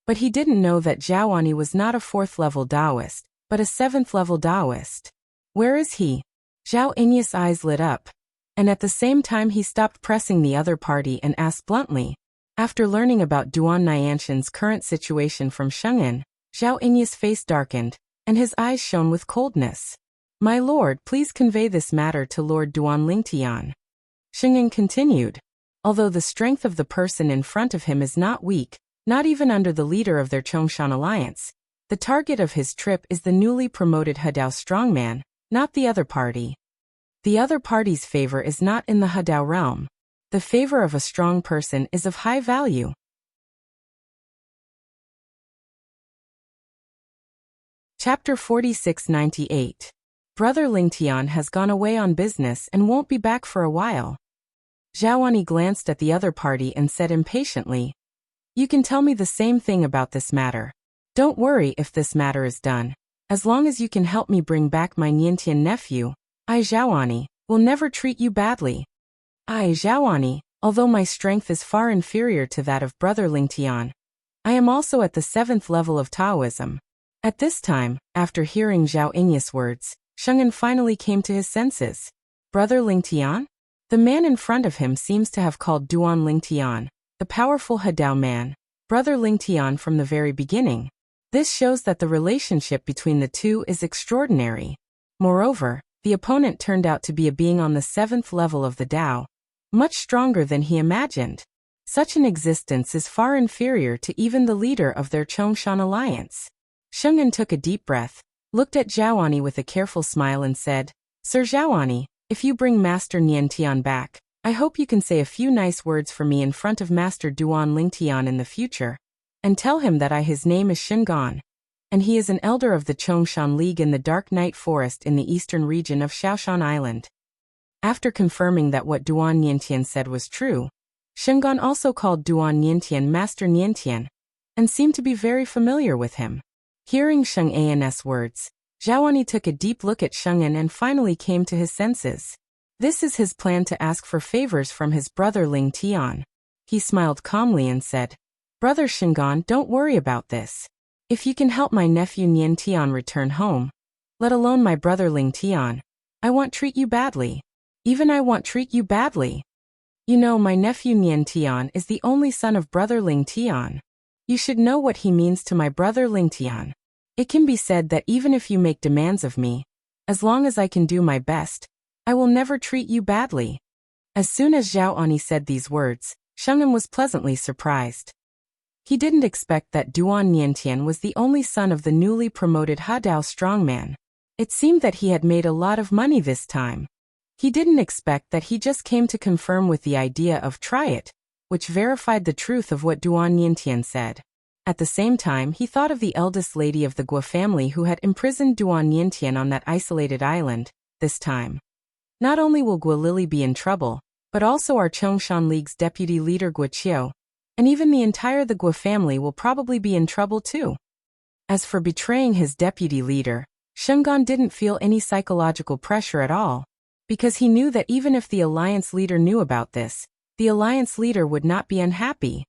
But he didn't know that Zhaoani was not a 4th-level Taoist, but a 7th-level Taoist. Where is he? Zhao Inyas' eyes lit up, and at the same time he stopped pressing the other party and asked bluntly. After learning about Duan Niantian's current situation from Sheng'an, Zhao Inyas' face darkened, and his eyes shone with coldness. "My lord, please convey this matter to Lord Duan Lingtian." Sheng'an continued. Although the strength of the person in front of him is not weak, not even under the leader of their Chongshan alliance, the target of his trip is the newly promoted Hadao strongman, not the other party. The other party's favor is not in the Hadao realm. The favor of a strong person is of high value. Chapter 4698. Brother Lingtian has gone away on business and won't be back for a while. Zhaoani glanced at the other party and said impatiently, "You can tell me the same thing about this matter. Don't worry if this matter is done. As long as you can help me bring back my Niantian nephew, I, Zhaoani, will never treat you badly. I, Zhaoani, although my strength is far inferior to that of brother Lingtian, I am also at the 7th level of Taoism." At this time, after hearing Zhao Inyas' words, Sheng'an finally came to his senses. Brother Lingtian? The man in front of him seems to have called Duan Lingtian, the powerful Hadao man, brother Lingtian from the very beginning. This shows that the relationship between the two is extraordinary. Moreover, the opponent turned out to be a being on the 7th level of the Tao, much stronger than he imagined. Such an existence is far inferior to even the leader of their Chongshan alliance. Sheng'an took a deep breath, looked at Zhaoani with a careful smile and said, "Sir Zhaoani, if you bring Master Niantian back, I hope you can say a few nice words for me in front of Master Duan Lingtian in the future, and tell him that his name is Shingon, and he is an elder of the Chongshan League in the Dark Night Forest in the eastern region of Shaoshan Island." After confirming that what Duan Niantian said was true, Shingon also called Duan Niantian Master Niantian, and seemed to be very familiar with him. Hearing Sheng'an's words, Zhaoani took a deep look at Sheng'an and finally came to his senses. This is his plan to ask for favors from his brother Ling Tian. He smiled calmly and said, Brother Shingon, don't worry about this. If you can help my nephew Nian Tian return home, let alone my brother Ling Tian, I won't treat you badly. Even I won't treat you badly. You know, my nephew Nian Tian is the only son of brother Ling Tian. You should know what he means to my brother Ling Tian. It can be said that even if you make demands of me, as long as I can do my best, I will never treat you badly. As soon as Zhao Ani said these words, Sheng'an was pleasantly surprised. He didn't expect that Duan Niantian was the only son of the newly promoted Hadao strongman. It seemed that he had made a lot of money this time. He didn't expect that he just came to confirm with the idea of try it, which verified the truth of what Duan Niantian said. At the same time, he thought of the eldest lady of the Guo family who had imprisoned Duan Niantian on that isolated island. This time, not only will Guo Lily be in trouble, but also our Chongshan League's deputy leader Guo Qiu, and even the entire the Guo family will probably be in trouble too. As for betraying his deputy leader, Shengon didn't feel any psychological pressure at all, because he knew that even if the alliance leader knew about this, the alliance leader would not be unhappy.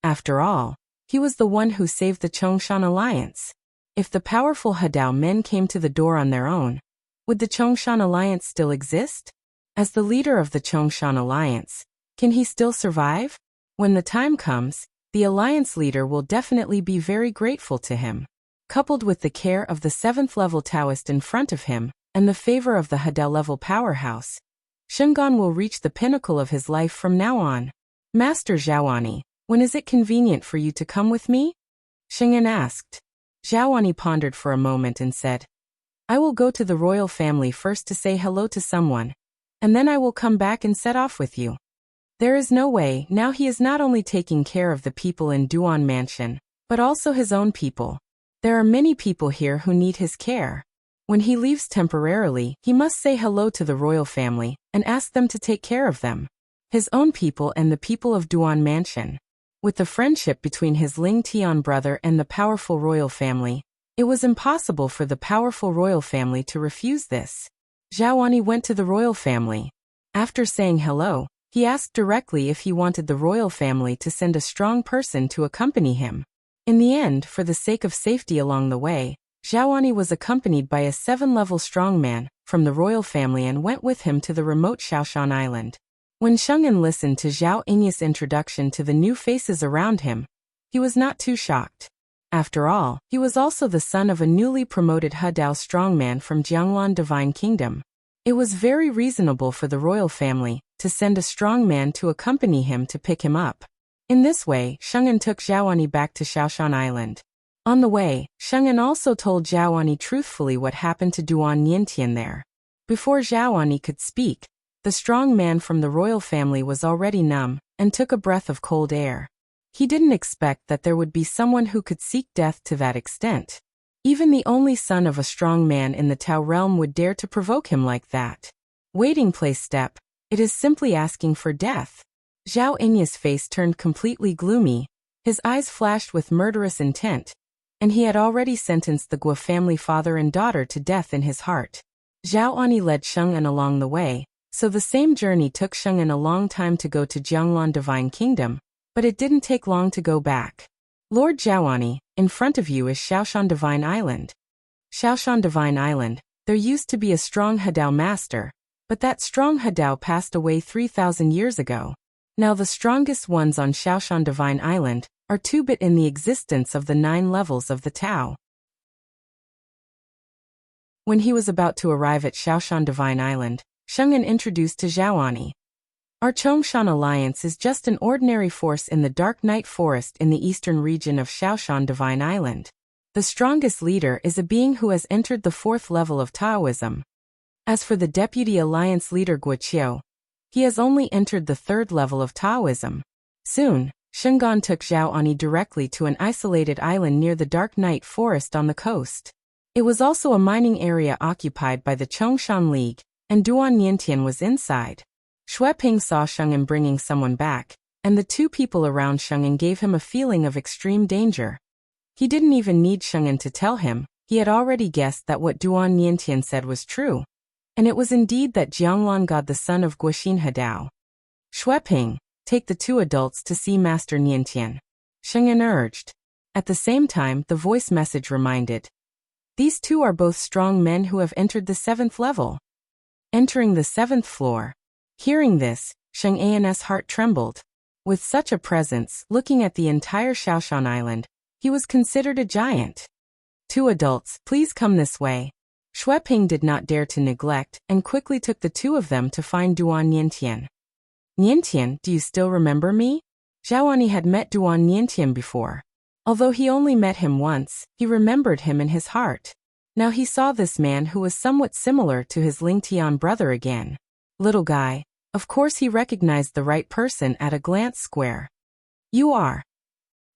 After all, he was the one who saved the Chongshan alliance. If the powerful Hadao men came to the door on their own, would the Chongshan alliance still exist? As the leader of the Chongshan alliance, can he still survive? When the time comes, the alliance leader will definitely be very grateful to him. Coupled with the care of the 7th level Taoist in front of him, and the favor of the Hadao level powerhouse, Shengon will reach the pinnacle of his life from now on. Master Zhaoani, when is it convenient for you to come with me? Shengon asked. Zhaoani pondered for a moment and said, I will go to the royal family first to say hello to someone, and then I will come back and set off with you. There is no way, now he is not only taking care of the people in Duan Mansion, but also his own people. There are many people here who need his care. When he leaves temporarily, he must say hello to the royal family and ask them to take care of them. His own people and the people of Duan Mansion. With the friendship between his Ling Tian brother and the powerful royal family, it was impossible for the powerful royal family to refuse this. Zhaoani went to the royal family. After saying hello, he asked directly if he wanted the royal family to send a strong person to accompany him. In the end, for the sake of safety along the way, Zhaoani was accompanied by a 7-level strongman from the royal family and went with him to the remote Shaoshan Island. When Sheng'an listened to Zhao Inya's introduction to the new faces around him, he was not too shocked. After all, he was also the son of a newly promoted Hadao strongman from Jianglan Divine Kingdom. It was very reasonable for the royal family to send a strongman to accompany him to pick him up. In this way, Sheng'an took Zhaoani back to Shaoshan Island. On the way, Sheng'an also told Zhaoani truthfully what happened to Duan Niantian there. Before Zhaoani could speak, the strong man from the royal family was already numb and took a breath of cold air. He didn't expect that there would be someone who could seek death to that extent. Even the only son of a strong man in the Tao realm would dare to provoke him like that. Waiting place step, it is simply asking for death. Zhao Inya's face turned completely gloomy, his eyes flashed with murderous intent, and he had already sentenced the Guo family father and daughter to death in his heart. Zhao Ani led Sheng'an along the way, so the same journey took Sheng'an a long time to go to Jianglan Divine Kingdom, but it didn't take long to go back. Lord Zhaoani, in front of you is Shaoshan Divine Island. Shaoshan Divine Island, there used to be a strong Hadao master, but that strong Hadao passed away 3,000 years ago. Now the strongest ones on Shaoshan Divine Island are 2-bit in the existence of the 9 levels of the Tao. When he was about to arrive at Shaoshan Divine Island, Sheng'an introduced to Zhaoani. Our Chongshan Alliance is just an ordinary force in the Dark Night Forest in the eastern region of Shaoshan Divine Island. The strongest leader is a being who has entered the 4th level of Taoism. As for the deputy alliance leader Guo Qiu, he has only entered the 3rd level of Taoism. Soon, Shengon took Zhaoani directly to an isolated island near the Dark Night Forest on the coast. It was also a mining area occupied by the Chongshan League, and Duan Niantian was inside. Xue Ping saw Sheng'an bringing someone back, and the 2 people around Sheng'an gave him a feeling of extreme danger. He didn't even need Sheng'an to tell him, he had already guessed that what Duan Niantian said was true. And it was indeed that Jianglan God the son of Guoxin Hadao. Shueping, take the two adults to see Master Niantian. Sheng'an urged. At the same time, the voice message reminded. These two are both strong men who have entered the 7th level. Entering the 7th floor. Hearing this, Sheng An's heart trembled. With such a presence, looking at the entire Shaoshan Island, he was considered a giant. Two adults, please come this way. Shueping did not dare to neglect, and quickly took the two of them to find Duan Niantian. Niantian, do you still remember me? Zhaoani had met Duan Niantian before. Although he only met him once, he remembered him in his heart. Now he saw this man who was somewhat similar to his Lingtian brother again. Little guy. Of course he recognized the right person at a glance square. You are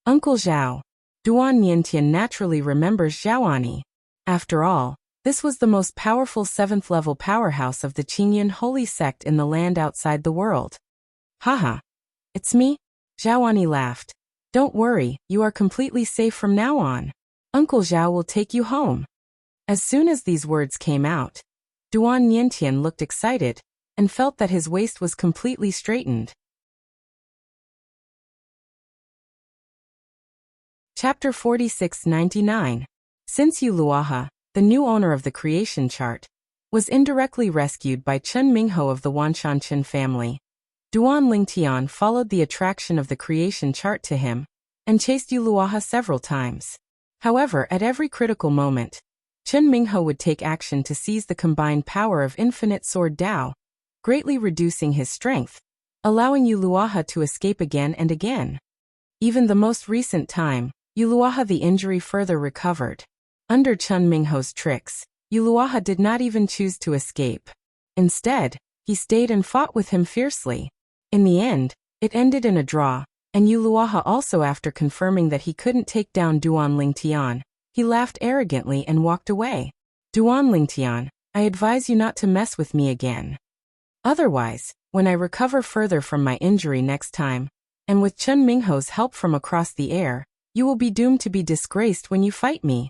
Uncle Zhao. Duan Niantian naturally remembers Zhaoani. After all, this was the most powerful 7th level powerhouse of the Qingyun holy sect in the land outside the world. Haha. It's me? Zhaoani laughed. Don't worry, you are completely safe from now on. Uncle Zhao will take you home. As soon as these words came out, Duan Niantian looked excited, and felt that his waist was completely straightened. Chapter 4699. Since Yu Luaha, the new owner of the creation chart, was indirectly rescued by Chen Mingho of the Wanshanchen family, Duan Lingtian followed the attraction of the creation chart to him, and chased Yu Luaha several times. However, at every critical moment, Chen Mingho would take action to seize the combined power of infinite sword Dao, greatly reducing his strength, allowing Yu Luaha to escape again and again. Even the most recent time, Yu Luaha the injury further recovered. Under Chen Mingho's tricks, Yu Luaha did not even choose to escape. Instead, he stayed and fought with him fiercely. In the end, it ended in a draw, and Yu Luaha also, after confirming that he couldn't take down Duan Lingtian, he laughed arrogantly and walked away. Duan Lingtian, I advise you not to mess with me again. Otherwise, when I recover further from my injury next time, and with Chen Mingho's help from across the air, you will be doomed to be disgraced when you fight me.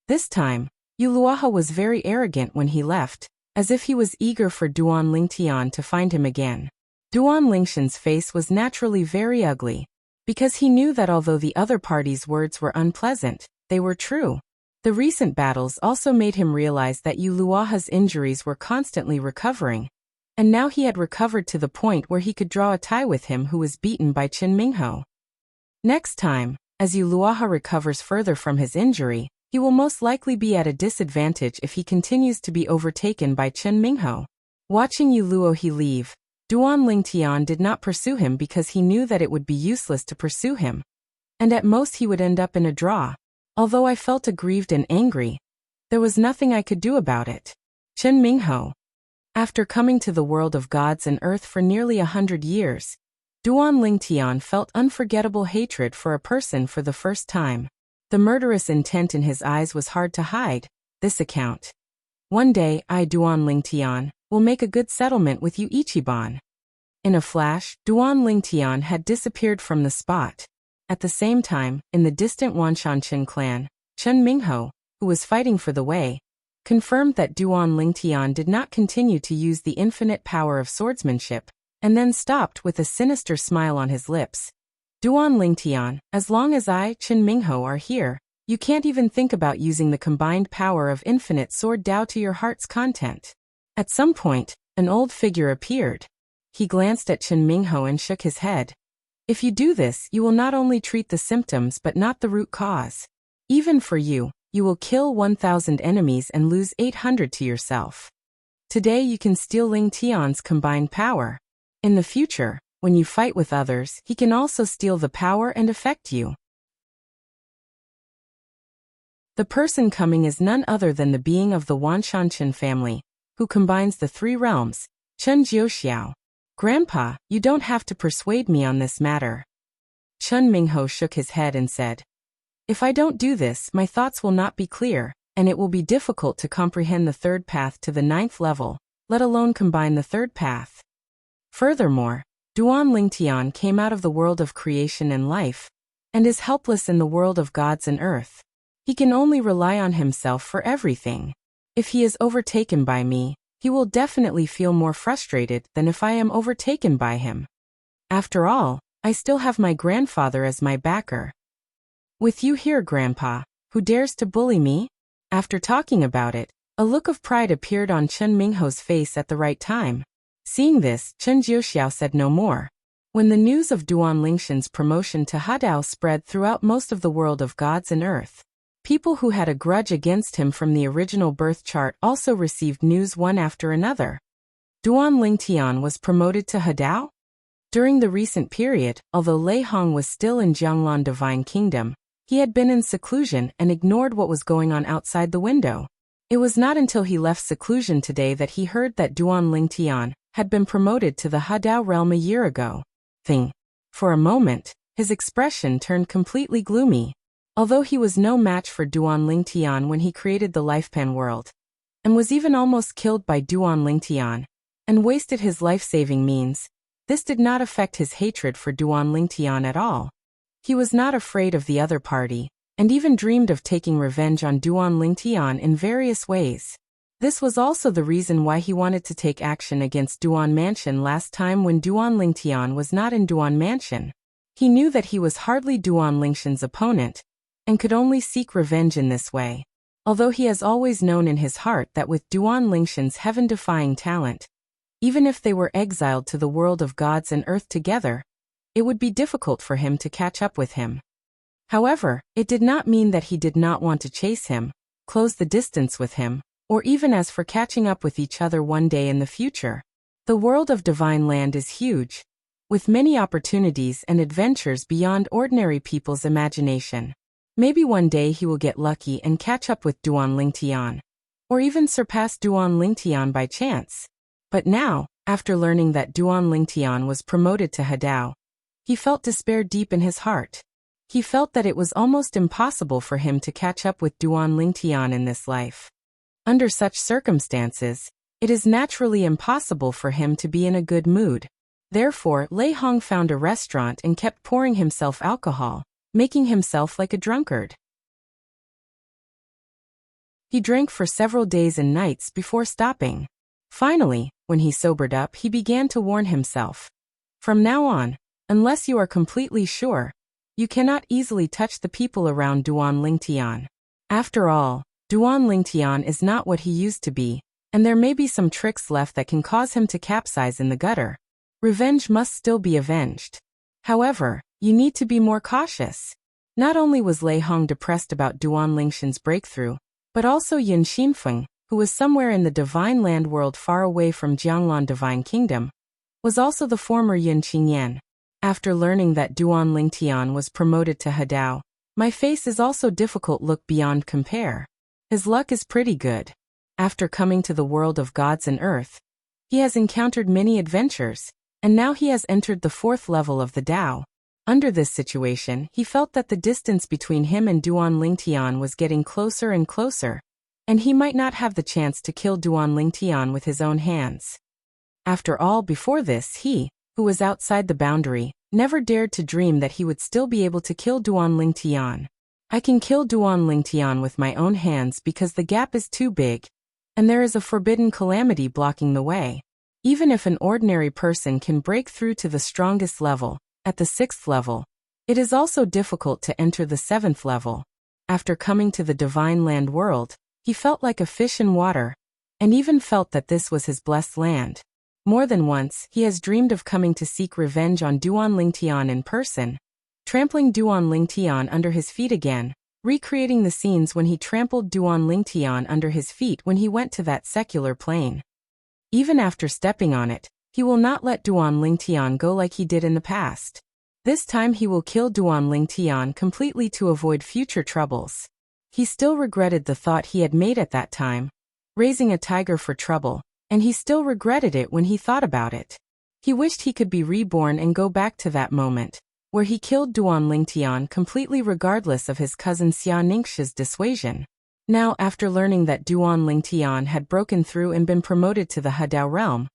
This time, Yu Luaha was very arrogant when he left, as if he was eager for Duan Lingtian to find him again. Duan Lingshan's face was naturally very ugly, because he knew that although the other party's words were unpleasant, they were true. The recent battles also made him realize that Yu Luaha's injuries were constantly recovering, and now he had recovered to the point where he could draw a tie with him who was beaten by Chen Mingho. Next time, as Yu Luaha recovers further from his injury, he will most likely be at a disadvantage if he continues to be overtaken by Chen Mingho. Watching Yu Luohi leave, Duan Lingtian did not pursue him because he knew that it would be useless to pursue him, and at most he would end up in a draw. Although I felt aggrieved and angry, there was nothing I could do about it. Chen Mingho. After coming to the world of gods and earth for nearly 100 years, Duan Lingtian felt unforgettable hatred for a person for the first time. The murderous intent in his eyes was hard to hide. This account. One day, I, Duan Lingtian, will make a good settlement with you Ichiban. In a flash, Duan Lingtian had disappeared from the spot. At the same time, in the distant Wanshanchen clan, Chen Mingho, who was fighting for the way, confirmed that Duan Lingtian did not continue to use the infinite power of swordsmanship, and then stopped with a sinister smile on his lips. Duan Lingtian, as long as I, Chen Mingho, are here, you can't even think about using the combined power of infinite sword Dao to your heart's content. At some point, an old figure appeared. He glanced at Chen Mingho and shook his head. If you do this, you will not only treat the symptoms but not the root cause. Even for you, you will kill 1,000 enemies and lose 800 to yourself. Today you can steal Ling Tian's combined power. In the future, when you fight with others, he can also steal the power and affect you. The person coming is none other than the being of the Wanshanchen family, who combines the 3 realms, Chen Jiuxiao. Grandpa, you don't have to persuade me on this matter. Chen Mingho shook his head and said, if I don't do this, my thoughts will not be clear, and it will be difficult to comprehend the 3rd path to the 9th level, let alone combine the 3rd path. Furthermore, Duan Lingtian came out of the world of creation and life, and is helpless in the world of gods and earth. He can only rely on himself for everything. If he is overtaken by me, he will definitely feel more frustrated than if I am overtaken by him. After all, I still have my grandfather as my backer. With you here, Grandpa, who dares to bully me? After talking about it, a look of pride appeared on Chen Mingho's face at the right time. Seeing this, Chen Jiuxiao said no more. When the news of Duan Lingshan's promotion to Hadao spread throughout most of the world of gods and earth, people who had a grudge against him from the original birth chart also received news one after another. Duan Lingtian was promoted to Hadao? During the recent period, although Lei Hong was still in Jianglan Divine Kingdom, he had been in seclusion and ignored what was going on outside the window. It was not until he left seclusion today that he heard that Duan Lingtian had been promoted to the Hadao realm a year ago. For a moment, his expression turned completely gloomy. Although he was no match for Duan Lingtian when he created the Lifepan world, and was even almost killed by Duan Lingtian, and wasted his life-saving means, this did not affect his hatred for Duan Lingtian at all. He was not afraid of the other party, and even dreamed of taking revenge on Duan Lingtian in various ways. This was also the reason why he wanted to take action against Duan Mansion last time when Duan Lingtian was not in Duan Mansion. He knew that he was hardly Duan Lingshan's opponent, and could only seek revenge in this way. Although he has always known in his heart that with Duan Lingshan's heaven-defying talent, even if they were exiled to the world of gods and earth together, it would be difficult for him to catch up with him. However, it did not mean that he did not want to chase him, close the distance with him, or even as for catching up with each other one day in the future. The world of Divine Land is huge, with many opportunities and adventures beyond ordinary people's imagination. Maybe one day he will get lucky and catch up with Duan Lingtian, or even surpass Duan Lingtian by chance. But now, after learning that Duan Lingtian was promoted to Hadao, he felt despair deep in his heart. He felt that it was almost impossible for him to catch up with Duan Lingtian in this life. Under such circumstances, it is naturally impossible for him to be in a good mood. Therefore, Lei Hong found a restaurant and kept pouring himself alcohol, making himself like a drunkard. He drank for several days and nights before stopping. Finally, when he sobered up, he began to warn himself. From now on, unless you are completely sure, you cannot easily touch the people around Duan Lingtian. After all, Duan Lingtian is not what he used to be, and there may be some tricks left that can cause him to capsize in the gutter. Revenge must still be avenged. However, you need to be more cautious. Not only was Lei Hong depressed about Duan Lingshan's breakthrough, but also Yin Xinfeng, who was somewhere in the Divine Land world far away from Jianglan Divine Kingdom, was also the former Yin Qingyan. After learning that Duan Lingtian was promoted to Hadao, my face is also difficult look beyond compare. His luck is pretty good. After coming to the world of gods and earth, he has encountered many adventures, and now he has entered the 4th level of the Dao. Under this situation, he felt that the distance between him and Duan Lingtian was getting closer and closer, and he might not have the chance to kill Duan Lingtian with his own hands. After all, before this, he, who was outside the boundary, never dared to dream that he would still be able to kill Duan Lingtian. I can kill Duan Lingtian with my own hands because the gap is too big, and there is a forbidden calamity blocking the way. Even if an ordinary person can break through to the strongest level, at the 6th level, it is also difficult to enter the 7th level. After coming to the Divine Land world, he felt like a fish in water, and even felt that this was his blessed land. More than once, he has dreamed of coming to seek revenge on Duan Lingtian in person, trampling Duan Lingtian under his feet again, recreating the scenes when he trampled Duan Lingtian under his feet when he went to that secular plane. Even after stepping on it, he will not let Duan Lingtian go like he did in the past. This time he will kill Duan Lingtian completely to avoid future troubles. He still regretted the thought he had made at that time, raising a tiger for trouble, and he still regretted it when he thought about it. He wished he could be reborn and go back to that moment, where he killed Duan Lingtian completely regardless of his cousin Xia Ningxi's dissuasion. Now, after learning that Duan Lingtian had broken through and been promoted to the Hadao realm,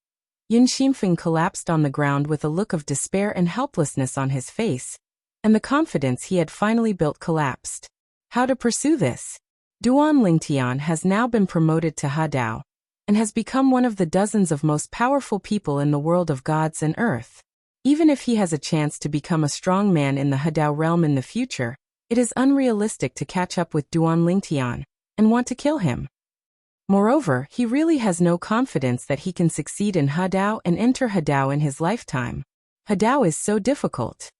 Yin Xinfeng collapsed on the ground with a look of despair and helplessness on his face, and the confidence he had finally built collapsed. How to pursue this? Duan Lingtian has now been promoted to Hadao, and has become one of the dozens of most powerful people in the world of gods and earth. Even if he has a chance to become a strong man in the Hadao realm in the future, it is unrealistic to catch up with Duan Lingtian and want to kill him. Moreover, he really has no confidence that he can succeed in Hadao and enter Hadao in his lifetime. Hadao is so difficult.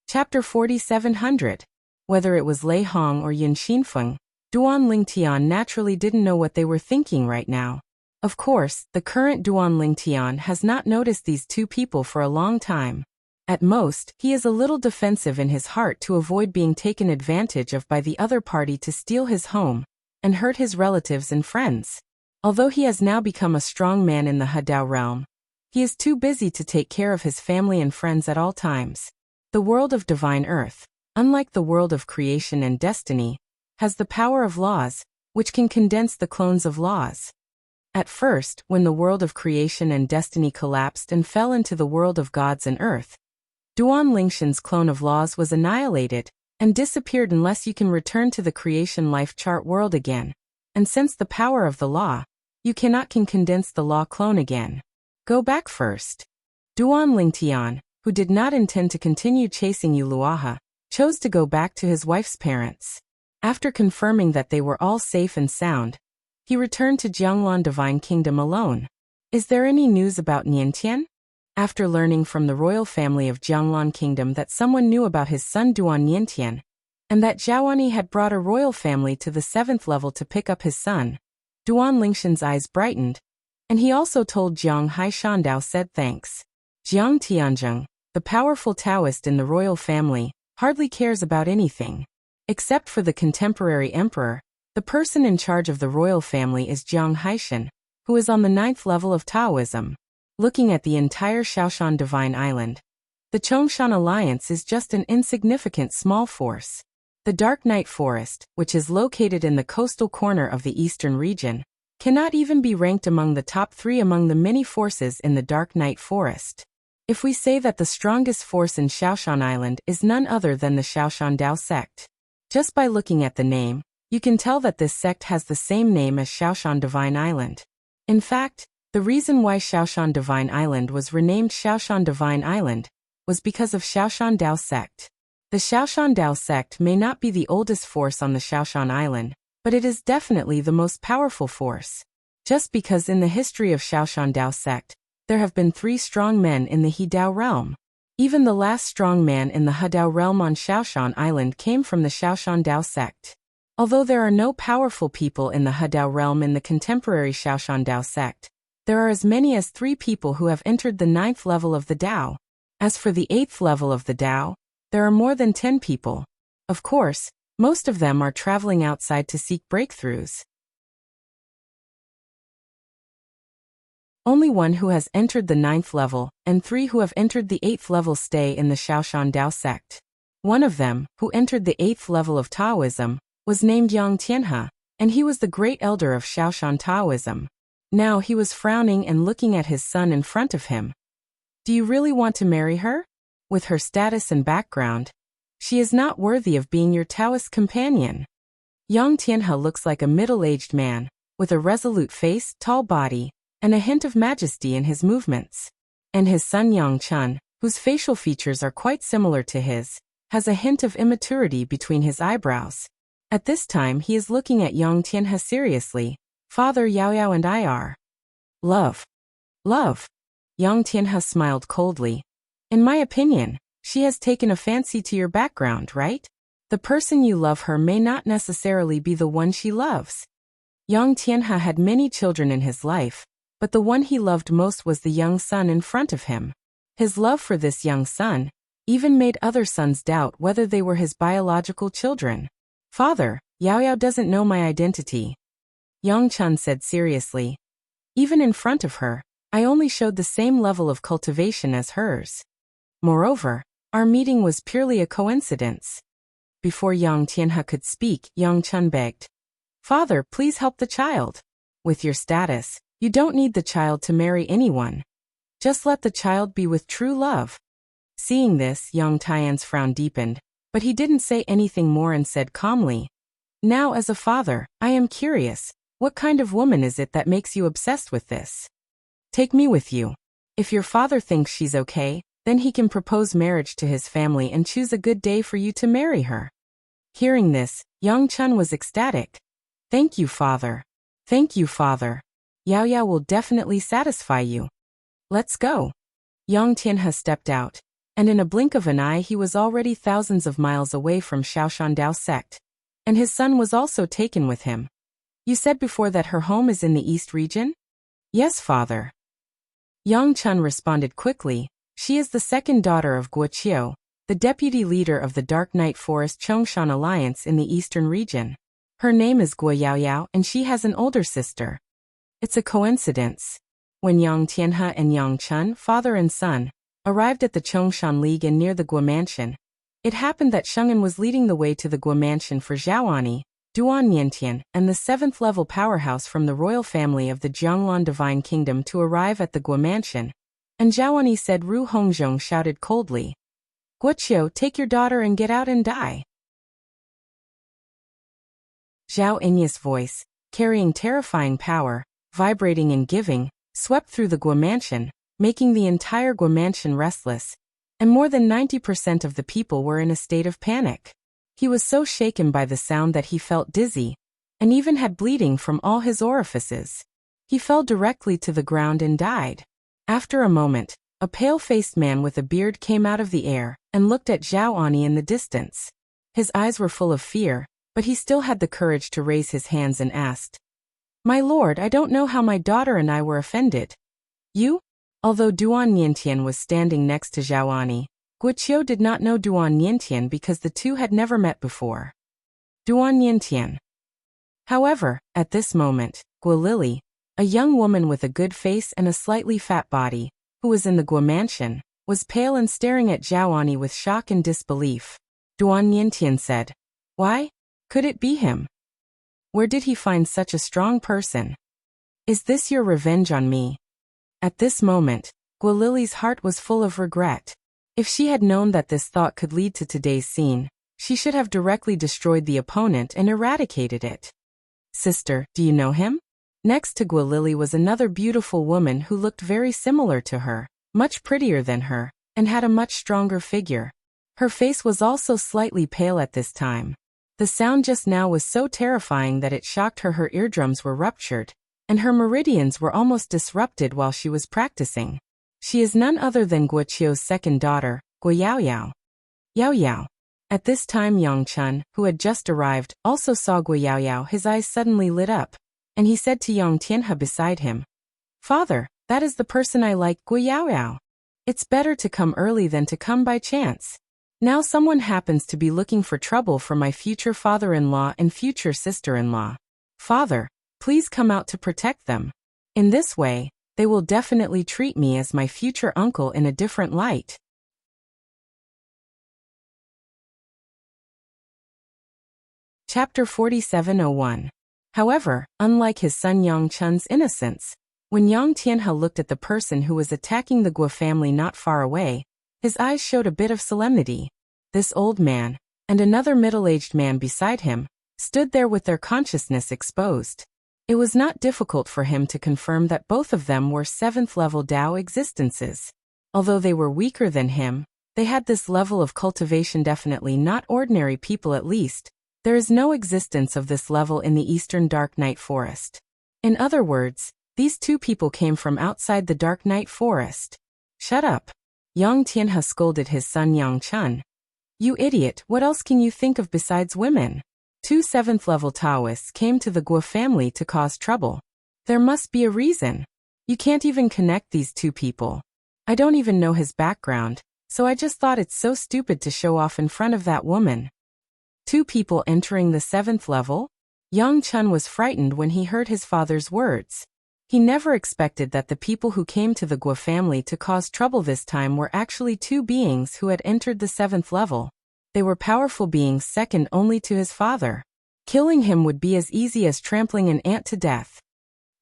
Chapter 4700. Whether it was Lei Hong or Yin Xinfeng, Duan Lingtian naturally didn't know what they were thinking right now. Of course, the current Duan Lingtian has not noticed these two people for a long time. At most, he is a little defensive in his heart to avoid being taken advantage of by the other party to steal his home and hurt his relatives and friends. Although he has now become a strong man in the Hadao realm, he is too busy to take care of his family and friends at all times. The world of divine earth, unlike the world of creation and destiny, has the power of laws, which can condense the clones of laws. At first, when the world of creation and destiny collapsed and fell into the world of gods and earth, Duan Lingshan's clone of laws was annihilated and disappeared unless you can return to the creation life chart world again. And since the power of the law, you can condense the law clone again. Go back first. Duan Lingtian, who did not intend to continue chasing Yuluaha, chose to go back to his wife's parents. After confirming that they were all safe and sound, he returned to Jianglan Divine Kingdom alone. Is there any news about Niantian? After learning from the royal family of Jianglan Kingdom that someone knew about his son Duan Niantian, and that Zhaoani had brought a royal family to the 7th level to pick up his son, Duan Lingshan's eyes brightened, and he also told Jiang Haishandao said thanks. Jiang Tianzheng, the powerful Taoist in the royal family, hardly cares about anything. Except for the contemporary emperor, the person in charge of the royal family is Jiang Haishan, who is on the 9th level of Taoism. Looking at the entire Shaoshan Divine Island, the Chongshan Alliance is just an insignificant small force. The Dark Night Forest, which is located in the coastal corner of the eastern region, cannot even be ranked among the top 3 among the many forces in the Dark Night Forest. If we say that the strongest force in Shaoshan Island is none other than the Shaoshan Dao sect, just by looking at the name, you can tell that this sect has the same name as Shaoshan Divine Island. In fact, the reason why Shaoshan Divine Island was renamed Shaoshan Divine Island was because of Shaoshan Dao sect. The Shaoshan Dao sect may not be the oldest force on the Shaoshan Island, but it is definitely the most powerful force. Just because in the history of Shaoshan Dao sect, there have been 3 strong men in the He-Dao realm. Even the last strong man in the Hadao realm on Shaoshan Island came from the Shaoshan Dao sect. Although there are no powerful people in the Hadao realm in the contemporary Shaoshan Dao sect, there are as many as 3 people who have entered the 9th level of the Dao. As for the 8th level of the Dao, there are more than 10 people. Of course, most of them are traveling outside to seek breakthroughs. Only 1 who has entered the 9th level, and 3 who have entered the 8th level stay in the Shaoshan Dao sect. One of them, who entered the 8th level of Taoism, was named Yang Tianhe, and he was the great elder of Shaoshan Taoism. Now he was frowning and looking at his son in front of him. Do you really want to marry her? With her status and background, she is not worthy of being your Taoist companion. Yang Tianhe looks like a middle-aged man, with a resolute face, tall body, and a hint of majesty in his movements. And his son Yang Chun, whose facial features are quite similar to his, has a hint of immaturity between his eyebrows. At this time he is looking at Yang Tianhe seriously. Father Yao Yao and I are. Love. Love. Yang Tianhe smiled coldly. In my opinion, she has taken a fancy to your background, right? The person you love her may not necessarily be the one she loves. Yang Tianhe had many children in his life, but the one he loved most was the young son in front of him. His love for this young son even made other sons doubt whether they were his biological children. Father, Yao Yao doesn't know my identity. Yang Chun said seriously. Even in front of her, I only showed the same level of cultivation as hers. Moreover, our meeting was purely a coincidence. Before Yang Tianhe could speak, Yang Chun begged. Father, please help the child. With your status, you don't need the child to marry anyone. Just let the child be with true love. Seeing this, Yang Tian's frown deepened. But he didn't say anything more and said calmly, "Now as a father, I am curious, what kind of woman is it that makes you obsessed with this? Take me with you. If your father thinks she's okay, then he can propose marriage to his family and choose a good day for you to marry her." Hearing this, Yang Chun was ecstatic. "Thank you, father. Thank you, father. Yao Yao will definitely satisfy you. Let's go." Yang Tianhe stepped out, and in a blink of an eye he was already thousands of miles away from Shaoshandao sect. And his son was also taken with him. "You said before that her home is in the East region?" "Yes, father." Yang Chun responded quickly. "She is the second daughter of Wuxia, the deputy leader of the Dark Night Forest Chongshan Alliance in the Eastern region. Her name is Guo Yaoyao and she has an older sister." It's a coincidence. When Yang Tianhe and Yang Chun, father and son, arrived at the Chongshan League and near the Guo Mansion, it happened that Sheng'an was leading the way to the Guo Mansion for Zhaoani, Duan Niantian, and the 7th-level powerhouse from the royal family of the Jianglan Divine Kingdom to arrive at the Guo Mansion, and Zhaoani said Ru Hongzhong shouted coldly, "Guoqiu, take your daughter and get out and die." Zhao Enya's voice, carrying terrifying power, vibrating and giving, swept through the Guo Mansion, making the entire Guo Mansion restless, and more than 90% of the people were in a state of panic. He was so shaken by the sound that he felt dizzy, and even had bleeding from all his orifices. He fell directly to the ground and died. After a moment, a pale-faced man with a beard came out of the air and looked at Zhaoani in the distance. His eyes were full of fear, but he still had the courage to raise his hands and asked, "My lord, I don't know how my daughter and I were offended." "You?" Although Duan Niantian was standing next to Zhaoani, Guoqiu did not know Duan Niantian because the two had never met before. Duan Niantian. However, at this moment, Guo Lily, a young woman with a good face and a slightly fat body, who was in the Guo Mansion, was pale and staring at Zhaoani with shock and disbelief. Duan Niantian said, "Why? Could it be him? Where did he find such a strong person? Is this your revenge on me?" At this moment, Guo Lily's heart was full of regret. If she had known that this thought could lead to today's scene, she should have directly destroyed the opponent and eradicated it. "Sister, do you know him?" Next to Guo Lily was another beautiful woman who looked very similar to her, much prettier than her, and had a much stronger figure. Her face was also slightly pale at this time. The sound just now was so terrifying that it shocked her. Her eardrums were ruptured, and her meridians were almost disrupted while she was practicing. She is none other than Guoqiu's second daughter, Guo Yaoyao. Yaoyao. At this time Yang Chun, who had just arrived, also saw Guo Yaoyao. His eyes suddenly lit up, and he said to Yang Tianhe beside him, "Father, that is the person I like, Guo Yaoyao. It's better to come early than to come by chance. Now someone happens to be looking for trouble for my future father-in-law and future sister-in-law. Father, please come out to protect them. In this way, they will definitely treat me as my future uncle in a different light." Chapter 47:01. However, unlike his son Yang Chun's innocence, when Yang Tianhe looked at the person who was attacking the Guo family not far away, his eyes showed a bit of solemnity. This old man, and another middle-aged man beside him, stood there with their consciousness exposed. It was not difficult for him to confirm that both of them were 7th-level Dao existences. Although they were weaker than him, they had this level of cultivation. Definitely not ordinary people. At least, there is no existence of this level in the Eastern Dark Night Forest. In other words, these two people came from outside the Dark Night Forest. "Shut up!" Yang Tianhe scolded his son Yang Chun. "You idiot, what else can you think of besides women? Two 7th-level Taoists came to the Guo family to cause trouble. There must be a reason. You can't even connect these two people. I don't even know his background, so I just thought it's so stupid to show off in front of that woman." Two people entering the 7th level? Yang Chun was frightened when he heard his father's words. He never expected that the people who came to the Guo family to cause trouble this time were actually two beings who had entered the 7th level. They were powerful beings second only to his father. Killing him would be as easy as trampling an ant to death.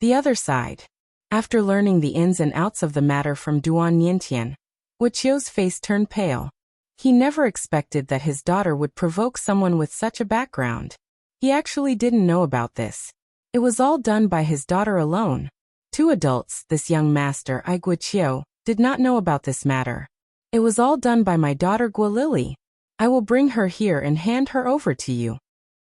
The other side. After learning the ins and outs of the matter from Duan Niantian, Guoqiu's face turned pale. He never expected that his daughter would provoke someone with such a background. He actually didn't know about this. It was all done by his daughter alone. Two adults, this young master Wuxia, did not know about this matter. It was all done by my daughter Guilili. I will bring her here and hand her over to you.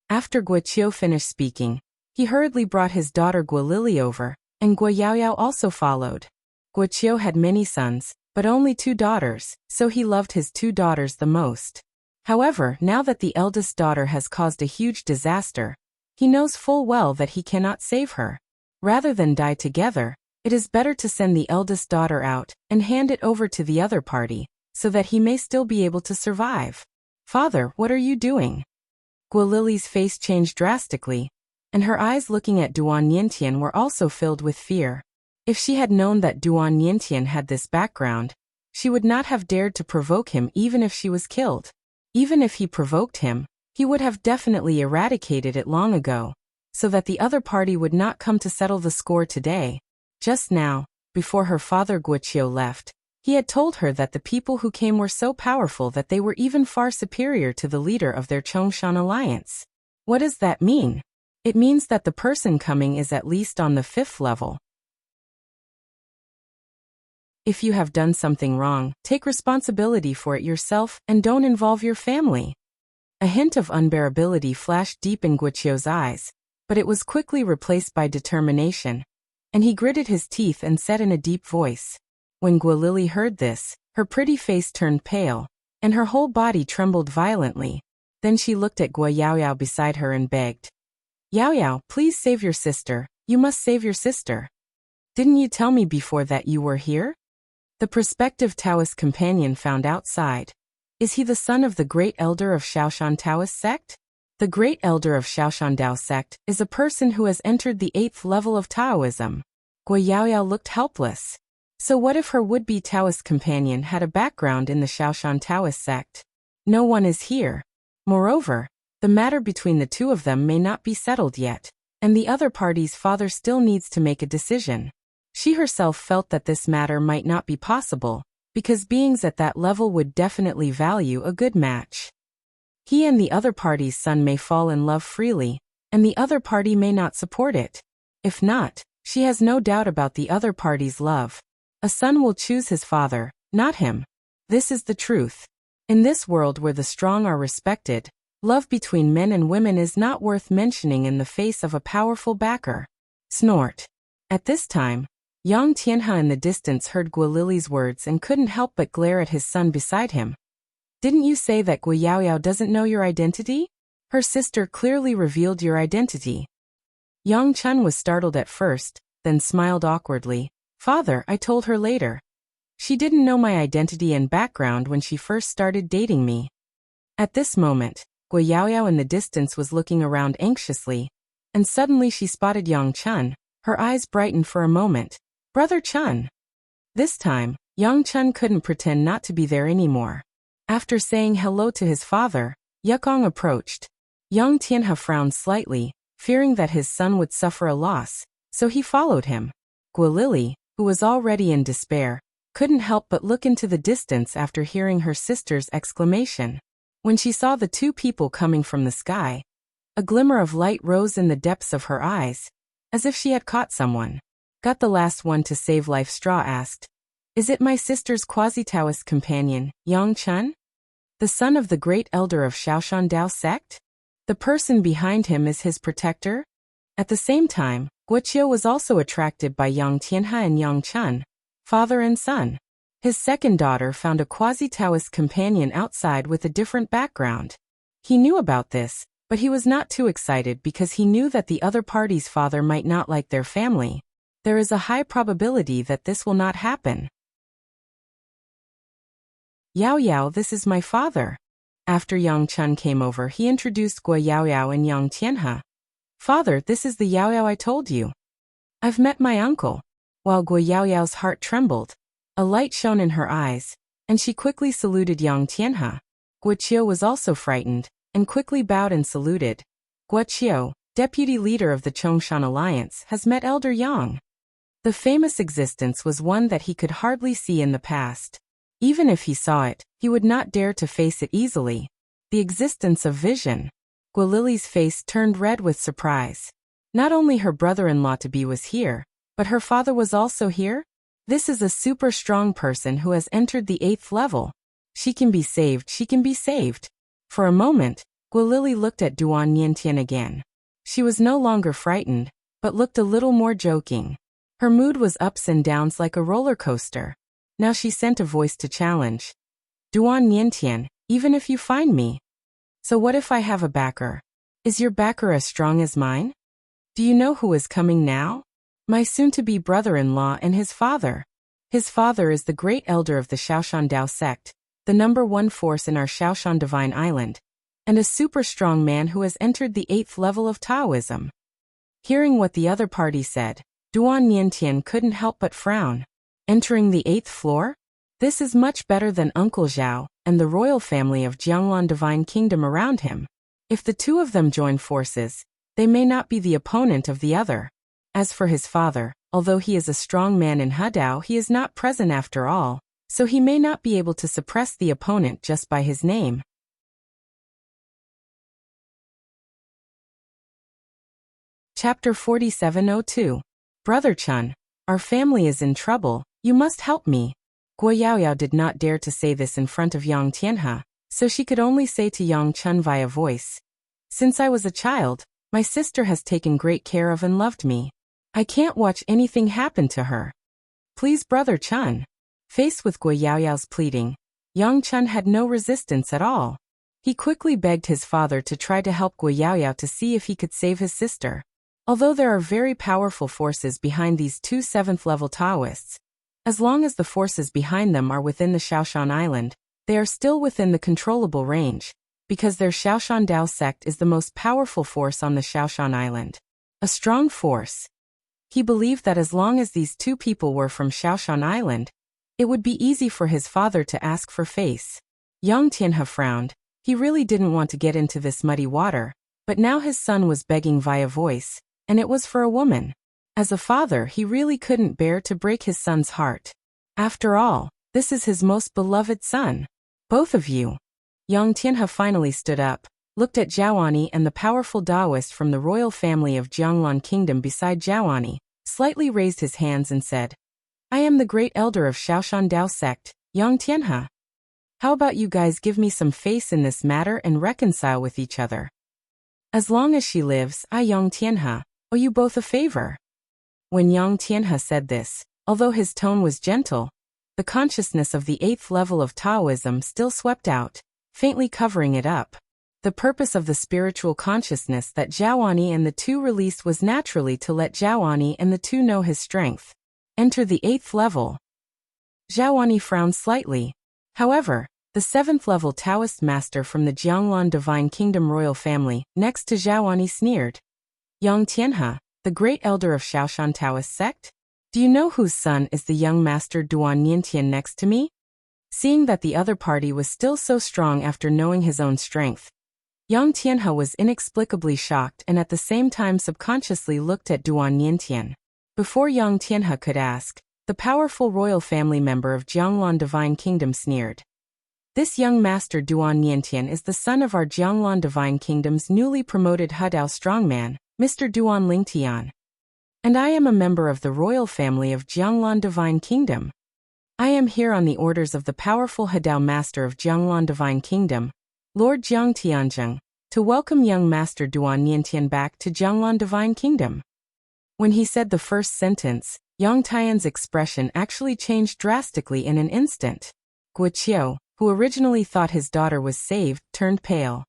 After Wuxia finished speaking, he hurriedly brought his daughter Guilili over, and Guoyaoyao also followed. Wuxia had many sons, but only 2 daughters, so he loved his 2 daughters the most. However, now that the eldest daughter has caused a huge disaster, he knows full well that he cannot save her. Rather than die together, it is better to send the eldest daughter out and hand it over to the other party, so that he may still be able to survive. Father, what are you doing? Guilili's face changed drastically, and her eyes looking at Duan Yintian were also filled with fear. If she had known that Duan Yintian had this background, she would not have dared to provoke him even if she was killed. Even if he provoked him, he would have definitely eradicated it long ago, so that the other party would not come to settle the score today. Just now, before her father Wuxia left, he had told her that the people who came were so powerful that they were even far superior to the leader of their Chongshan alliance. What does that mean? It means that the person coming is at least on the 5th level. If you have done something wrong, take responsibility for it yourself and don't involve your family. A hint of unbearability flashed deep in Wuxia's eyes, but it was quickly replaced by determination, and he gritted his teeth and said in a deep voice. When Guilili heard this, her pretty face turned pale, and her whole body trembled violently. Then she looked at Guoyaoyao beside her and begged. Yaoyao, please save your sister, you must save your sister. Didn't you tell me before that you were here? The prospective Taoist companion found outside. Is he the son of the great elder of Shaoshan Taoist sect? The great elder of Shaoshan Dao sect is a person who has entered the 8th level of Taoism. Guoyaoyao looked helpless. So what if her would-be Taoist companion had a background in the Shaoshan Taoist sect? No one is here. Moreover, the matter between the two of them may not be settled yet, and the other party's father still needs to make a decision. She herself felt that this matter might not be possible, because beings at that level would definitely value a good match. He and the other party's son may fall in love freely, and the other party may not support it. If not, she has no doubt about the other party's love. A son will choose his father, not him. This is the truth. In this world where the strong are respected, love between men and women is not worth mentioning in the face of a powerful backer. Snort. At this time, Yang Tianhe in the distance heard Guilili's words and couldn't help but glare at his son beside him. Didn't you say that Guoyaoyao doesn't know your identity? Her sister clearly revealed your identity. Yang Chun was startled at first, then smiled awkwardly. Father, I told her later. She didn't know my identity and background when she first started dating me. At this moment, Guoyaoyao in the distance was looking around anxiously, and suddenly she spotted Yang Chun. Her eyes brightened for a moment. Brother Chun. This time, Yang Chun couldn't pretend not to be there anymore. After saying hello to his father, Yukong approached. Yang Tianhe frowned slightly, fearing that his son would suffer a loss, so he followed him. Guilili, who was already in despair, couldn't help but look into the distance after hearing her sister's exclamation. When she saw the 2 people coming from the sky, a glimmer of light rose in the depths of her eyes, as if she had caught someone. Got the last one to save life straw asked. Is it my sister's quasi-Taoist companion, Yang Chun? The son of the great elder of Shaoshan Dao sect? The person behind him is his protector? At the same time, Wuxia was also attracted by Yang Tianhe and Yang Chun, father and son. His second daughter found a quasi-Taoist companion outside with a different background. He knew about this, but he was not too excited because he knew that the other party's father might not like their family. There is a high probability that this will not happen. Yaoyao, this is my father. After Yang Chun came over, he introduced Guoyaoyao and Yang Tianhe. Father, this is the Yaoyao I told you. I've met my uncle. While Guoyaoyao's heart trembled, a light shone in her eyes, and she quickly saluted Yang Tianhe. Guoqiu was also frightened, and quickly bowed and saluted. Guoqiu, deputy leader of the Chongshan Alliance, has met Elder Yang. The famous existence was one that he could hardly see in the past. Even if he saw it, he would not dare to face it easily. The existence of vision. Guilili's face turned red with surprise. Not only her brother-in-law-to-be was here, but her father was also here? This is a super strong person who has entered the 8th level. She can be saved, she can be saved. For a moment, Guilili looked at Duan Niantian again. She was no longer frightened, but looked a little more joking. Her mood was ups and downs like a roller coaster. Now she sent a voice to challenge. Duan Niantian, even if you find me. So what if I have a backer? Is your backer as strong as mine? Do you know who is coming now? My soon-to-be brother-in-law and his father. His father is the great elder of the Shaoshan Dao sect, the #1 force in our Shaoshan Divine Island, and a super strong man who has entered the 8th level of Taoism. Hearing what the other party said, Duan Niantian couldn't help but frown. Entering the 8th floor? This is much better than Uncle Zhao and the royal family of Jianglan Divine Kingdom around him. If the two of them join forces, they may not be the opponent of the other. As for his father, although he is a strong man in Hedao, he is not present after all, so he may not be able to suppress the opponent just by his name. Chapter 4702. Brother Chun, our family is in trouble, you must help me. Guo Yaoyao did not dare to say this in front of Yang Tianhe, so she could only say to Yang Chun via voice. Since I was a child, my sister has taken great care of and loved me. I can't watch anything happen to her. Please, Brother Chun. Faced with Guo Yaoyao's pleading, Yang Chun had no resistance at all. He quickly begged his father to try to help Guo Yaoyao to see if he could save his sister. Although there are very powerful forces behind these two 7th-level Taoists, as long as the forces behind them are within the Shaoshan Island, they are still within the controllable range, because their Shaoshan Dao sect is the most powerful force on the Shaoshan Island. A strong force. He believed that as long as these two people were from Shaoshan Island, it would be easy for his father to ask for face. Yang Tianhe frowned. He really didn't want to get into this muddy water, but now his son was begging via voice, and it was for a woman. As a father, he really couldn't bear to break his son's heart. After all, this is his most beloved son. Both of you. Yang Tianhe finally stood up, looked at Zhaoani and the powerful Taoist from the royal family of Jianglan Kingdom beside Zhaoani, slightly raised his hands and said, I am the great elder of Shaoshan Dao sect, Yang Tianhe. How about you guys give me some face in this matter and reconcile with each other? As long as she lives, I, Yang Tianhe, owe you both a favor. When Yang Tianhe said this, although his tone was gentle, the consciousness of the 8th level of Taoism still swept out, faintly covering it up. The purpose of the spiritual consciousness that Zhaoani and the two released was naturally to let Zhaoani and the two know his strength. Enter the 8th level. Zhaoani frowned slightly. However, the 7th level Taoist master from the Jianglan Divine Kingdom royal family, next to Zhaoani, sneered. Yang Tianhe, the great elder of Shaoshan Taoist sect? Do you know whose son is the young master Duan Niantian next to me? Seeing that the other party was still so strong after knowing his own strength, Yang Tianhe was inexplicably shocked and at the same time subconsciously looked at Duan Niantian. Before Yang Tianhe could ask, the powerful royal family member of Jianglan Divine Kingdom sneered. This young master Duan Niantian is the son of our Jianglan Divine Kingdom's newly promoted Hedao strongman, Mr. Duan Lingtian. And I am a member of the royal family of Jianglan Divine Kingdom. I am here on the orders of the powerful Hedao master of Jianglan Divine Kingdom, Lord Jiang Tianzheng, to welcome young master Duan Niantian back to Jianglan Divine Kingdom. When he said the first sentence, Yang Tian's expression actually changed drastically in an instant. Guo, who originally thought his daughter was saved, turned pale.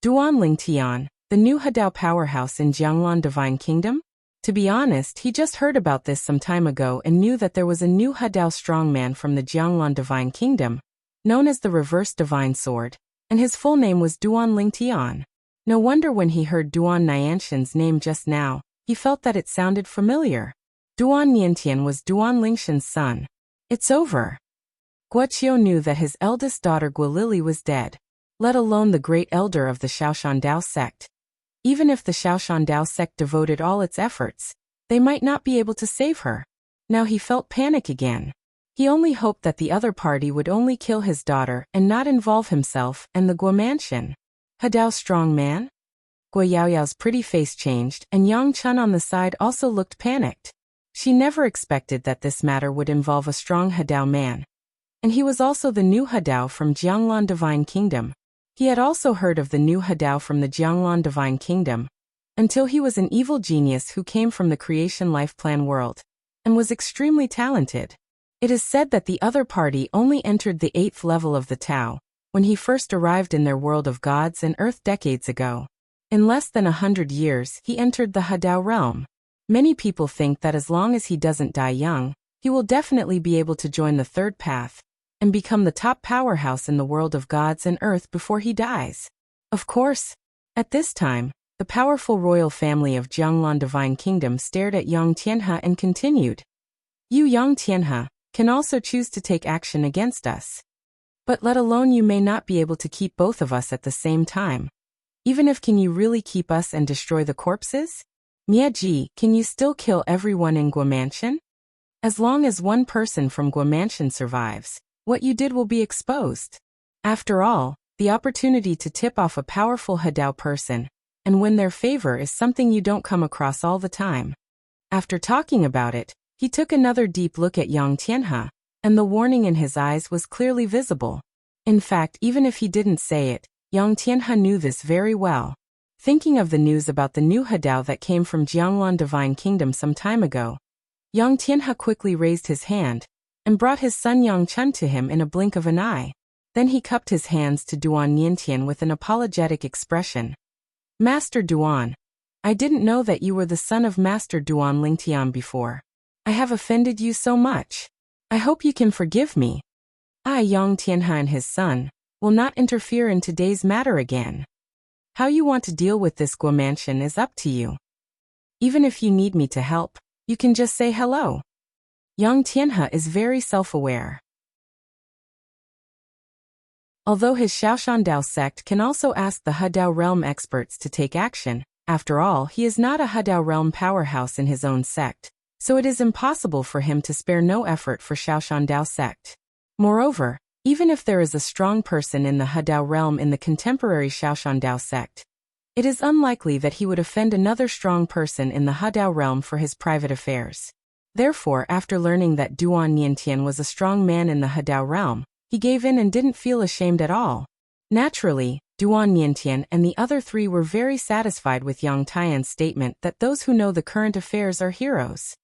Duan Lingtian, the new Hedao powerhouse in Jianglan Divine Kingdom? To be honest, he just heard about this some time ago and knew that there was a new Hedao strongman from the Jianglan Divine Kingdom, known as the Reverse Divine Sword, and his full name was Duan Lingtian. No wonder when he heard Duan Niantian's name just now, he felt that it sounded familiar. Duan Niantian was Duan Lingshan's son. It's over. Guo knew that his eldest daughter Guilili was dead, let alone the great elder of the Shaoshan Dao sect. Even if the Shaoshan Dao sect devoted all its efforts, they might not be able to save her. Now he felt panic again. He only hoped that the other party would only kill his daughter and not involve himself and the Guomantian. Hadao strong man? Guo Yaoyao's pretty face changed, and Yang Chun on the side also looked panicked. She never expected that this matter would involve a strong Hadao man. And he was also the new Hadao from Jianglan Divine Kingdom. He had also heard of the new Hadao from the Jianglan Divine Kingdom, until he was an evil genius who came from the Creation Life Plan world, and was extremely talented. It is said that the other party only entered the 8th level of the Tao, when he first arrived in their world of gods and earth decades ago. In less than 100 years, he entered the Hadao realm. Many people think that as long as he doesn't die young, he will definitely be able to join the third path, and become the top powerhouse in the world of gods and earth before he dies. Of course, at this time, the powerful royal family of Jianglan Divine Kingdom stared at Yang Tianhe and continued. You Yang Tianhe can also choose to take action against us. But let alone you may not be able to keep both of us at the same time. Even if can you really keep us and destroy the corpses? Miaji, can you still kill everyone in Guomantian? As long as one person from Guomantian survives, what you did will be exposed. After all, the opportunity to tip off a powerful Hadao person and win their favor is something you don't come across all the time. After talking about it, he took another deep look at Yang Tianhe, and the warning in his eyes was clearly visible. In fact, even if he didn't say it, Yang Tianhe knew this very well. Thinking of the news about the new Hadao that came from Jianglan Divine Kingdom some time ago, Yang Tianhe quickly raised his hand and brought his son Yang Chun to him in a blink of an eye. Then he cupped his hands to Duan Niantian with an apologetic expression. Master Duan, I didn't know that you were the son of Master Duan Lingtian before. I have offended you so much. I hope you can forgive me. I, Yang Tianhe and his son, will not interfere in today's matter again. How you want to deal with this Guomantian is up to you. Even if you need me to help, you can just say hello. Yang Tianhe is very self-aware. Although his Shaoshandao sect can also ask the Hadao realm experts to take action, after all he is not a Hadao realm powerhouse in his own sect, so it is impossible for him to spare no effort for Shaoshandao sect. Moreover, even if there is a strong person in the Hadao realm in the contemporary Shaoshandao sect, it is unlikely that he would offend another strong person in the Hadao realm for his private affairs. Therefore, after learning that Duan Niantian was a strong man in the Hadao realm, he gave in and didn't feel ashamed at all. Naturally, Duan Niantian and the other three were very satisfied with Yang Tian's statement that those who know the current affairs are heroes.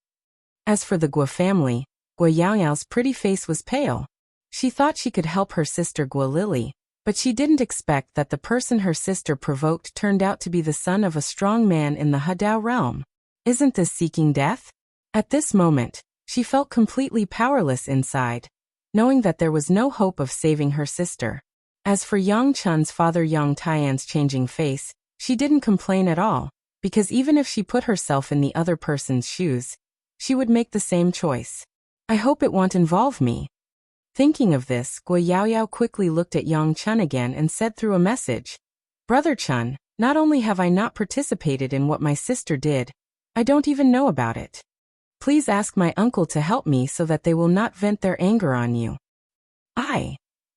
As for the Guo family, Guo Yaoyao's pretty face was pale. She thought she could help her sister Guo Lily, but she didn't expect that the person her sister provoked turned out to be the son of a strong man in the Hadao realm. Isn't this seeking death? At this moment, she felt completely powerless inside, knowing that there was no hope of saving her sister. As for Yang Chun's father Yang Tian's changing face, she didn't complain at all, because even if she put herself in the other person's shoes, she would make the same choice. I hope it won't involve me. Thinking of this, Guo Yaoyao quickly looked at Yang Chun again and said through a message, Brother Chun, not only have I not participated in what my sister did, I don't even know about it. Please ask my uncle to help me so that they will not vent their anger on you.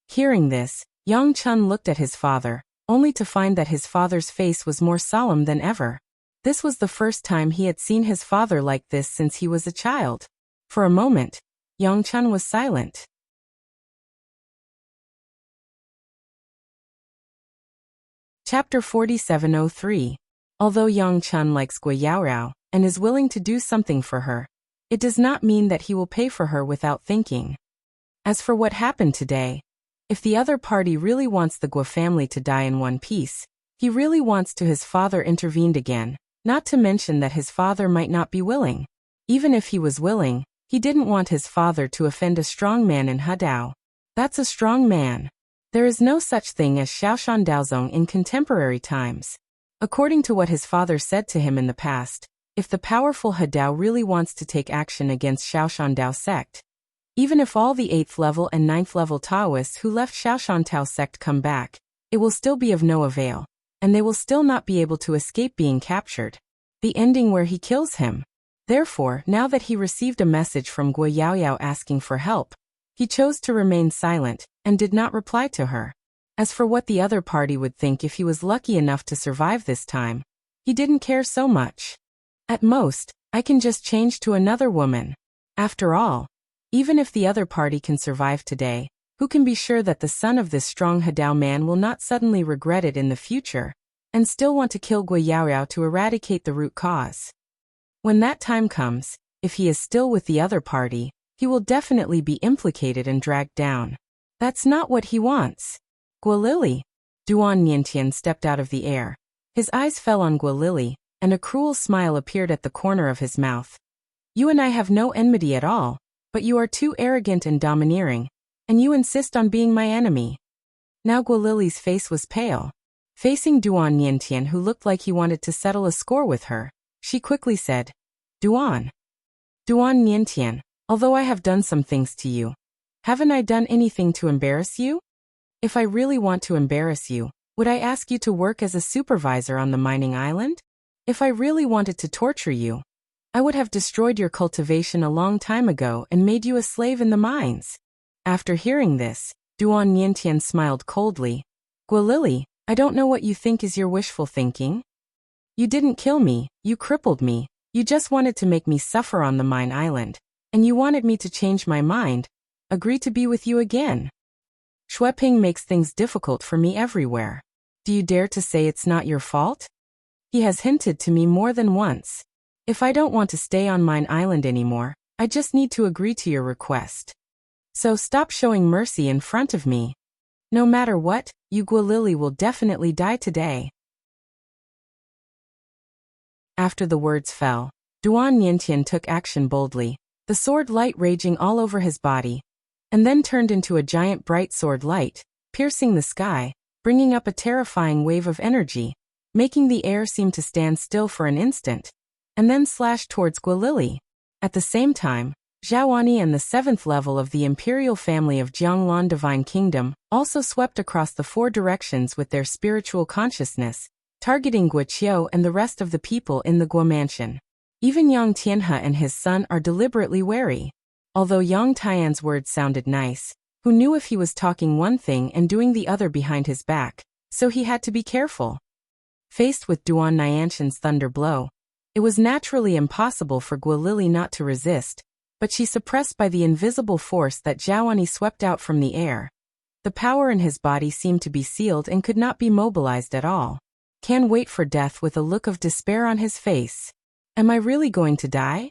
Hearing this, Yang Chun looked at his father, only to find that his father's face was more solemn than ever. This was the first time he had seen his father like this since he was a child. For a moment, Yang Chun was silent. Chapter 4703. Although Yang Chun likes Guo Yaorao and is willing to do something for her, it does not mean that he will pay for her without thinking. As for what happened today, if the other party really wants the Guo family to die in one piece, he really wants to his father intervened again, not to mention that his father might not be willing. Even if he was willing, he didn't want his father to offend a strong man in Hadao. That's a strong man. There is no such thing as Shaoshan Daozong in contemporary times. According to what his father said to him in the past, if the powerful Hadao really wants to take action against Shaoshan Dao sect, even if all the 8th level and 9th level Taoists who left Shaoshan Tao sect come back, it will still be of no avail, and they will still not be able to escape being captured. The ending where he kills him. Therefore, now that he received a message from Guo Yaoyao asking for help, he chose to remain silent and did not reply to her. As for what the other party would think if he was lucky enough to survive this time, he didn't care so much. At most, I can just change to another woman. After all, even if the other party can survive today, who can be sure that the son of this strong Hadao man will not suddenly regret it in the future, and still want to kill Guo Yaoyao to eradicate the root cause? When that time comes, if he is still with the other party, he will definitely be implicated and dragged down. That's not what he wants. Guo Lily. Duan Niantian stepped out of the air. His eyes fell on Guo Lily, and a cruel smile appeared at the corner of his mouth. You and I have no enmity at all, but you are too arrogant and domineering, and you insist on being my enemy. Now Guo Lily's face was pale. Facing Duan Niantian, who looked like he wanted to settle a score with her, she quickly said, Duan Niantian, although I have done some things to you, haven't I done anything to embarrass you? If I really want to embarrass you, would I ask you to work as a supervisor on the mining island? If I really wanted to torture you, I would have destroyed your cultivation a long time ago and made you a slave in the mines. After hearing this, Duan Niantian smiled coldly. Guo Lily, I don't know what you think is your wishful thinking. You didn't kill me, you crippled me, you just wanted to make me suffer on the mine island, and you wanted me to change my mind, agree to be with you again. Shueping makes things difficult for me everywhere. Do you dare to say it's not your fault? He has hinted to me more than once. If I don't want to stay on mine island anymore, I just need to agree to your request. So stop showing mercy in front of me. No matter what, you Guo Lily will definitely die today. After the words fell, Duan Niantian took action boldly, the sword light raging all over his body, and then turned into a giant bright sword light, piercing the sky, bringing up a terrifying wave of energy, making the air seem to stand still for an instant, and then slashed towards Guo Lily. At the same time, Zhaoani and the 7th level of the imperial family of Jianglan Divine Kingdom also swept across the 4 directions with their spiritual consciousness, targeting Guo Qiu and the rest of the people in the Guo mansion. Even Yang Tianhe and his son are deliberately wary. Although Yang Tian's words sounded nice, who knew if he was talking one thing and doing the other behind his back, so he had to be careful. Faced with Duan Niantian's thunder blow, it was naturally impossible for Guo Lily not to resist, but she suppressed by the invisible force that Zhaoani swept out from the air. The power in his body seemed to be sealed and could not be mobilized at all. Can wait for death with a look of despair on his face. Am I really going to die?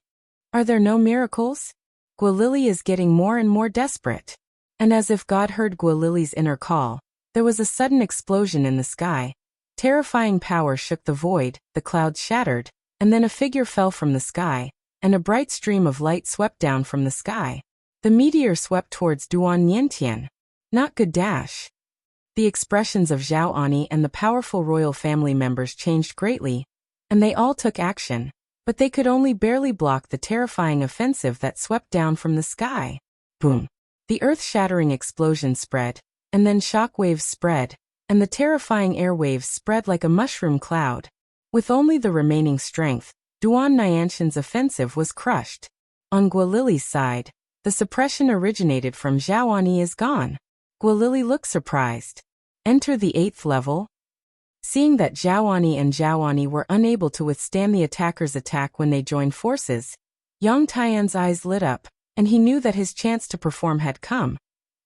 Are there no miracles? Guo Lily is getting more and more desperate. And as if God heard Guo Lily's inner call, there was a sudden explosion in the sky. Terrifying power shook the void, the clouds shattered, and then a figure fell from the sky, and a bright stream of light swept down from the sky. The meteor swept towards Duan Niantian. Not good dash. The expressions of Zhaoani and the powerful royal family members changed greatly, and they all took action, but they could only barely block the terrifying offensive that swept down from the sky. Boom! The earth-shattering explosion spread, and then shock waves spread, and the terrifying air waves spread like a mushroom cloud. With only the remaining strength, Duan Niantian's offensive was crushed. On Guo Lily's side, the suppression originated from Zhaoani is gone. Guo Lily looked surprised. Enter the 8th level. Seeing that Zhaoani were unable to withstand the attacker's attack when they joined forces, Yang Tian's eyes lit up, and he knew that his chance to perform had come.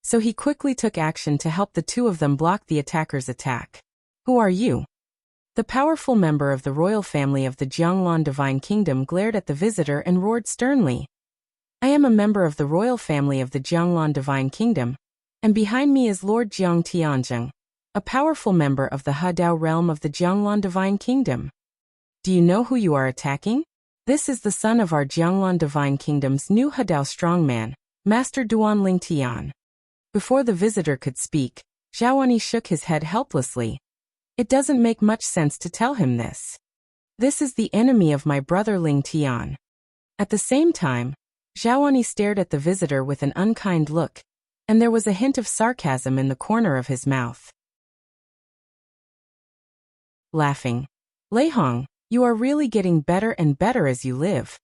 So he quickly took action to help the two of them block the attacker's attack. Who are you? The powerful member of the royal family of the Jianglan Divine Kingdom glared at the visitor and roared sternly. I am a member of the royal family of the Jianglan Divine Kingdom, and behind me is Lord Jiang Tianzheng, a powerful member of the Hadao realm of the Jianglan Divine Kingdom. Do you know who you are attacking? This is the son of our Jianglan Divine Kingdom's new Hadao strongman, Master Duan Lingtian. Before the visitor could speak, Zhaoani shook his head helplessly. It doesn't make much sense to tell him this. This is the enemy of my brother Lingtian. At the same time, Zhaoani stared at the visitor with an unkind look, and there was a hint of sarcasm in the corner of his mouth. Laughing. Lei Hong, you are really getting better and better as you live.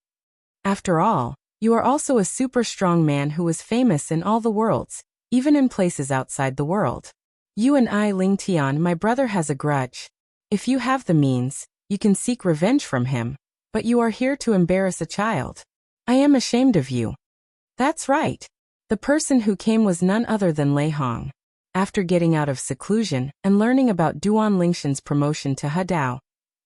After all, you are also a super strong man who is famous in all the worlds, even in places outside the world. You and I, Ling Tian, my brother has a grudge. If you have the means, you can seek revenge from him, but you are here to embarrass a child. I am ashamed of you. That's right. The person who came was none other than Lei Hong. After getting out of seclusion and learning about Duan Lingshan's promotion to Hedao,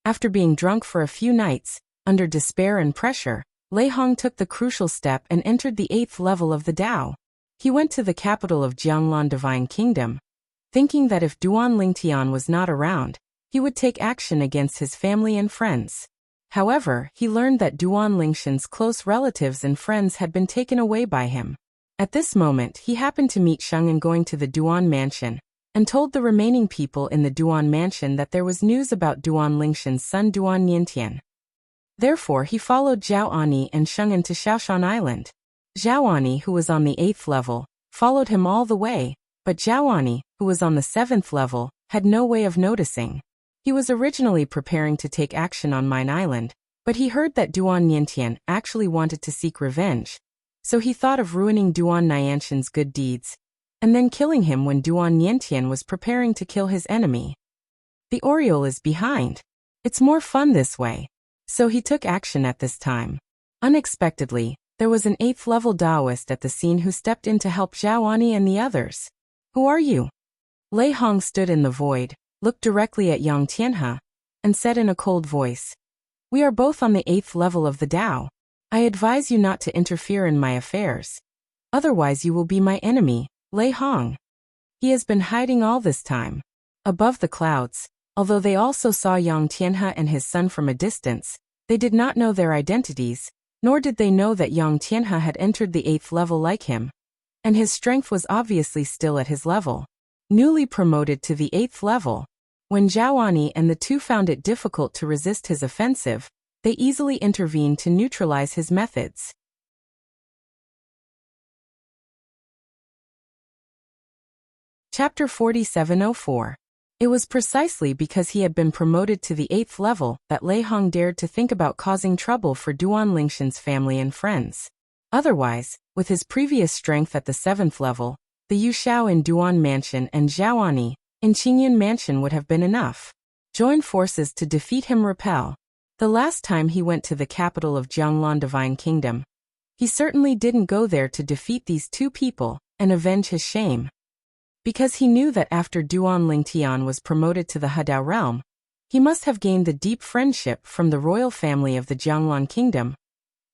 after being drunk for a few nights, under despair and pressure, Lei Hong took the crucial step and entered the 8th level of the Dao. He went to the capital of Jianglan Divine Kingdom, thinking that if Duan Lingtian was not around, he would take action against his family and friends. However, he learned that Duan Lingshan's close relatives and friends had been taken away by him. At this moment, he happened to meet Sheng going to the Duan mansion, and told the remaining people in the Duan mansion that there was news about Duan Lingshan's son Duan Niantian. Therefore, he followed Zhao Ani and Sheng to Shaoshan Island. Zhao Ani, who was on the 8th level, followed him all the way, but Zhao Ani, who was on the 7th level, had no way of noticing. He was originally preparing to take action on Mine Island, but he heard that Duan Niantian actually wanted to seek revenge, so he thought of ruining Duan Niantian's good deeds, and then killing him when Duan Niantian was preparing to kill his enemy. The Oriole is behind. It's more fun this way. So he took action at this time. Unexpectedly, there was an 8th level Taoist at the scene who stepped in to help Zhao Ani and the others. Who are you? Lei Hong stood in the void, looked directly at Yang Tianhe, and said in a cold voice, "We are both on the 8th level of the Dao. I advise you not to interfere in my affairs. Otherwise you will be my enemy, Lei Hong." He has been hiding all this time. Above the clouds, although they also saw Yang Tianhe and his son from a distance, they did not know their identities, nor did they know that Yang Tianhe had entered the 8th level like him, and his strength was obviously still at his level. Newly promoted to the 8th level, when Zhao Ani and the two found it difficult to resist his offensive, they easily intervened to neutralize his methods. Chapter 4704. It was precisely because he had been promoted to the 8th level that Lei Hong dared to think about causing trouble for Duan Lingshan's family and friends. Otherwise, with his previous strength at the 7th level, the Yu Xiao in Duan Mansion and Zhao Ani in Qingyun Mansion would have been enough. Join forces to defeat him. Repel. The last time he went to the capital of Jianglan Divine Kingdom, he certainly didn't go there to defeat these two people and avenge his shame. Because he knew that after Duan Lingtian was promoted to the Hedao realm, he must have gained the deep friendship from the royal family of the Jianglan Kingdom.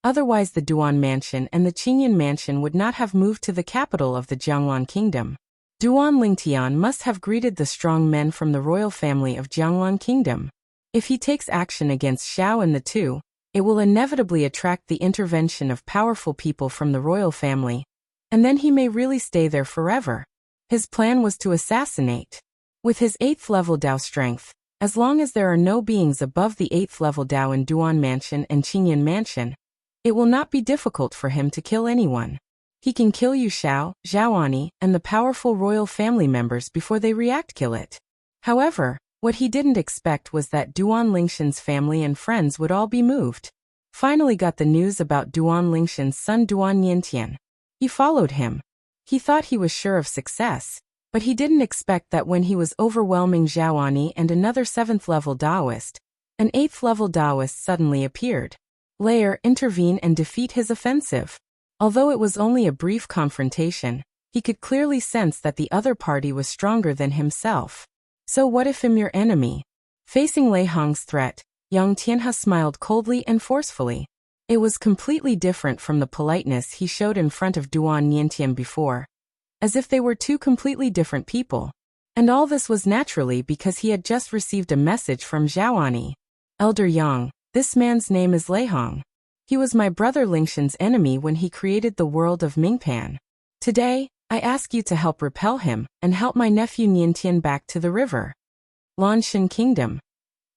Otherwise the Duan Mansion and the Qingyun Mansion would not have moved to the capital of the Jianglan Kingdom. Duan Lingtian must have greeted the strong men from the royal family of Jianglan Kingdom. If he takes action against Xiao and the two, it will inevitably attract the intervention of powerful people from the royal family, and then he may really stay there forever. His plan was to assassinate. With his 8th level Dao strength, as long as there are no beings above the 8th level Dao in Duan Mansion and Qingyun Mansion, it will not be difficult for him to kill anyone. He can kill Yu Xiao, Zhao Ani, and the powerful royal family members before they kill it. However, what he didn't expect was that Duan Lingshan's family and friends would all be moved. Finally got the news about Duan Lingshan's son Duan Niantian. He followed him. He thought he was sure of success, but he didn't expect that when he was overwhelming Zhao Ani and another 7th level Taoist, an 8th level Taoist suddenly appeared. Lair intervene and defeat his offensive. Although it was only a brief confrontation, he could clearly sense that the other party was stronger than himself. So what if I'm your enemy? Facing Lei Hong's threat, Yang Tianhe smiled coldly and forcefully. It was completely different from the politeness he showed in front of Duan Niantian before, as if they were two completely different people. And all this was naturally because he had just received a message from Zhao Ani. Elder Yang, this man's name is Lei Hong. He was my brother Lingshan's enemy when he created the world of Mingpan. Today, I ask you to help repel him and help my nephew Niantian back to the river. Lanshan Kingdom.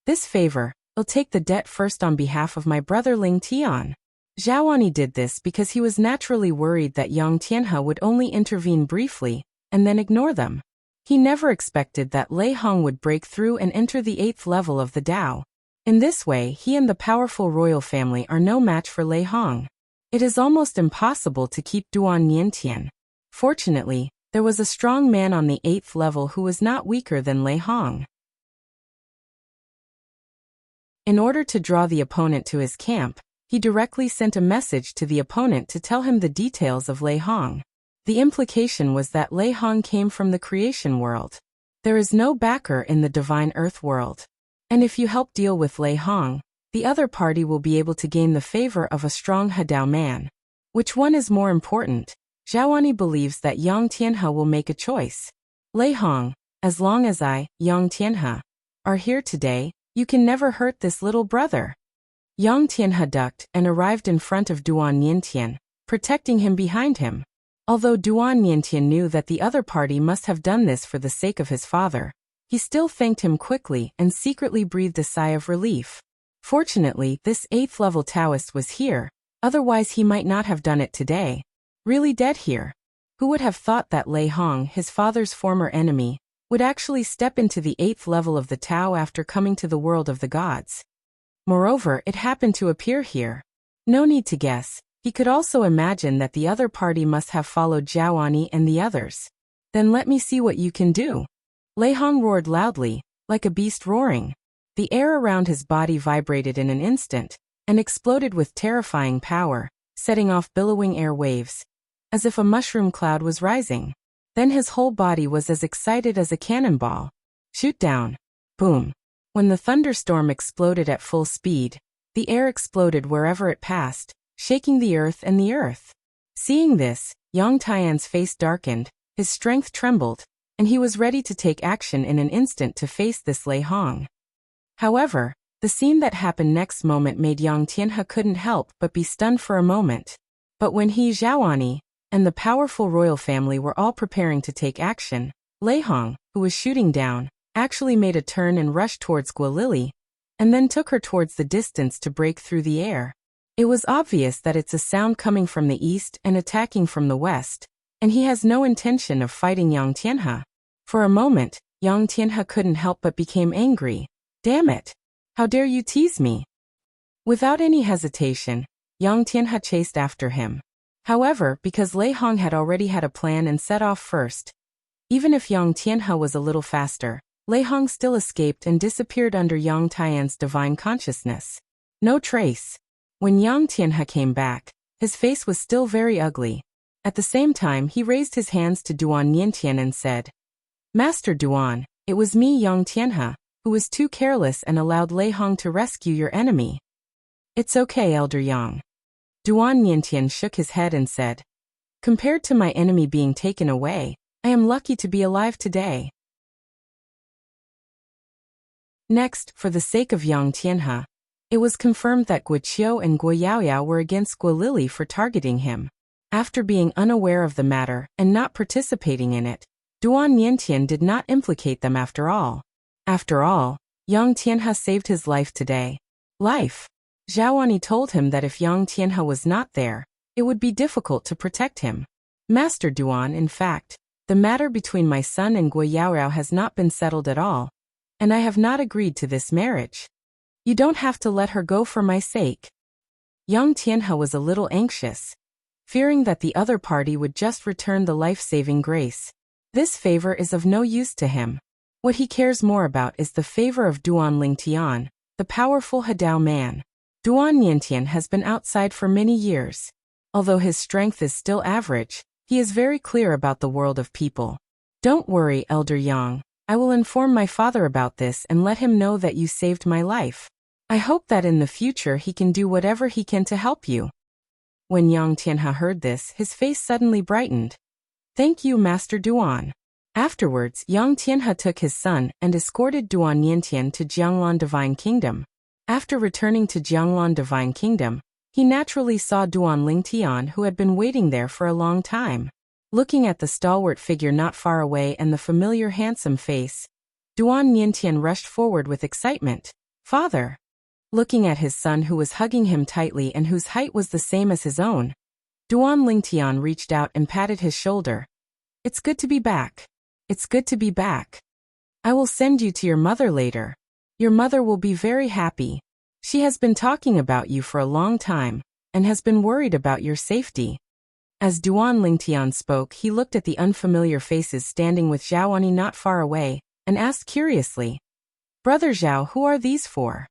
This favor, I'll take the debt first on behalf of my brother Ling Tian. Zhao Ani did this because he was naturally worried that Yang Tianhe would only intervene briefly and then ignore them. He never expected that Lei Hong would break through and enter the 8th level of the Dao. In this way, he and the powerful royal family are no match for Lei Hong. It is almost impossible to keep Duan Niantian. Fortunately, there was a strong man on the 8th level who was not weaker than Lei Hong. In order to draw the opponent to his camp, he directly sent a message to the opponent to tell him the details of Lei Hong. The implication was that Lei Hong came from the creation world. There is no backer in the divine earth world. And if you help deal with Lei Hong, the other party will be able to gain the favor of a strong Hadao man. Which one is more important? Zhaoani believes that Yang Tianhe will make a choice. Lei Hong, as long as I, Yang Tianhe, are here today, you can never hurt this little brother. Yang Tianhe ducked and arrived in front of Duan Niantian, protecting him behind him. Although Duan Niantian knew that the other party must have done this for the sake of his father, he still thanked him quickly and secretly breathed a sigh of relief. Fortunately, this 8th level Taoist was here, otherwise he might not have done it today. Really dead here. Who would have thought that Lei Hong, his father's former enemy, would actually step into the 8th level of the Tao after coming to the world of the gods? Moreover, it happened to appear here. No need to guess, he could also imagine that the other party must have followed Zhaoani and the others. Then let me see what you can do. Lei Hong roared loudly, like a beast roaring. The air around his body vibrated in an instant, and exploded with terrifying power, setting off billowing air waves, as if a mushroom cloud was rising. Then his whole body was as excited as a cannonball. Shoot down. Boom. When the thunderstorm exploded at full speed, the air exploded wherever it passed, shaking the earth and the earth. Seeing this, Yang Tian's face darkened, his strength trembled, and he was ready to take action in an instant to face this Lei Hong. However, the scene that happened next moment made Yang Tianhe couldn't help but be stunned for a moment. But when he, Zhaoani, and the powerful royal family were all preparing to take action, Lei Hong, who was shooting down, actually made a turn and rushed towards Guolili, and then took her towards the distance to break through the air. It was obvious that it's a sound coming from the east and attacking from the west, and he has no intention of fighting Yang Tianhe. For a moment, Yang Tianhe couldn't help but became angry. Damn it! How dare you tease me? Without any hesitation, Yang Tianhe chased after him. However, because Lei Hong had already had a plan and set off first, even if Yang Tianhe was a little faster, Lei Hong still escaped and disappeared under Yang Tian's divine consciousness. No trace. When Yang Tianhe came back, his face was still very ugly. At the same time, he raised his hands to Duan Niantian and said, Master Duan, it was me, Yang Tianhe, who was too careless and allowed Lei Hong to rescue your enemy. It's okay, Elder Yang. Duan Niantian shook his head and said, Compared to my enemy being taken away, I am lucky to be alive today. Next, for the sake of Yang Tianhe, it was confirmed that Guoqiu and Guo Yaoyao were against Guolili for targeting him. After being unaware of the matter and not participating in it, Duan Niantian did not implicate them after all. After all, Yang Tianhe saved his life today. Life. Zhaoani told him that if Yang Tianhe was not there, it would be difficult to protect him. Master Duan, in fact, the matter between my son and Guo Yaoyao has not been settled at all, and I have not agreed to this marriage. You don't have to let her go for my sake. Yang Tianhe was a little anxious, fearing that the other party would just return the life-saving grace. This favor is of no use to him. What he cares more about is the favor of Duan Lingtian, the powerful Hadao man. Duan Niantian has been outside for many years. Although his strength is still average, he is very clear about the world of people. Don't worry, Elder Yang. I will inform my father about this and let him know that you saved my life. I hope that in the future he can do whatever he can to help you. When Yang Tianhe heard this, his face suddenly brightened. Thank you, Master Duan. Afterwards, Yang Tianhe took his son and escorted Duan Niantian to Jianglan Divine Kingdom. After returning to Jianglan Divine Kingdom, he naturally saw Duan Lingtian, who had been waiting there for a long time. Looking at the stalwart figure not far away and the familiar handsome face, Duan Niantian rushed forward with excitement. Father! Looking at his son who was hugging him tightly and whose height was the same as his own, Duan Lingtian reached out and patted his shoulder. It's good to be back. It's good to be back. I will send you to your mother later. Your mother will be very happy. She has been talking about you for a long time. and has been worried about your safety. As Duan Lingtian spoke, he looked at the unfamiliar faces standing with Zhaoani not far away, and asked curiously, "Brother Zhao, who are these for?"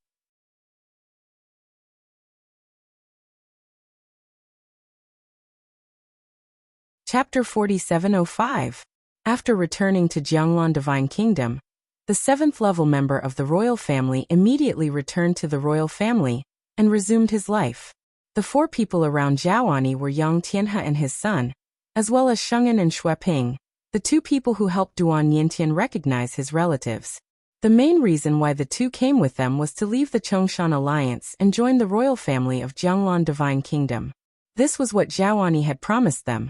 Chapter 4705. After returning to Jianglan Divine Kingdom, the 7th-level member of the royal family immediately returned to the royal family and resumed his life. The 4 people around Zhaoani were Yang Tianhe and his son, as well as Sheng'an and Xueping, the 2 people who helped Duan Yintian recognize his relatives. The main reason why the 2 came with them was to leave the Chongshan alliance and join the royal family of Jianglan Divine Kingdom. This was what Zhaoani had promised them,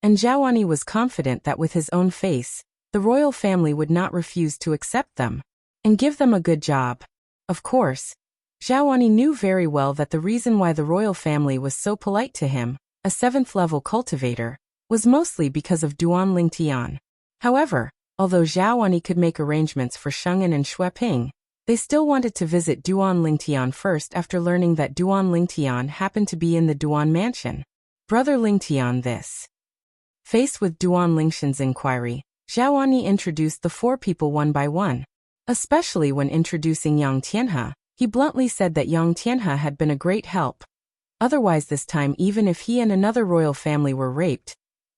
and Zhaoani was confident that with his own face, the royal family would not refuse to accept them and give them a good job. Of course, Zhaoani knew very well that the reason why the royal family was so polite to him, a 7th-level cultivator, was mostly because of Duan Lingtian. However, although Zhaoani could make arrangements for Sheng'an and Xueping, they still wanted to visit Duan Lingtian first after learning that Duan Lingtian happened to be in the Duan mansion. Brother Lingtian this. Faced with Duan Lingshan's inquiry, Zhaoani introduced the 4 people one by one. Especially when introducing Yang Tianhe, he bluntly said that Yang Tianhe had been a great help. Otherwise this time, even if he and another royal family were raped,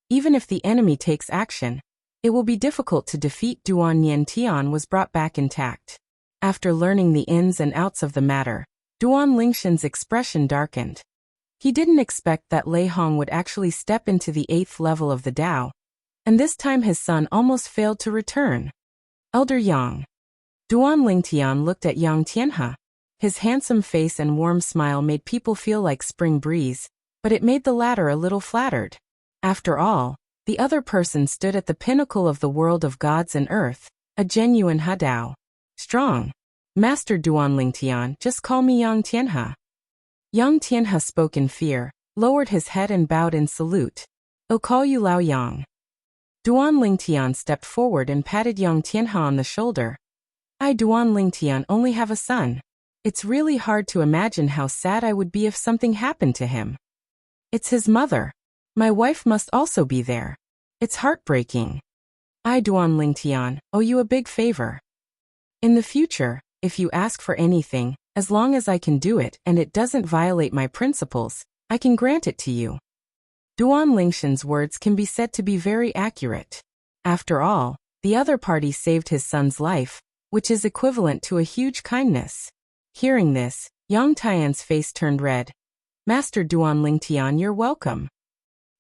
even if the enemy takes action, it will be difficult to defeat. Duan Yintian was brought back intact. After learning the ins and outs of the matter, Duan Lingshan's expression darkened. He didn't expect that Lei Hong would actually step into the 8th level of the Dao, and this time his son almost failed to return. Elder Yang. Duan Lingtian looked at Yang Tianhe. His handsome face and warm smile made people feel like spring breeze, but it made the latter a little flattered. After all, the other person stood at the pinnacle of the world of gods and earth, a genuine Hadao. Strong. Master Duan Lingtian, just call me Yang Tianhe. Yang Tianhe spoke in fear, lowered his head and bowed in salute. I'll call you Lao Yang. Duan Lingtian stepped forward and patted Yang Tianhe on the shoulder. I, Duan Lingtian, only have a son. It's really hard to imagine how sad I would be if something happened to him. It's his mother. My wife must also be there. It's heartbreaking. I, Duan Lingtian, owe you a big favor. In the future, if you ask for anything, as long as I can do it and it doesn't violate my principles, I can grant it to you. Duan Lingshan's words can be said to be very accurate. After all, the other party saved his son's life, which is equivalent to a huge kindness. Hearing this, Yang Tian's face turned red. Master Duan Lingtian, you're welcome.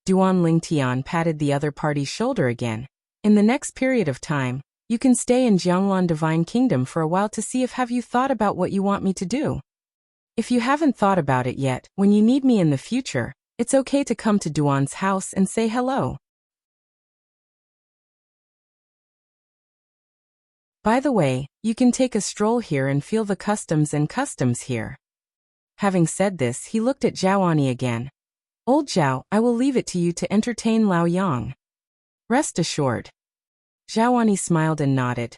Duan Lingtian patted the other party's shoulder again. In the next period of time, you can stay in Jianglan Divine Kingdom for a while to see if have you thought about what you want me to do. If you haven't thought about it yet, when you need me in the future, it's okay to come to Duan's house and say hello. By the way, you can take a stroll here and feel the customs here. Having said this, he looked at Zhaoani again. Old Zhao, I will leave it to you to entertain Lao Yang. Rest assured. Zhaoani smiled and nodded.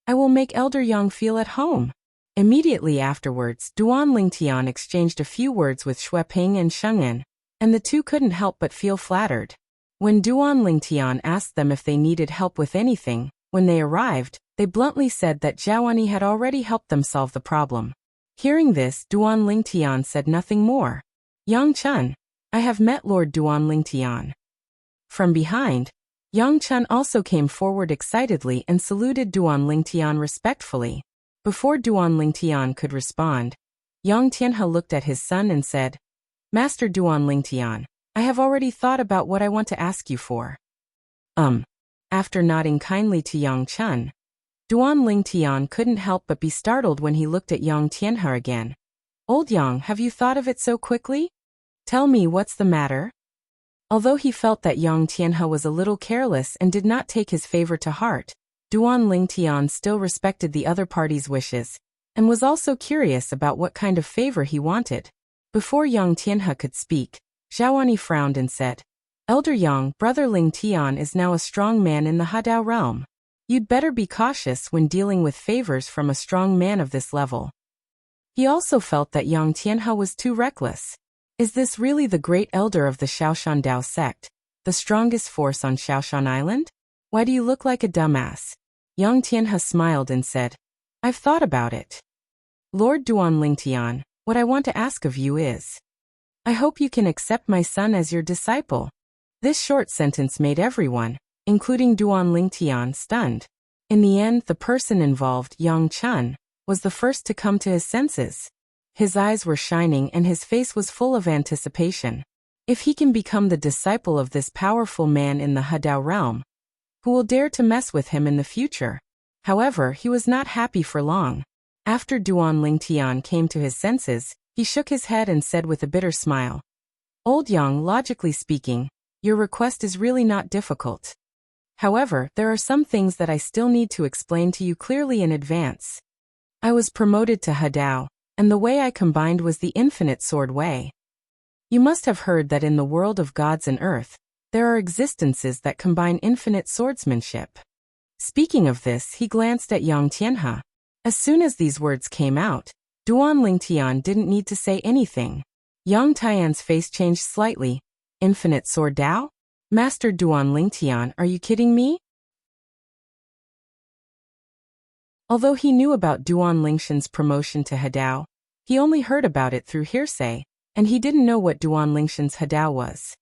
I will make Elder Yang feel at home. Immediately afterwards, Duan Lingtian exchanged a few words with Xueping and Sheng'an, and the 2 couldn't help but feel flattered. When Duan Lingtian asked them if they needed help with anything, when they arrived, they bluntly said that Zhaoani had already helped them solve the problem. Hearing this, Duan Lingtian said nothing more. Yang Chun, I have met Lord Duan Lingtian. From behind, Yang Chun also came forward excitedly and saluted Duan Lingtian respectfully. Before Duan Lingtian could respond, Yang Tianhe looked at his son and said, Master Duan Lingtian, I have already thought about what I want to ask you for. After nodding kindly to Yang Chun, Duan Lingtian couldn't help but be startled when he looked at Yang Tianhe again. Old Yang, have you thought of it so quickly? Tell me what's the matter? Although he felt that Yang Tianhe was a little careless and did not take his favor to heart, Duan Lingtian still respected the other party's wishes, and was also curious about what kind of favor he wanted. Before Yang Tianhe could speak, Zhaoani frowned and said, Elder Yang, Brother Lingtian is now a strong man in the Hadao realm. You'd better be cautious when dealing with favors from a strong man of this level. He also felt that Yang Tianhe was too reckless. Is this really the great elder of the Shaoshan Dao sect, the strongest force on Shaoshan Island? Why do you look like a dumbass? Yang Tianhe smiled and said, I've thought about it. Lord Duan Lingtian, what I want to ask of you is, I hope you can accept my son as your disciple. This short sentence made everyone, including Duan Lingtian, stunned. In the end, the person involved, Yang Chun, was the first to come to his senses. His eyes were shining and his face was full of anticipation. If he can become the disciple of this powerful man in the Hadao realm, who will dare to mess with him in the future? However, he was not happy for long. After Duan Lingtian came to his senses, he shook his head and said with a bitter smile, Old Yang, logically speaking, your request is really not difficult. However, there are some things that I still need to explain to you clearly in advance. I was promoted to Hadao, and the way I combined was the infinite sword way. You must have heard that in the world of gods and earth, there are existences that combine infinite swordsmanship. Speaking of this, he glanced at Yang Tianhe. As soon as these words came out, Duan Lingtian didn't need to say anything. Yang Tian's face changed slightly. Infinite sword Dao? Master Duan Lingtian, are you kidding me? Although he knew about Duan Lingshan's promotion to Hadao, he only heard about it through hearsay, and he didn't know what Duan Lingshan's Hadao was.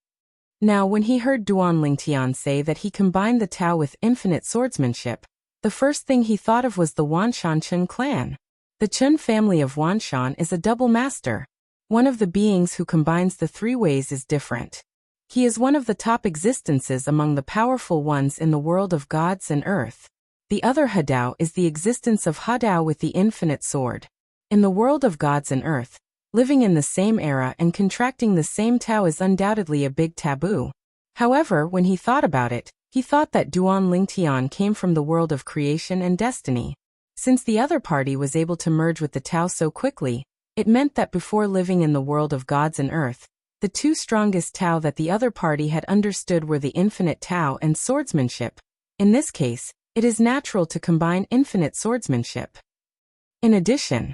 Now, when he heard Duan Lingtian say that he combined the Tao with infinite swordsmanship, the first thing he thought of was the Wanshan Chen clan. The Chen family of Wanshan is a double master. One of the beings who combines the three ways is different. He is one of the top existences among the powerful ones in the world of gods and earth. The other Hadao is the existence of Hadao with the infinite sword. In the world of gods and earth, living in the same era and contracting the same Tao is undoubtedly a big taboo. However, when he thought about it, he thought that Duan Lingtian came from the world of creation and destiny. Since the other party was able to merge with the Tao so quickly, it meant that before living in the world of gods and earth, the two strongest Tao that the other party had understood were the infinite Tao and swordsmanship. In this case, it is natural to combine infinite swordsmanship. In addition,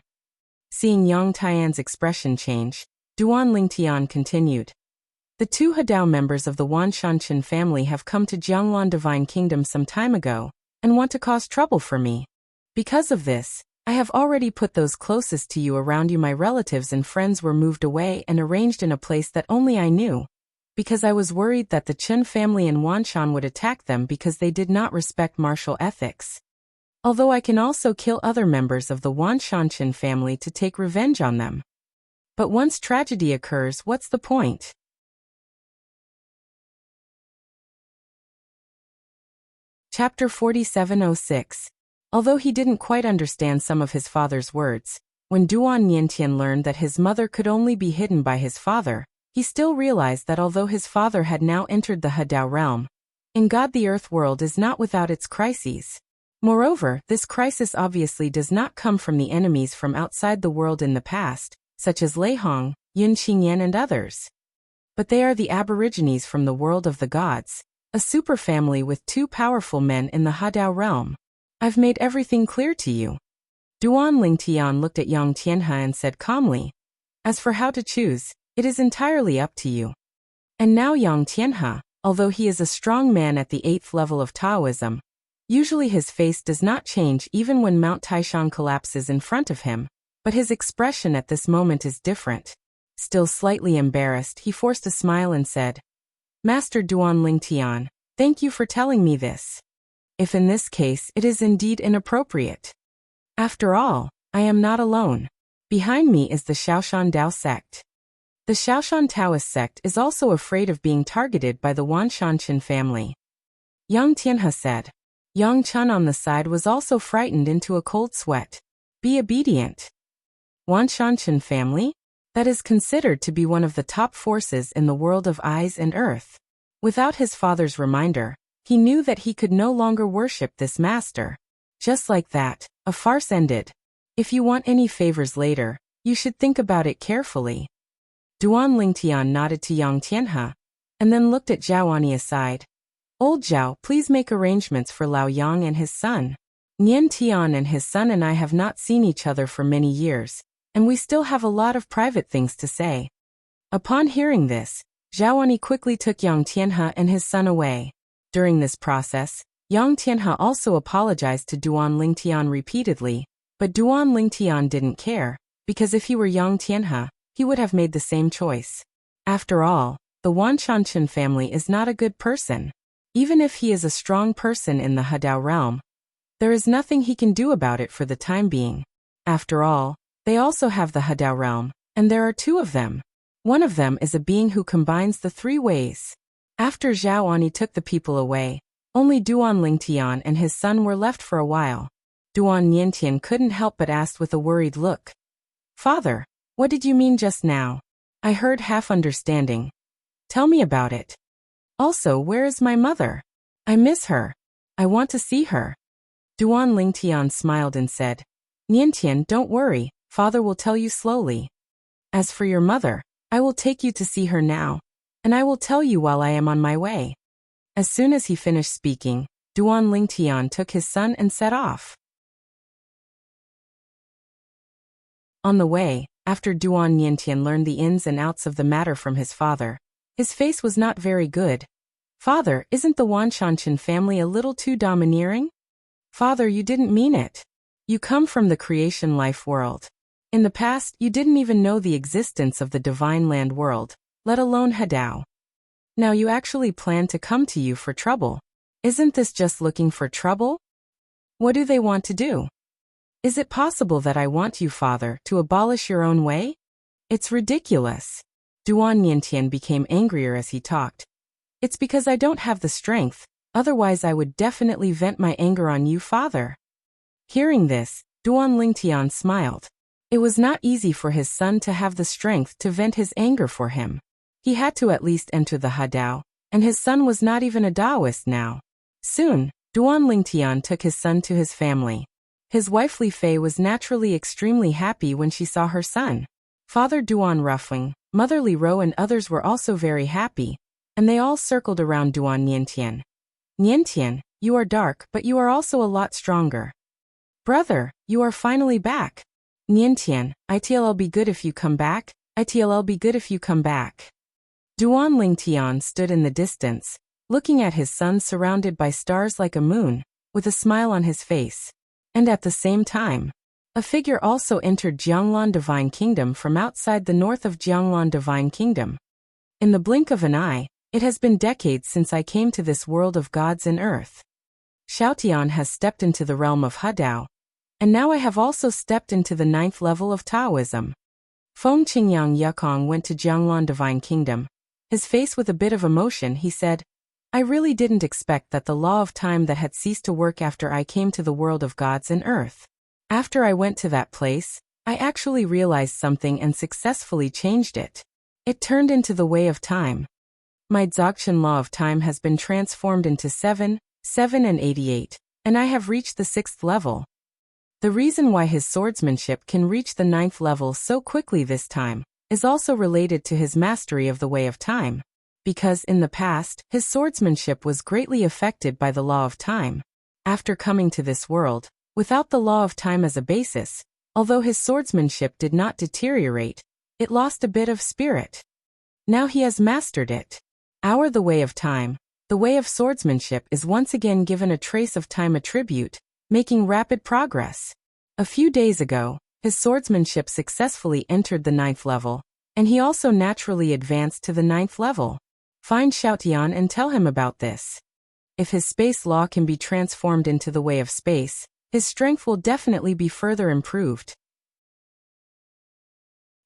seeing Yang Tian's expression change, Duan Lingtian continued. The two Hadao members of the Wanshan Chen family have come to Jianglan Divine Kingdom some time ago, and want to cause trouble for me. Because of this, I have already put those closest to you around you. My relatives and friends were moved away and arranged in a place that only I knew, because I was worried that the Chen family in Wanshan would attack them because they did not respect martial ethics. Although I can also kill other members of the Wanshan Chen family to take revenge on them. But once tragedy occurs, what's the point? Chapter 4706. Although he didn't quite understand some of his father's words, when Duan Niantian learned that his mother could only be hidden by his father, he still realized that although his father had now entered the Hadao realm, in God the earth world is not without its crises. Moreover, this crisis obviously does not come from the enemies from outside the world in the past, such as Lei Hong, Yun Qingyan and others. But they are the aborigines from the world of the gods, a superfamily with two powerful men in the Hadao realm. I've made everything clear to you. Duan Lingtian looked at Yang Tianhe and said calmly, As for how to choose, it is entirely up to you. And now Yang Tianhe, although he is a strong man at the 8th level of Taoism, usually his face does not change even when Mount Taishan collapses in front of him, but his expression at this moment is different. Still slightly embarrassed, he forced a smile and said, Master Duan Lingtian, thank you for telling me this. If in this case it is indeed inappropriate. After all, I am not alone. Behind me is the Shaoshan Dao sect. The Shaoshan Taoist sect is also afraid of being targeted by the Wanshan Chen family. Yang Tianhe said. Yang Chun on the side was also frightened into a cold sweat. Be obedient. Wanshan Chen family? That is considered to be one of the top forces in the world of eyes and earth. Without his father's reminder, he knew that he could no longer worship this master. Just like that, a farce ended. If you want any favors later, you should think about it carefully. Duan Lingtian nodded to Yang Tianhe, and then looked at Zhao Ani aside. Old Zhao, please make arrangements for Lao Yang and his son. Nian Tian and his son and I have not seen each other for many years, and we still have a lot of private things to say. Upon hearing this, Zhaoani quickly took Yang Tianhe and his son away. During this process, Yang Tianhe also apologized to Duan Lingtian repeatedly, but Duan Lingtian didn't care, because if he were Yang Tianhe, he would have made the same choice. After all, the Wanshanchen family is not a good person. Even if he is a strong person in the Hadao realm, there is nothing he can do about it for the time being. After all, they also have the Hadao realm, and there are two of them. One of them is a being who combines the three ways. After Zhaoani took the people away, only Duan Lingtian and his son were left for a while. Duan Niantian couldn't help but ask with a worried look. "Father, what did you mean just now? I heard half understanding. Tell me about it. Also, where is my mother? I miss her. I want to see her." Duan Lingtian smiled and said, "Niantian, don't worry, father will tell you slowly. As for your mother, I will take you to see her now, and I will tell you while I am on my way." As soon as he finished speaking, Duan Lingtian took his son and set off. On the way, after Duan Niantian learned the ins and outs of the matter from his father, his face was not very good. "Father, isn't the Wanshanchen family a little too domineering? Father, you didn't mean it. You come from the creation life world. In the past, you didn't even know the existence of the divine land world, let alone Hadao. Now you actually plan to come to you for trouble. Isn't this just looking for trouble? What do they want to do? Is it possible that I want you, father, to abolish your own way? It's ridiculous." Duan Niantian became angrier as he talked. "It's because I don't have the strength, otherwise I would definitely vent my anger on you, father." Hearing this, Duan Lingtian smiled. It was not easy for his son to have the strength to vent his anger for him. He had to at least enter the Hadao, and his son was not even a Daoist now. Soon, Duan Lingtian took his son to his family. His wife Li Fei was naturally extremely happy when she saw her son. Father Duan Ruffing, Mother Li Ro and others were also very happy, and they all circled around Duan Niantian. "Niantian, you are dark, but you are also a lot stronger. Brother, you are finally back. Niantian, it'll be good if you come back, it'll be good if you come back." Duan Lingtian stood in the distance, looking at his son surrounded by stars like a moon, with a smile on his face. And at the same time, a figure also entered Jianglan Divine Kingdom from outside the north of Jianglan Divine Kingdom. In the blink of an eye, it has been decades since I came to this world of gods and earth. Xiaotian has stepped into the realm of Hadao, and now I have also stepped into the 9th level of Taoism. Feng Qingyang Yukong went to Jianglan Divine Kingdom. His face with a bit of emotion, he said, "I really didn't expect that the law of time that had ceased to work after I came to the world of gods and earth. After I went to that place, I actually realized something and successfully changed it. It turned into the way of time. My Dzogchen law of time has been transformed into 7, 7 and 88, and I have reached the 6th level. The reason why his swordsmanship can reach the 9th level so quickly this time is also related to his mastery of the way of time. Because in the past, his swordsmanship was greatly affected by the law of time. After coming to this world, without the law of time as a basis, although his swordsmanship did not deteriorate, it lost a bit of spirit. Now he has mastered it. The way of time, the way of swordsmanship is once again given a trace of time attribute, making rapid progress. A few days ago, his swordsmanship successfully entered the 9th level, and he also naturally advanced to the 9th level. Find Xiaotian and tell him about this. If his space law can be transformed into the way of space, his strength will definitely be further improved.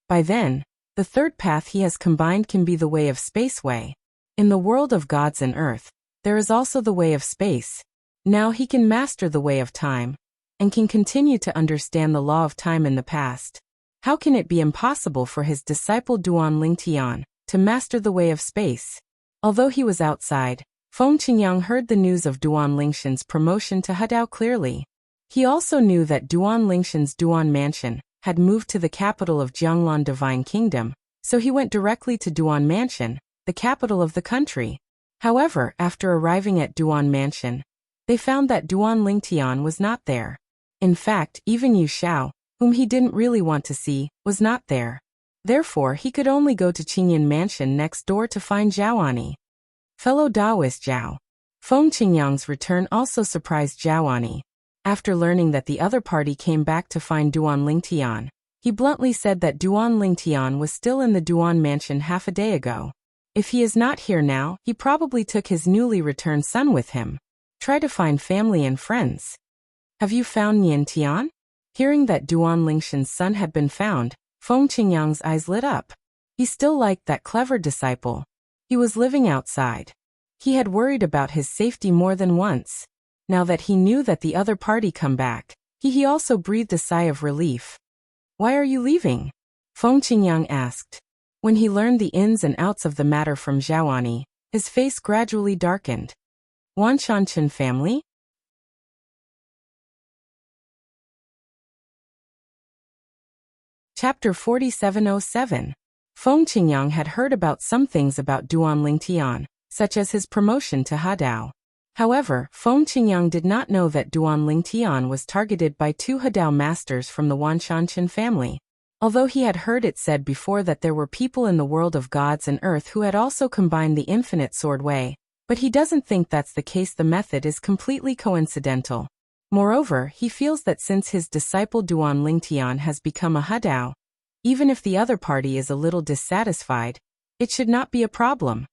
By then, the third path he has combined can be the way of space way. In the world of gods and earth, there is also the way of space. Now he can master the way of time, and can continue to understand the law of time in the past. How can it be impossible for his disciple Duan Lingtian to master the way of space? Although he was outside, Feng Qingyang heard the news of Duan Lingshan's promotion to Hadao clearly. He also knew that Duan Lingshan's Duan Mansion had moved to the capital of Jianglan Divine Kingdom, so he went directly to Duan Mansion, the capital of the country. However, after arriving at Duan Mansion, they found that Duan Lingtian was not there. In fact, even Yu Xiao, whom he didn't really want to see, was not there. Therefore, he could only go to Qingyan Mansion next door to find Zhaoani. Fellow Taoist Zhao. Feng Qingyang's return also surprised Zhaoani. After learning that the other party came back to find Duan Lingtian, he bluntly said that Duan Lingtian was still in the Duan Mansion half a day ago. If he is not here now, he probably took his newly returned son with him. Try to find family and friends. Have you found Nian Tian? Hearing that Duan Lingshan's son had been found, Feng Qingyang's eyes lit up. He still liked that clever disciple. He was living outside. He had worried about his safety more than once. Now that he knew that the other party come back, he also breathed a sigh of relief. Why are you leaving? Feng Qingyang asked. When he learned the ins and outs of the matter from Zhaoani, his face gradually darkened. Wanshanchen family? Chapter 4707. Feng Qingyang had heard about some things about Duan Lingtian, such as his promotion to Hadao. However, Feng Qingyang did not know that Duan Lingtian was targeted by 2 Hadao masters from the Wanshanchen family. Although he had heard it said before that there were people in the world of gods and earth who had also combined the infinite sword way, but he doesn't think that's the case. The method is completely coincidental. Moreover, he feels that since his disciple Duan Lingtian has become a Hadao, even if the other party is a little dissatisfied, it should not be a problem.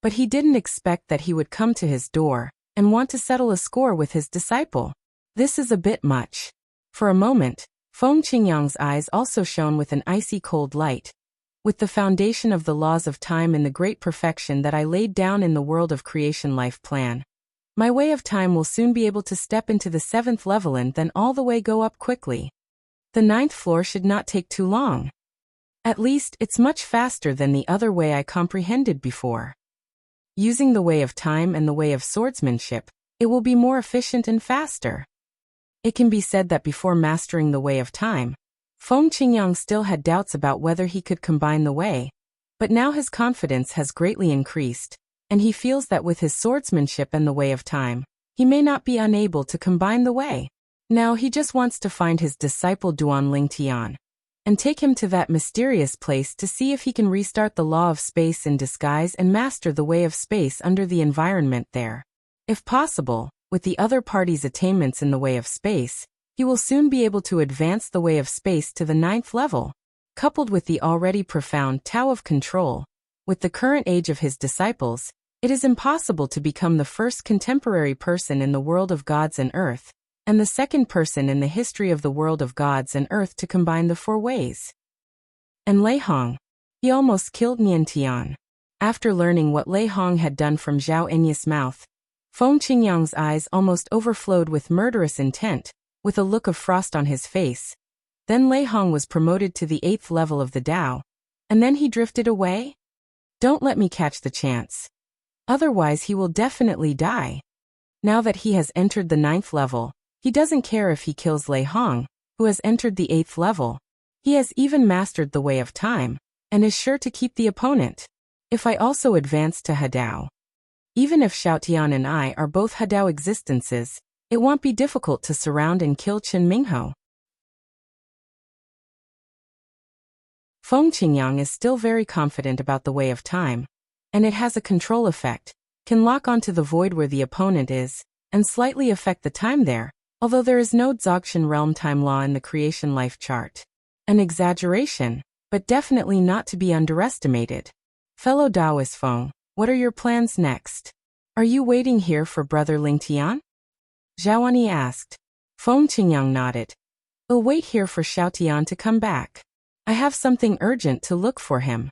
But he didn't expect that he would come to his door and want to settle a score with his disciple. This is a bit much. For a moment, Feng Qingyang's eyes also shone with an icy cold light. With the foundation of the laws of time and the great perfection that I laid down in the world of creation life plan, my way of time will soon be able to step into the 7th level and then all the way go up quickly. The 9th floor should not take too long. At least, it's much faster than the other way I comprehended before. Using the way of time and the way of swordsmanship, it will be more efficient and faster. It can be said that before mastering the way of time, Feng Qingyang still had doubts about whether he could combine the way, but now his confidence has greatly increased, and he feels that with his swordsmanship and the way of time, he may not be unable to combine the way. Now he just wants to find his disciple Duan Lingtian and take him to that mysterious place to see if he can restart the law of space in disguise and master the way of space under the environment there. If possible, with the other party's attainments in the way of space, he will soon be able to advance the way of space to the 9th level. Coupled with the already profound Tao of control, with the current age of his disciples, it is impossible to become the first contemporary person in the world of gods and earth, and the second person in the history of the world of gods and earth to combine the 4 ways. And Lei Hong. He almost killed Nian Tian. After learning what Lei Hong had done from Zhao Enya's mouth, Feng Qingyang's eyes almost overflowed with murderous intent, with a look of frost on his face. Then Lei Hong was promoted to the 8th level of the Tao, and then he drifted away? Don't let me catch the chance. Otherwise he will definitely die. Now that he has entered the 9th level, he doesn't care if he kills Lei Hong, who has entered the 8th level. He has even mastered the way of time, and is sure to keep the opponent. If I also advance to Hadao, even if Xiaotian and I are both Hadao existences, it won't be difficult to surround and kill Chen Mingho. Feng Qingyang is still very confident about the way of time, and it has a control effect, can lock onto the void where the opponent is, and slightly affect the time there, although there is no Dzogchen realm time law in the creation life chart. An exaggeration, but definitely not to be underestimated. Fellow Taoist Feng, what are your plans next? Are you waiting here for Brother Lingtian? Zhaoani asked. Feng Qingyang nodded. I'll wait here for Xiaotian to come back. I have something urgent to look for him.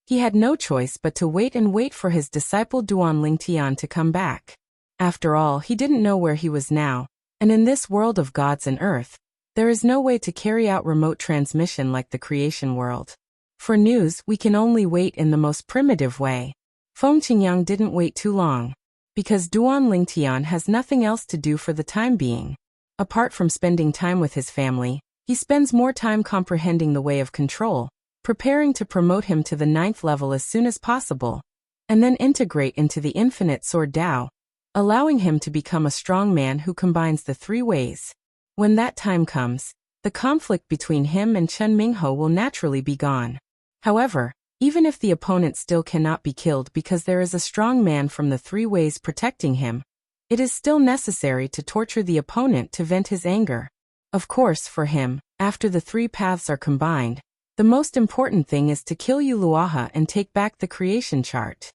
He had no choice but to wait for his disciple Duan Lingtian to come back. After all, he didn't know where he was now, and in this world of gods and earth, there is no way to carry out remote transmission like the creation world. For news, we can only wait in the most primitive way. Feng Qingyang didn't wait too long, because Duan Lingtian has nothing else to do for the time being. Apart from spending time with his family, he spends more time comprehending the way of control, preparing to promote him to the 9th level as soon as possible, and then integrate into the infinite sword Tao, allowing him to become a strong man who combines the 3 ways. When that time comes, the conflict between him and Chen Mingho will naturally be gone. However, even if the opponent still cannot be killed because there is a strong man from the three ways protecting him, it is still necessary to torture the opponent to vent his anger. Of course, for him, after the three paths are combined, the most important thing is to kill Yuluaha and take back the creation chart.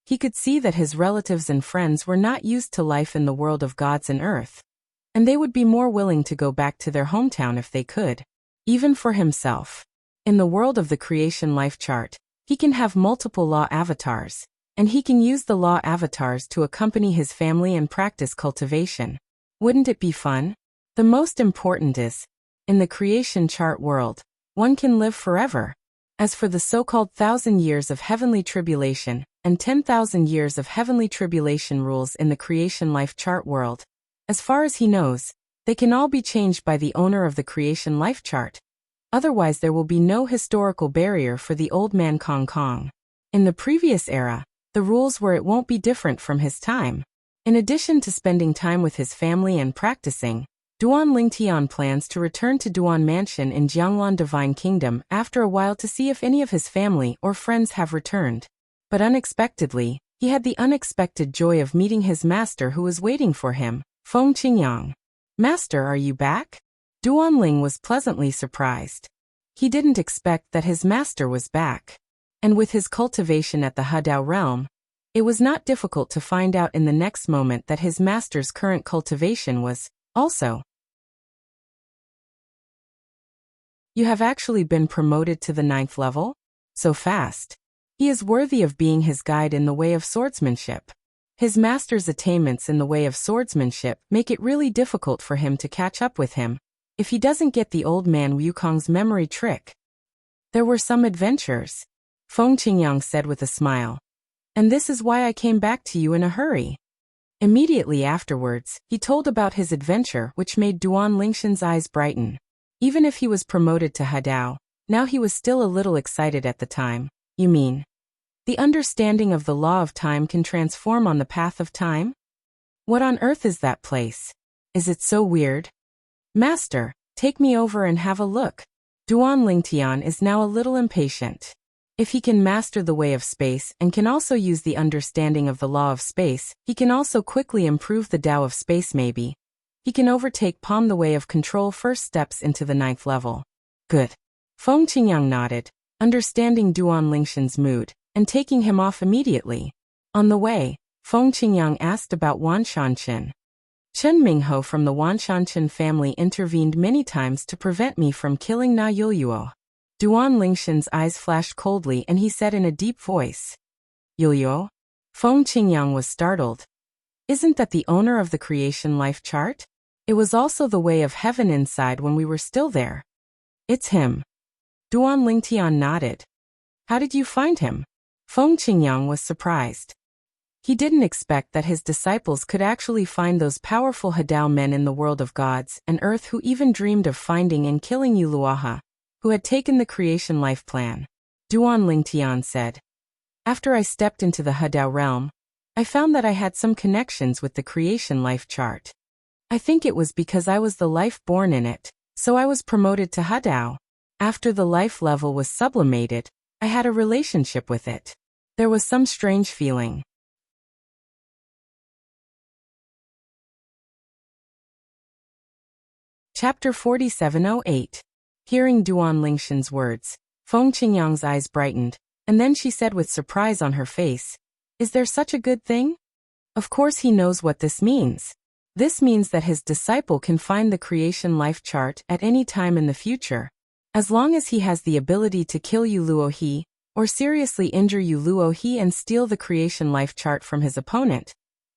He could see that his relatives and friends were not used to life in the world of gods and earth, and they would be more willing to go back to their hometown if they could. Even for himself. In the world of the creation life chart, he can have multiple law avatars, and he can use the law avatars to accompany his family and practice cultivation. Wouldn't it be fun? The most important is, in the creation chart world, one can live forever. As for the so-called 1,000 years of heavenly tribulation and 10,000 years of heavenly tribulation rules in the creation life chart world, as far as he knows, they can all be changed by the owner of the creation life chart. Otherwise there will be no historical barrier for the old man Kong Kong. In the previous era, the rules were it won't be different from his time. In addition to spending time with his family and practicing, Duan Lingtian plans to return to Duan Mansion in Jianglan Divine Kingdom after a while to see if any of his family or friends have returned. But unexpectedly, he had the unexpected joy of meeting his master who was waiting for him, Feng Qingyang. "Master, are you back?" Duan Ling was pleasantly surprised. He didn't expect that his master was back. And with his cultivation at the Hedao realm, it was not difficult to find out in the next moment that his master's current cultivation was also. "You have actually been promoted to the 9th level? So fast." He is worthy of being his guide in the way of swordsmanship. His master's attainments in the way of swordsmanship make it really difficult for him to catch up with him, if he doesn't get the old man Wukong's memory trick. "There were some adventures," Feng Qingyang said with a smile. "And this is why I came back to you in a hurry." Immediately afterwards, he told about his adventure, which made Duan Lingshan's eyes brighten. Even if he was promoted to Hedao, now he was still a little excited at the time. "You mean, the understanding of the law of time can transform on the path of time? What on earth is that place? Is it so weird?" "Master, take me over and have a look." Duan Lingtian is now a little impatient. If he can master the way of space and can also use the understanding of the law of space, he can also quickly improve the Tao of space maybe. He can overtake Palm the way of control first steps into the 9th level. Good. Feng Qingyang nodded, understanding Duan Lingshan's mood, and taking him off immediately. On the way, Feng Qingyang asked about Wan Shanqin. "Chen Mingho from the Wan Shanqin family intervened many times to prevent me from killing Na Yuluo." Duan Lingshan's eyes flashed coldly and he said in a deep voice, "Yuluo?" Feng Qingyang was startled. "Isn't that the owner of the creation life chart? It was also the way of heaven inside when we were still there." "It's him." Duan Lingtian nodded. "How did you find him?" Feng Qingyang was surprised. He didn't expect that his disciples could actually find those powerful Hedao men in the world of gods and earth who even dreamed of finding and killing Yuluaha, who had taken the creation life plan. Duan Lingtian said, "After I stepped into the Hedao realm, I found that I had some connections with the creation life chart. I think it was because I was the life born in it, so I was promoted to Hedao. After the life level was sublimated, I had a relationship with it. There was some strange feeling." Chapter 4708. Hearing Duan Lingshan's words, Feng Qingyang's eyes brightened, and then she said with surprise on her face, "Is there such a good thing?" Of course he knows what this means. This means that his disciple can find the creation life chart at any time in the future. As long as he has the ability to kill Yuluohi, or seriously injure Yuluohi and steal the creation life chart from his opponent,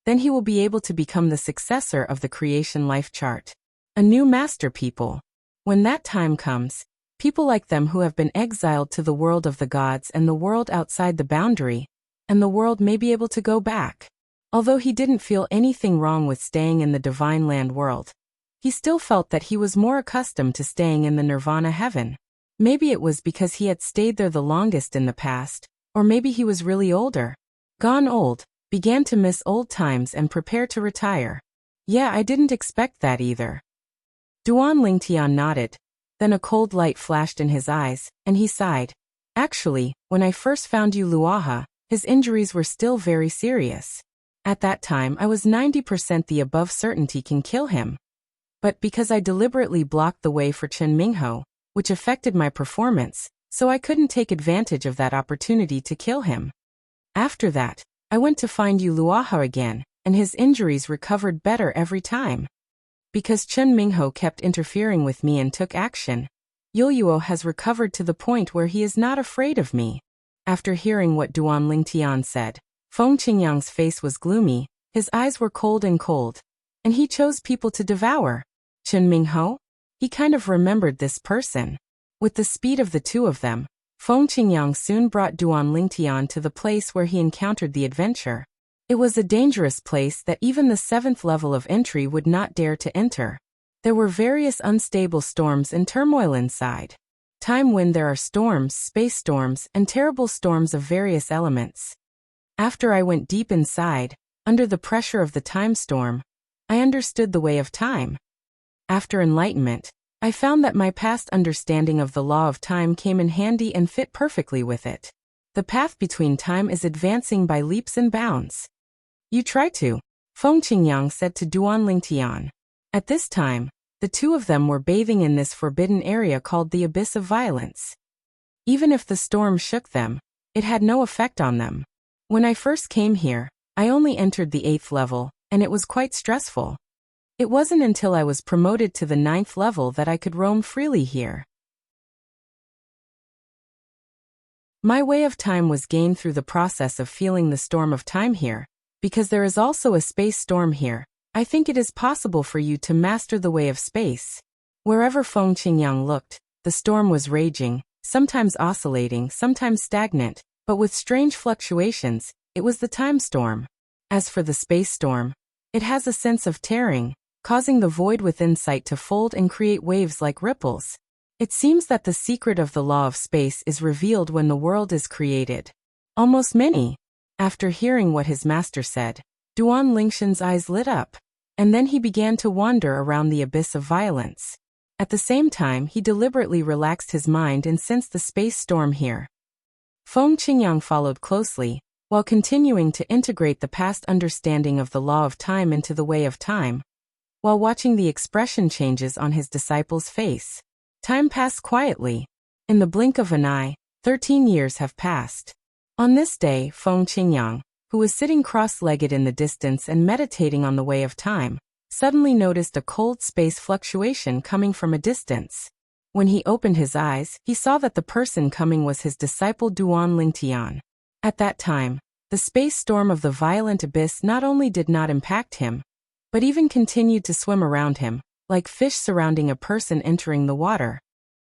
then he will be able to become the successor of the creation life chart. A new master people. When that time comes, people like them who have been exiled to the world of the gods and the world outside the boundary, and the world may be able to go back. Although he didn't feel anything wrong with staying in the divine land world, he still felt that he was more accustomed to staying in the nirvana heaven. Maybe it was because he had stayed there the longest in the past, or maybe he was really older. Gone old, began to miss old times and prepare to retire. Yeah, I didn't expect that either. Duan Lingtian nodded, then a cold light flashed in his eyes, and he sighed. Actually, when I first found you Luaha, his injuries were still very serious. At that time I was 90% the above certainty can kill him. But because I deliberately blocked the way for Chen Mingho, which affected my performance, so I couldn't take advantage of that opportunity to kill him. After that, I went to find you Luaha again, and his injuries recovered better every time. Because Chen Mingho kept interfering with me and took action, Yuo has recovered to the point where he is not afraid of me. After hearing what Duan Lingtian said, Feng Qingyang's face was gloomy, his eyes were cold, and he chose people to devour. Chen Mingho? He kind of remembered this person. With the speed of the two of them, Feng Qingyang soon brought Duan Lingtian to the place where he encountered the adventure. It was a dangerous place that even the 7th level of entry would not dare to enter. There were various unstable storms and turmoil inside. Time when there are storms, space storms, and terrible storms of various elements. After I went deep inside, under the pressure of the time storm, I understood the way of time. After enlightenment, I found that my past understanding of the law of time came in handy and fit perfectly with it. The path between time is advancing by leaps and bounds. You try to, Feng Qingyang said to Duan Lingtian. At this time, the two of them were bathing in this forbidden area called the Abyss of Violence. Even if the storm shook them, it had no effect on them. When I first came here, I only entered the 8th level, and it was quite stressful. It wasn't until I was promoted to the 9th level that I could roam freely here. My way of time was gained through the process of feeling the storm of time here. Because there is also a space storm here, I think it is possible for you to master the way of space. Wherever Feng Qingyang looked, the storm was raging, sometimes oscillating, sometimes stagnant, but with strange fluctuations. It was the time storm. As for the space storm, it has a sense of tearing, causing the void within sight to fold and create waves like ripples. It seems that the secret of the law of space is revealed when the world is created. Almost many. After hearing what his master said, Duan Lingshan's eyes lit up, and then he began to wander around the abyss of violence. At the same time, he deliberately relaxed his mind and sensed the space storm here. Feng Qingyang followed closely, while continuing to integrate the past understanding of the law of time into the way of time, while watching the expression changes on his disciple's face. Time passed quietly. In the blink of an eye, 13 years have passed. On this day, Feng Qingyang, who was sitting cross-legged in the distance and meditating on the way of time, suddenly noticed a cold space fluctuation coming from a distance. When he opened his eyes, he saw that the person coming was his disciple Duan Lingtian. At that time, the space storm of the violent abyss not only did not impact him, but even continued to swim around him, like fish surrounding a person entering the water.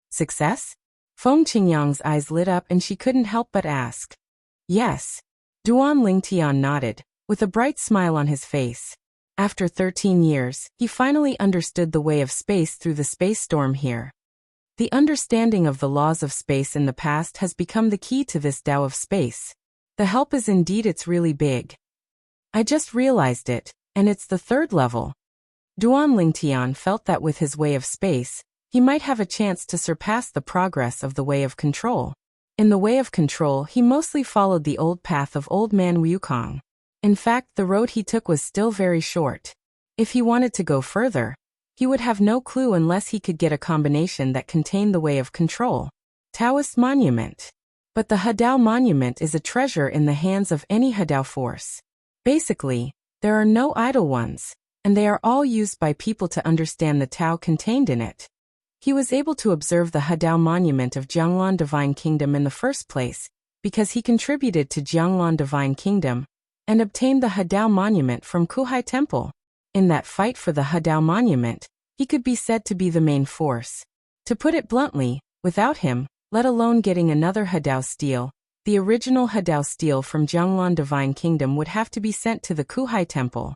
Success? Feng Qingyang's eyes lit up and she couldn't help but ask. Yes. Duan Lingtian nodded, with a bright smile on his face. After 13 years, he finally understood the way of space through the space storm here. The understanding of the laws of space in the past has become the key to this Tao of space. The help is indeed it's really big. I just realized it, and it's the 3rd level. Duan Lingtian felt that with his way of space, he might have a chance to surpass the progress of the way of control. In the way of control, he mostly followed the old path of old man Wukong. In fact, the road he took was still very short. If he wanted to go further, he would have no clue unless he could get a combination that contained the way of control. Taoist Monument. But the Hadao Monument is a treasure in the hands of any Hadao force. Basically, there are no idle ones, and they are all used by people to understand the Tao contained in it. He was able to observe the Hadao Monument of Jianglan Divine Kingdom in the first place, because he contributed to Jianglan Divine Kingdom, and obtained the Hadao Monument from Kuhai Temple. In that fight for the Hadao Monument, he could be said to be the main force. To put it bluntly, without him, let alone getting another Hadao stele, the original Hadao stele from Jianglan Divine Kingdom would have to be sent to the Kuhai Temple.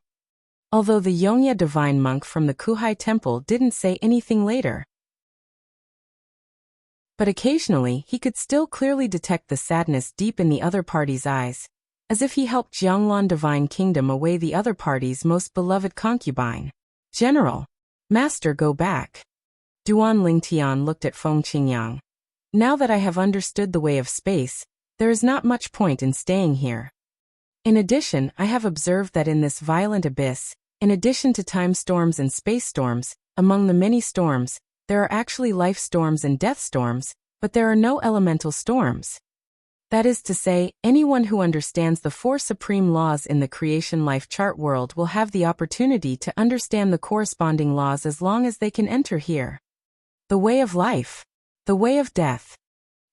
Although the Yongya Divine Monk from the Kuhai Temple didn't say anything later. But occasionally he could still clearly detect the sadness deep in the other party's eyes, as if he helped Jianglan Divine Kingdom away the other party's most beloved concubine. General. Master, go back. Duan Lingtian looked at Feng Qingyang. Now that I have understood the way of space, there is not much point in staying here. In addition, I have observed that in this violent abyss, in addition to time storms and space storms, among the many storms, there are actually life storms and death storms, but there are no elemental storms. That is to say, anyone who understands the four supreme laws in the creation life chart world will have the opportunity to understand the corresponding laws as long as they can enter here. The way of life. The way of death.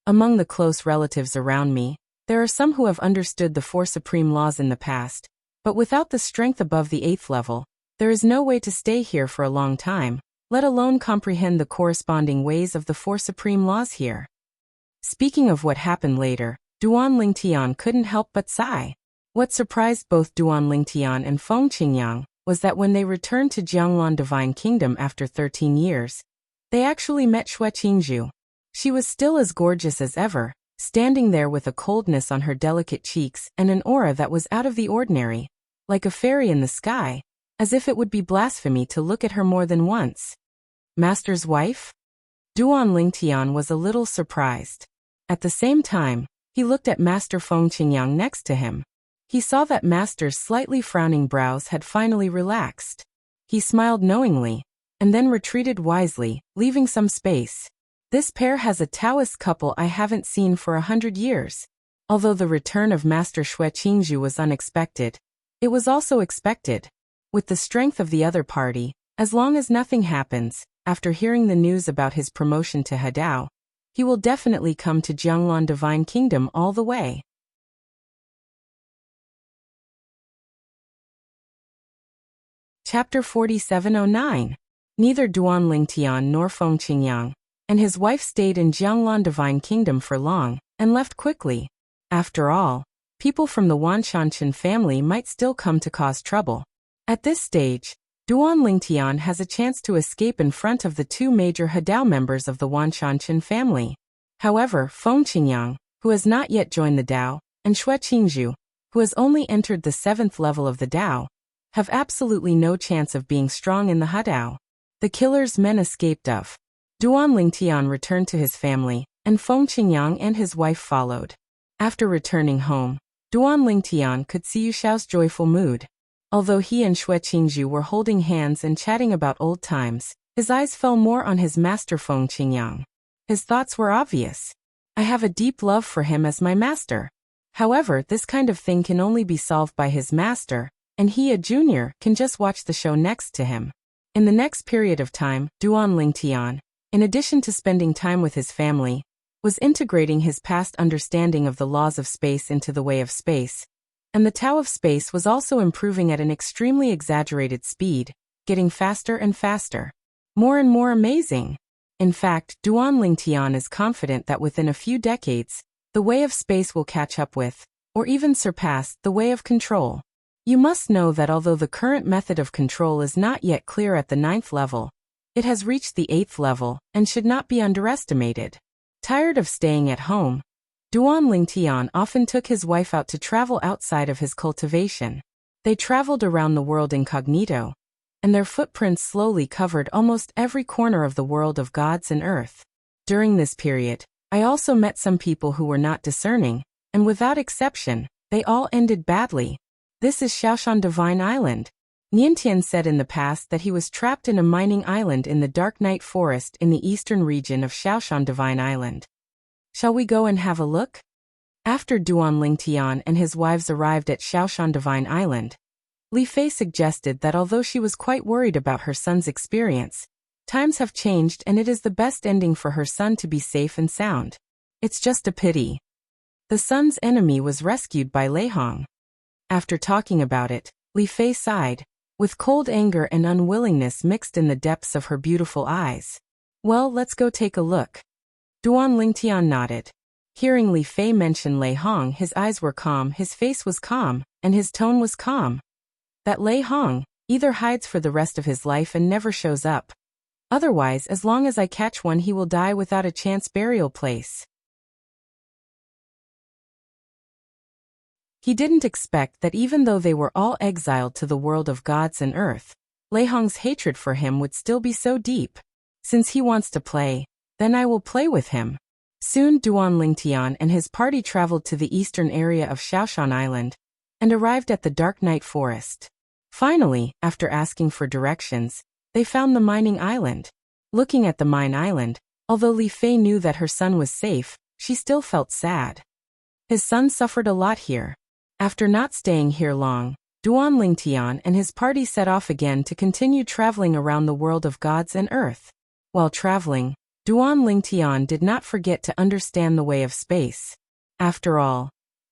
Among the close relatives around me, there are some who have understood the four supreme laws in the past, but without the strength above the 8th level, there is no way to stay here for a long time, let alone comprehend the corresponding ways of the four supreme laws here. Speaking of what happened later, Duan Lingtian couldn't help but sigh. What surprised both Duan Lingtian and Feng Qingyang was that when they returned to Jianglan Divine Kingdom after 13 years, they actually met Xue Qingzhu. She was still as gorgeous as ever, standing there with a coldness on her delicate cheeks and an aura that was out of the ordinary, like a fairy in the sky, as if it would be blasphemy to look at her more than once. Master's wife? Duan Lingtian was a little surprised. At the same time, he looked at Master Feng Qingyang next to him. He saw that Master's slightly frowning brows had finally relaxed. He smiled knowingly, and then retreated wisely, leaving some space. This pair has a Taoist couple I haven't seen for 100 years. Although the return of Master Xue Qingzhu was unexpected, it was also expected. With the strength of the other party, as long as nothing happens, after hearing the news about his promotion to Hadao, he will definitely come to Jianglan Divine Kingdom all the way. Chapter 4709. Neither Duan Lingtian nor Feng Qingyang and his wife stayed in Jianglan Divine Kingdom for long, and left quickly. After all, people from the Wanshanchen family might still come to cause trouble. At this stage, Duan Lingtian has a chance to escape in front of the two major Hadao members of the Wanshanchen family. However, Feng Qingyang, who has not yet joined the Dao, and Xue Qingzhu, who has only entered the 7th level of the Dao, have absolutely no chance of being strong in the Hadao. The killer's men escaped of. Duan Lingtian returned to his family, and Feng Qingyang and his wife followed. After returning home, Duan Lingtian could see Yuxiao's joyful mood. Although he and Xue Qingzhu were holding hands and chatting about old times, his eyes fell more on his master Feng Qingyang. His thoughts were obvious. I have a deep love for him as my master. However, this kind of thing can only be solved by his master, and he, a junior, can just watch the show next to him. In the next period of time, Duan Lingtian, in addition to spending time with his family, was integrating his past understanding of the laws of space into the way of space, and the Tao of space was also improving at an extremely exaggerated speed, getting faster and faster. More and more amazing. In fact, Duan Lingtian is confident that within a few decades, the way of space will catch up with, or even surpass, the way of control. You must know that although the current method of control is not yet clear at the 9th level, it has reached the 8th level and should not be underestimated. Tired of staying at home, Duan Lingtian often took his wife out to travel outside of his cultivation. They traveled around the world incognito, and their footprints slowly covered almost every corner of the world of gods and earth. During this period, I also met some people who were not discerning, and without exception, they all ended badly. This is Shaoshan Divine Island. Niantian said in the past that he was trapped in a mining island in the Dark Night Forest in the eastern region of Shaoshan Divine Island. Shall we go and have a look? After Duan Lingtian and his wives arrived at Shaoshan Divine Island, Li Fei suggested that although she was quite worried about her son's experience, times have changed and it is the best ending for her son to be safe and sound. It's just a pity. The son's enemy was rescued by Lei Hong. After talking about it, Li Fei sighed, with cold anger and unwillingness mixed in the depths of her beautiful eyes. Well, let's go take a look. Duan Lingtian nodded. Hearing Li Fei mention Lei Hong, his eyes were calm, his face was calm, and his tone was calm. That Lei Hong either hides for the rest of his life and never shows up. Otherwise, as long as I catch one, he will die without a chance burial place. He didn't expect that even though they were all exiled to the world of gods and earth, Lei Hong's hatred for him would still be so deep. Since he wants to play, then I will play with him. Soon Duan Lingtian and his party traveled to the eastern area of Shaoshan Island and arrived at the Dark Night Forest. Finally, after asking for directions, they found the mining island. Looking at the mine island, although Li Fei knew that her son was safe, she still felt sad. His son suffered a lot here. After not staying here long, Duan Lingtian and his party set off again to continue traveling around the world of gods and earth. While traveling, Duan Lingtian did not forget to understand the way of space. After all,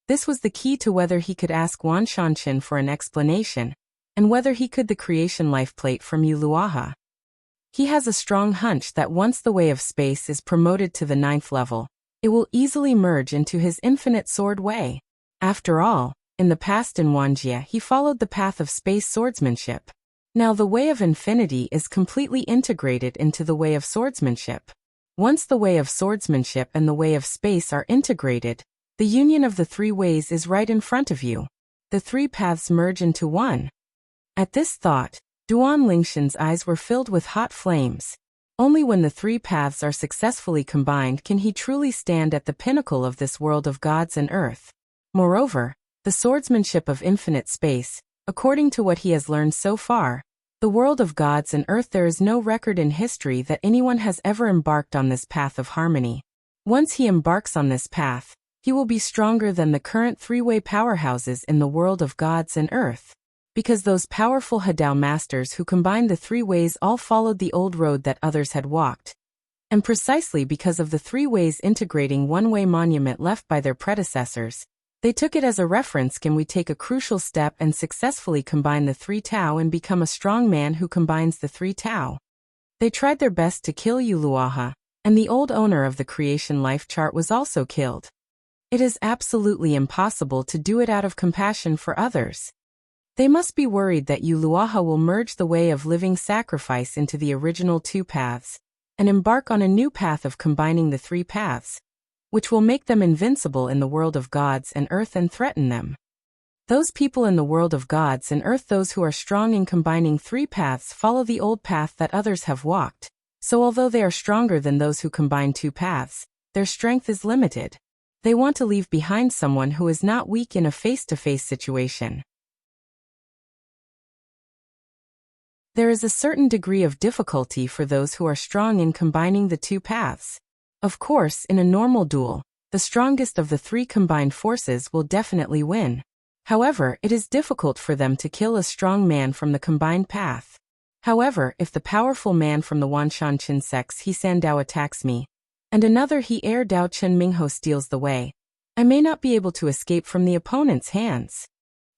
this was the key to whether he could ask Wan Shanqin for an explanation, and whether he could the creation life plate from Yuluaha. He has a strong hunch that once the way of space is promoted to the 9th level, it will easily merge into his infinite sword way. After all, in the past in Wuxia he followed the path of space swordsmanship. Now the way of infinity is completely integrated into the way of swordsmanship. Once the way of swordsmanship and the way of space are integrated, the union of the three ways is right in front of you. The three paths merge into one. At this thought, Duan Lingtian's eyes were filled with hot flames. Only when the three paths are successfully combined can he truly stand at the pinnacle of this world of gods and earth. Moreover, the swordsmanship of infinite space, according to what he has learned so far, the world of gods and earth, there is no record in history that anyone has ever embarked on this path of harmony. Once he embarks on this path, he will be stronger than the current three-way powerhouses in the world of gods and earth. Because those powerful Hadao masters who combined the three ways all followed the old road that others had walked. And precisely because of the three ways integrating one-way monument left by their predecessors, they took it as a reference. Can we take a crucial step and successfully combine the three Tao and become a strong man who combines the three Tao? They tried their best to kill Yuluaha, and the old owner of the creation life chart was also killed. It is absolutely impossible to do it out of compassion for others. They must be worried that Yuluaha will merge the way of living sacrifice into the original two paths, and embark on a new path of combining the three paths, which will make them invincible in the world of gods and earth and threaten them. Those people in the world of gods and earth, those who are strong in combining three paths, follow the old path that others have walked, so although they are stronger than those who combine two paths, their strength is limited. They want to leave behind someone who is not weak in a face-to-face situation. There is a certain degree of difficulty for those who are strong in combining the two paths. Of course, in a normal duel, the strongest of the three combined forces will definitely win. However, it is difficult for them to kill a strong man from the combined path. However, if the powerful man from the Wanshan sects He San Dao attacks me, and another He Air Dao Chen Mingho steals the way, I may not be able to escape from the opponent's hands.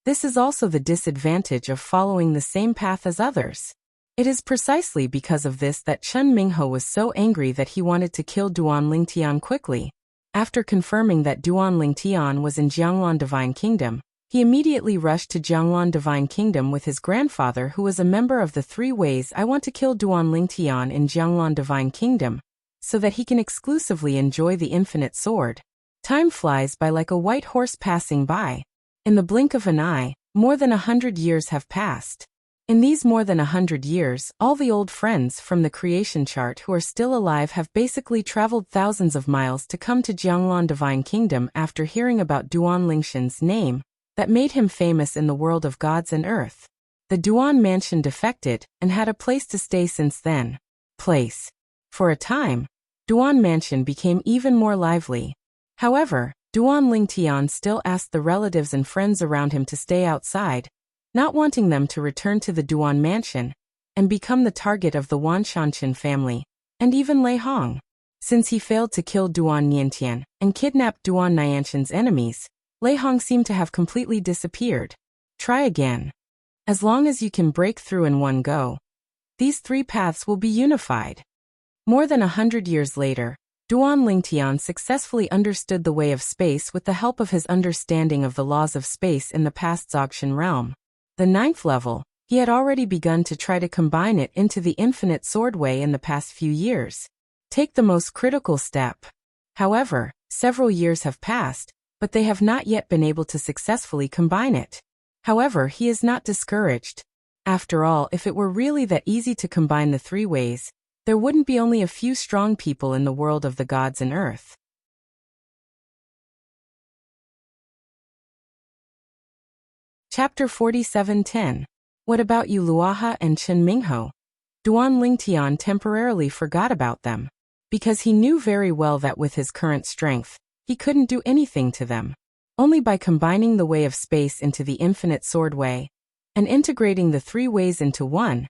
This is also the disadvantage of following the same path as others. It is precisely because of this that Chen Mingho was so angry that he wanted to kill Duan Lingtian quickly. After confirming that Duan Lingtian was in Jianglan Divine Kingdom, he immediately rushed to Jianglan Divine Kingdom with his grandfather, who was a member of the three ways. I want to kill Duan Lingtian in Jianglan Divine Kingdom, so that he can exclusively enjoy the infinite sword. Time flies by like a white horse passing by. In the blink of an eye, more than 100 years have passed. In these more than 100 years, all the old friends from the creation chart who are still alive have basically traveled thousands of miles to come to Jianglan Divine Kingdom after hearing about Duan Lingtian's name that made him famous in the world of gods and earth. The Duan mansion defected and had a place to stay since then. For a time, Duan mansion became even more lively. However, Duan Lingtian still asked the relatives and friends around him to stay outside, not wanting them to return to the Duan mansion and become the target of the Wan Shanqin family, and even Lei Hong. Since he failed to kill Duan Niantian and kidnapped Duan Niantian's enemies, Lei Hong seemed to have completely disappeared. Try again. As long as you can break through in one go, these three paths will be unified. More than 100 years later, Duan Lingtian successfully understood the way of space with the help of his understanding of the laws of space in the past Zogshan realm. The 9th level, he had already begun to try to combine it into the infinite sword way in the past few years. Take the most critical step. However, several years have passed, but they have not yet been able to successfully combine it. However, he is not discouraged. After all, if it were really that easy to combine the three ways, there wouldn't be only a few strong people in the world of the gods and earth. Chapter 47:10. What about you, Luaha and Chen Mingho? Duan Lingtian temporarily forgot about them, because he knew very well that with his current strength, he couldn't do anything to them. Only by combining the way of space into the infinite sword way, and integrating the three ways into one,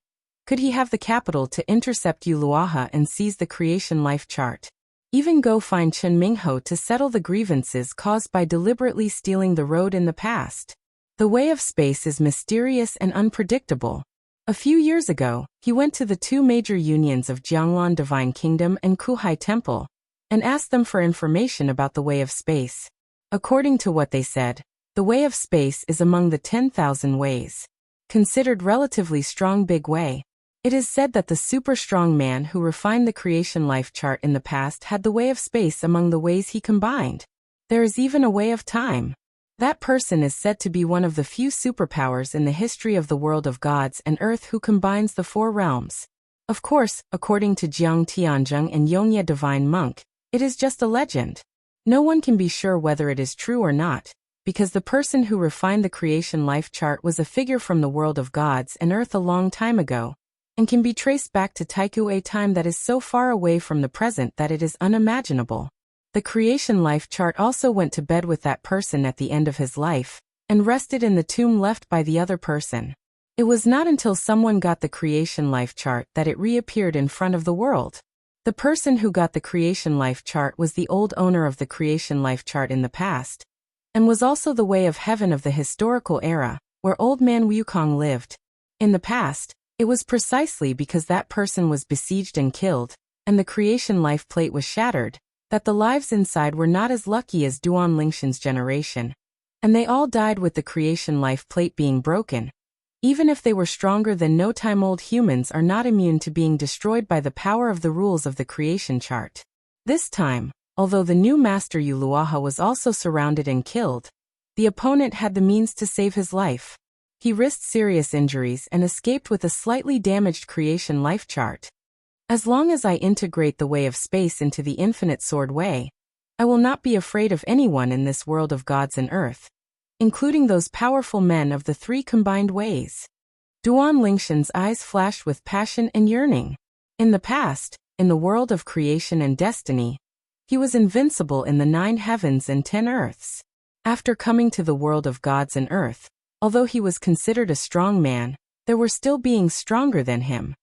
could he have the capital to intercept Yu Luaha and seize the creation life chart. Even go find Chen Mingho to settle the grievances caused by deliberately stealing the road in the past. The way of space is mysterious and unpredictable. A few years ago, he went to the two major unions of Jianglan Divine Kingdom and Kuhai Temple, and asked them for information about the way of space. According to what they said, the way of space is among the 10,000 ways. Considered relatively strong big way. It is said that the super strong man who refined the creation life chart in the past had the way of space among the ways he combined. There is even a way of time. That person is said to be one of the few superpowers in the history of the world of gods and earth who combines the four realms. Of course, according to Jiang Tianzheng and Yongye Divine Monk, it is just a legend. No one can be sure whether it is true or not, because the person who refined the creation life chart was a figure from the world of gods and earth a long time ago, and can be traced back to Taikue time that is so far away from the present that it is unimaginable. The creation life chart also went to bed with that person at the end of his life, and rested in the tomb left by the other person. It was not until someone got the creation life chart that it reappeared in front of the world. The person who got the creation life chart was the old owner of the creation life chart in the past, and was also the way of heaven of the historical era, where old man Wukong lived. In the past, it was precisely because that person was besieged and killed, and the creation life plate was shattered, that the lives inside were not as lucky as Duan Lingshan's generation, and they all died with the creation life plate being broken. Even if they were stronger than no time, old humans are not immune to being destroyed by the power of the rules of the creation chart. This time, although the new master Yu Luaha was also surrounded and killed, the opponent had the means to save his life. He risked serious injuries and escaped with a slightly damaged creation life chart. As long as I integrate the way of space into the infinite sword way, I will not be afraid of anyone in this world of gods and earth, including those powerful men of the three combined ways. Duan Lingshan's eyes flashed with passion and yearning. In the past, in the world of creation and destiny, he was invincible in the 9 heavens and 10 earths. After coming to the world of gods and earth, although he was considered a strong man, there were still beings stronger than him.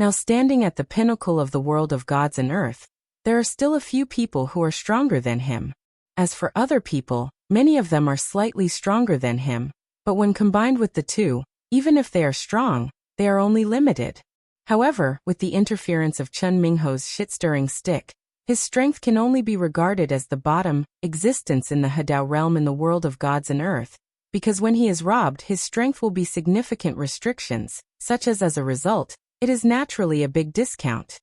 Now standing at the pinnacle of the world of gods and earth, there are still a few people who are stronger than him. As for other people, many of them are slightly stronger than him, but when combined with the two, even if they are strong, they are only limited. However, with the interference of Chen Mingho's shit-stirring stick, his strength can only be regarded as the bottom existence in the Hadao realm in the world of gods and earth, because when he is robbed, his strength will be significant restrictions, such as a result, it is naturally a big discount.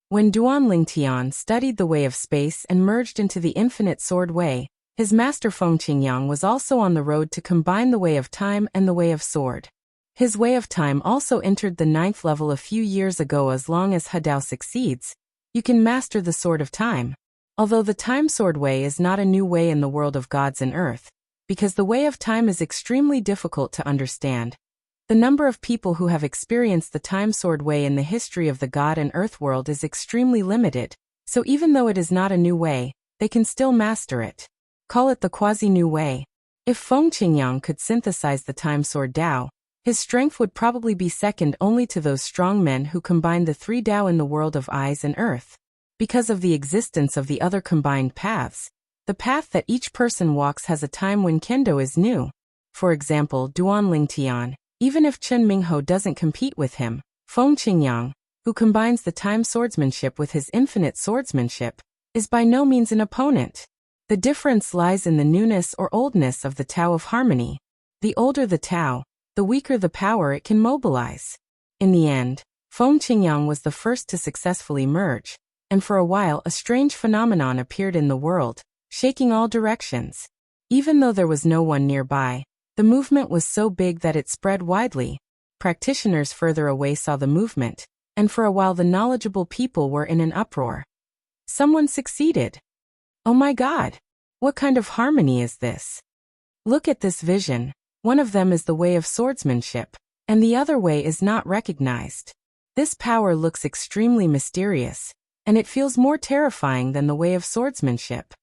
When Duan Lingtian studied the way of space and merged into the infinite sword way, his master Feng Qingyang was also on the road to combine the way of time and the way of sword. His way of time also entered the 9th level a few years ago. As long as Hadao succeeds, you can master the sword of time. Although the time sword way is not a new way in the world of gods and earth, because the way of time is extremely difficult to understand. The number of people who have experienced the time sword way in the history of the god and earth world is extremely limited, so even though it is not a new way, they can still master it. Call it the quasi-new way. If Feng Qingyang could synthesize the time sword Dao, his strength would probably be second only to those strong men who combine the 3 Dao in the world of eyes and earth. Because of the existence of the other combined paths, the path that each person walks has a time when Kendo is new. For example, Duan Lingtian. Even if Chen Mingho doesn't compete with him, Feng Qingyang, who combines the time swordsmanship with his infinite swordsmanship, is by no means an opponent. The difference lies in the newness or oldness of the Tao of harmony. The older the Tao, the weaker the power it can mobilize. In the end, Feng Qingyang was the first to successfully merge, and for a while a strange phenomenon appeared in the world, shaking all directions. Even though there was no one nearby, the movement was so big that it spread widely. Practitioners further away saw the movement, and for a while the knowledgeable people were in an uproar. Someone succeeded. Oh my God! What kind of harmony is this? Look at this vision. One of them is the way of swordsmanship, and the other way is not recognized. This power looks extremely mysterious, and it feels more terrifying than the way of swordsmanship.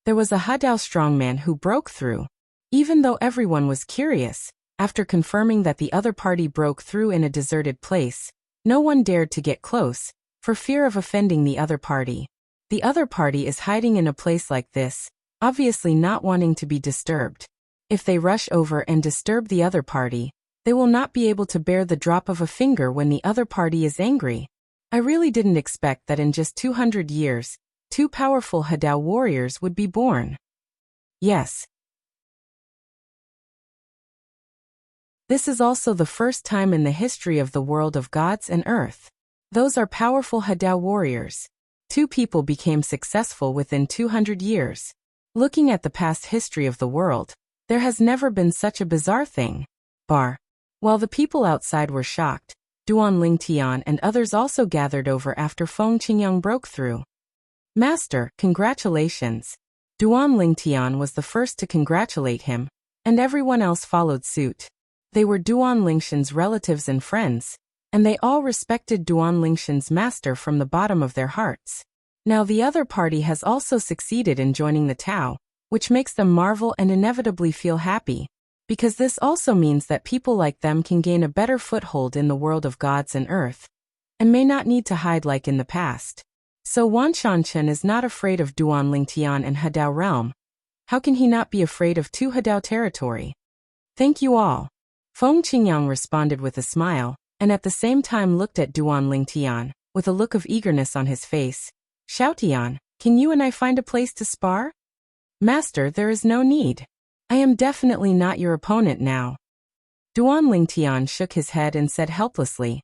There was a Hadao strongman who broke through. Even though everyone was curious, after confirming that the other party broke through in a deserted place, no one dared to get close, for fear of offending the other party. The other party is hiding in a place like this, obviously not wanting to be disturbed. If they rush over and disturb the other party, they will not be able to bear the drop of a finger when the other party is angry. I really didn't expect that in just 200 years, 2 powerful Hadao warriors would be born. Yes. This is also the first time in the history of the world of gods and earth. Those are powerful Hadao warriors. 2 people became successful within 200 years. Looking at the past history of the world, there has never been such a bizarre thing. While the people outside were shocked, Duan Lingtian and others also gathered over after Feng Qingyang broke through. Master, congratulations. Duan Lingtian was the first to congratulate him, and everyone else followed suit. They were Duan Lingshan's relatives and friends, and they all respected Duan Lingshan's master from the bottom of their hearts. Now the other party has also succeeded in joining the Tao, which makes them marvel and inevitably feel happy, because this also means that people like them can gain a better foothold in the world of gods and earth, and may not need to hide like in the past. So Wan Shanchen is not afraid of Duan Lingtian and Hadao realm. How can he not be afraid of 2 Hadao territory? Thank you all. Feng Qingyang responded with a smile, and at the same time looked at Duan Lingtian, with a look of eagerness on his face. Xiaotian, can you and I find a place to spar? Master, there is no need. I am definitely not your opponent now. Duan Lingtian shook his head and said helplessly.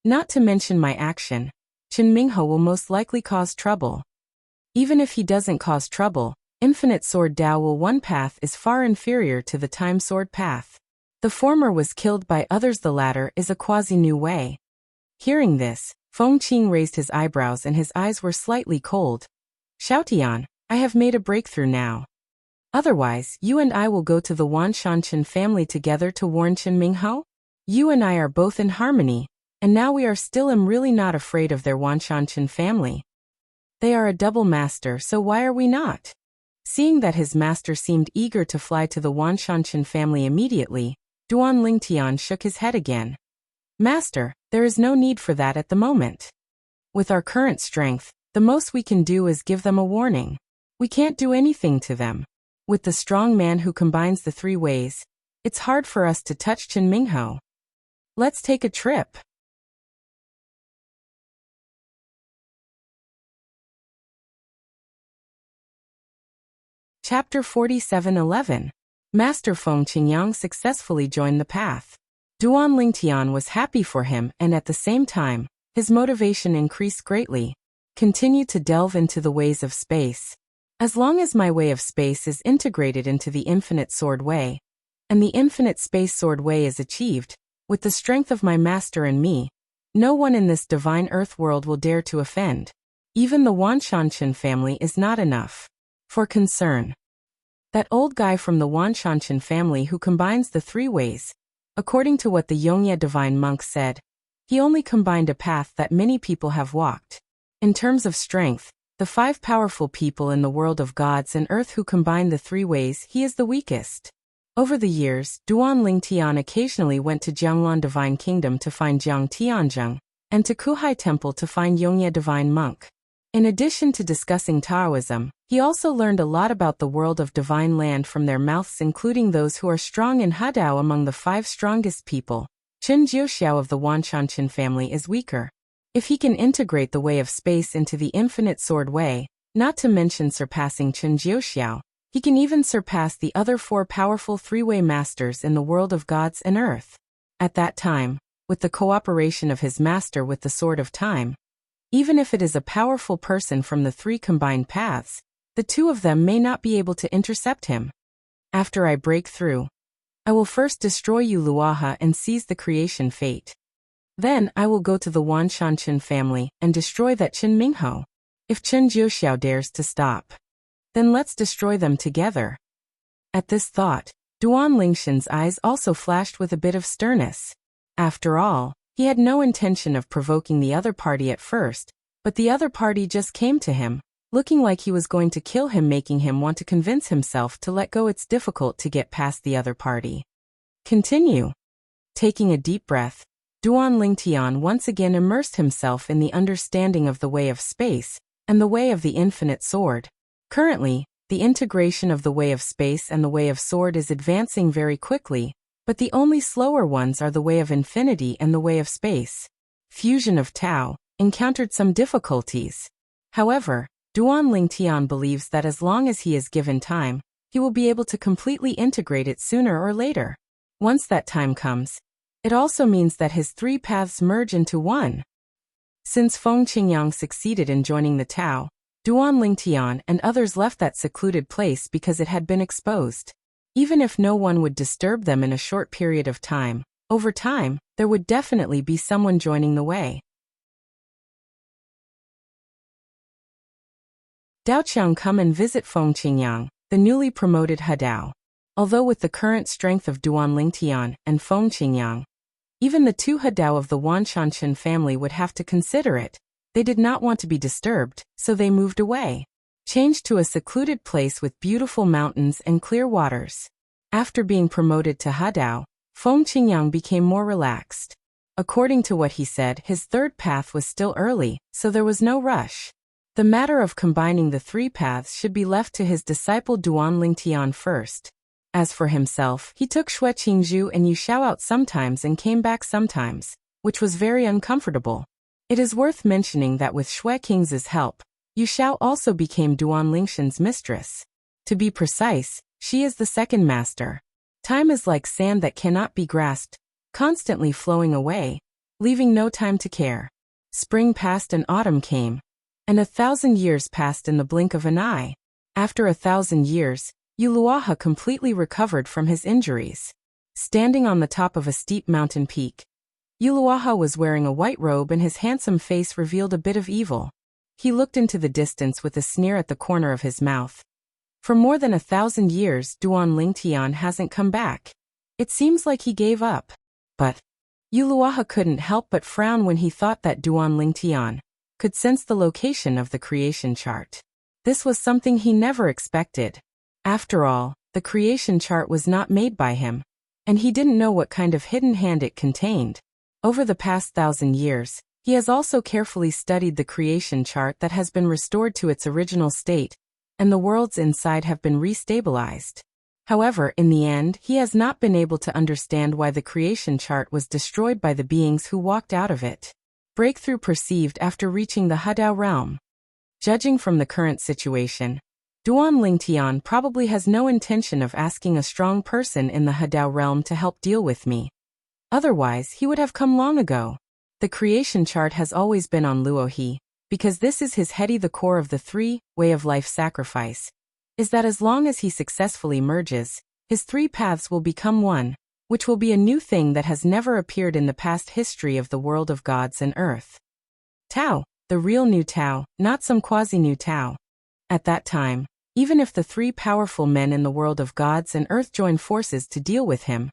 Not to mention my action, Qin Minghe will most likely cause trouble. Even if he doesn't cause trouble, Infinite Sword Dao Will One path is far inferior to the Time Sword path. The former was killed by others, the latter is a quasi-new way. Hearing this, Feng Qing raised his eyebrows and his eyes were slightly cold. Xiaotian, I have made a breakthrough now. Otherwise, you and I will go to the Wan Shanchen family together to warn Qin Minghe? You and I are both in harmony, and now we are still really not afraid of their Wan Shanchen family. They are a double master, so why are we not? Seeing that his master seemed eager to fly to the Wan Shanchen family immediately, Duan Lingtian shook his head again. Master, there is no need for that at the moment. With our current strength, the most we can do is give them a warning. We can't do anything to them. With the strong man who combines the 3 ways, it's hard for us to touch Qin Minghe. Let's take a trip. Chapter 47:11. Master Feng Qingyang successfully joined the path. Duan Lingtian was happy for him, and at the same time, his motivation increased greatly. Continue to delve into the ways of space. As long as my way of space is integrated into the Infinite Sword Way, and the Infinite Space Sword Way is achieved, with the strength of my master and me, no one in this divine earth world will dare to offend. Even the Wan Shanchen family is not enough for concern. That old guy from the Wan Shanchen family who combines the 3 ways, according to what the Yongye divine monk said, he only combined a path that many people have walked. In terms of strength, the 5 powerful people in the world of gods and earth who combine the 3 ways, he is the weakest. Over the years, Duan Lingtian occasionally went to Jianglan Divine Kingdom to find Jiang Tianzheng, and to Kuhai Temple to find Yongye Divine Monk. In addition to discussing Taoism, he also learned a lot about the world of divine land from their mouths, including those who are strong in Hadao. Among the 5 strongest people, Qin Jiuxiao of the Wan Shanchen family is weaker. If he can integrate the way of space into the Infinite Sword Way, not to mention surpassing Qin Jiuxiao, he can even surpass the other 4 powerful 3-way masters in the world of gods and earth. At that time, with the cooperation of his master with the Sword of Time, even if it is a powerful person from the 3 combined paths, the 2 of them may not be able to intercept him. After I break through, I will first destroy you Luaha and seize the creation fate. Then I will go to the Wan Shanchen family and destroy that Qin Minghe. If Qin Jiuxiao dares to stop, Then let's destroy them together. At this thought, Duan Lingshan's eyes also flashed with a bit of sternness. After all, he had no intention of provoking the other party at first, but the other party just came to him, looking like he was going to kill him, making him want to convince himself to let go. It's difficult to get past the other party. Continue. Taking a deep breath, Duan Lingtian once again immersed himself in the understanding of the way of space and the way of the infinite sword. Currently, the integration of the way of space and the way of sword is advancing very quickly, but the only slower ones are the way of infinity and the way of space. Fusion of Tao encountered some difficulties. However, Duan Lingtian believes that as long as he is given time, he will be able to completely integrate it sooner or later. Once that time comes, it also means that his three paths merge into one. Since Feng Qingyang succeeded in joining the Tao, Duan Lingtian and others left that secluded place because it had been exposed. Even if no one would disturb them in a short period of time, over time, there would definitely be someone joining the way. Daoqiang come and visit Feng Qingyang, the newly promoted Hadao. Although with the current strength of Duan Lingtian and Feng Qingyang, even the two Hadao of the Wanshanshan family would have to consider it. They did not want to be disturbed, so they moved away, changed to a secluded place with beautiful mountains and clear waters. After being promoted to Hadao, Feng Qingyang became more relaxed. According to what he said, his third path was still early, so there was no rush. The matter of combining the three paths should be left to his disciple Duan Lingtian first. As for himself, he took Xue Qingzhu and Yu Xiao out sometimes and came back sometimes, which was very uncomfortable. It is worth mentioning that with Xue Qingz's help, Yu Xiao also became Duan Lingshan's mistress. To be precise, she is the second master. Time is like sand that cannot be grasped, constantly flowing away, leaving no time to care. Spring passed and autumn came, and 1,000 years passed in the blink of an eye. After 1,000 years, Yuluaha completely recovered from his injuries. Standing on the top of a steep mountain peak, Yuluaha was wearing a white robe and his handsome face revealed a bit of evil. He looked into the distance with a sneer at the corner of his mouth. For more than 1,000 years, Duan Lingtian hasn't come back. It seems like he gave up. But Yuluaha couldn't help but frown when he thought that Duan Lingtian could sense the location of the creation chart. This was something he never expected. After all, the creation chart was not made by him, and he didn't know what kind of hidden hand it contained. Over the past 1,000 years, he has also carefully studied the creation chart that has been restored to its original state, and the worlds inside have been restabilized. However, in the end, he has not been able to understand why the creation chart was destroyed by the beings who walked out of it. Breakthrough perceived after reaching the Hadao realm. Judging from the current situation, Duan Lingtian probably has no intention of asking a strong person in the Hadao realm to help deal with me. Otherwise, he would have come long ago. The creation chart has always been on Luohe, because this is his heady. The core of the way of life sacrifice is that as long as he successfully merges, his three paths will become one, which will be a new thing that has never appeared in the past history of the world of gods and earth. Tao, the real new Tao, not some quasi-new Tao. At that time, even if the three powerful men in the world of gods and earth join forces to deal with him,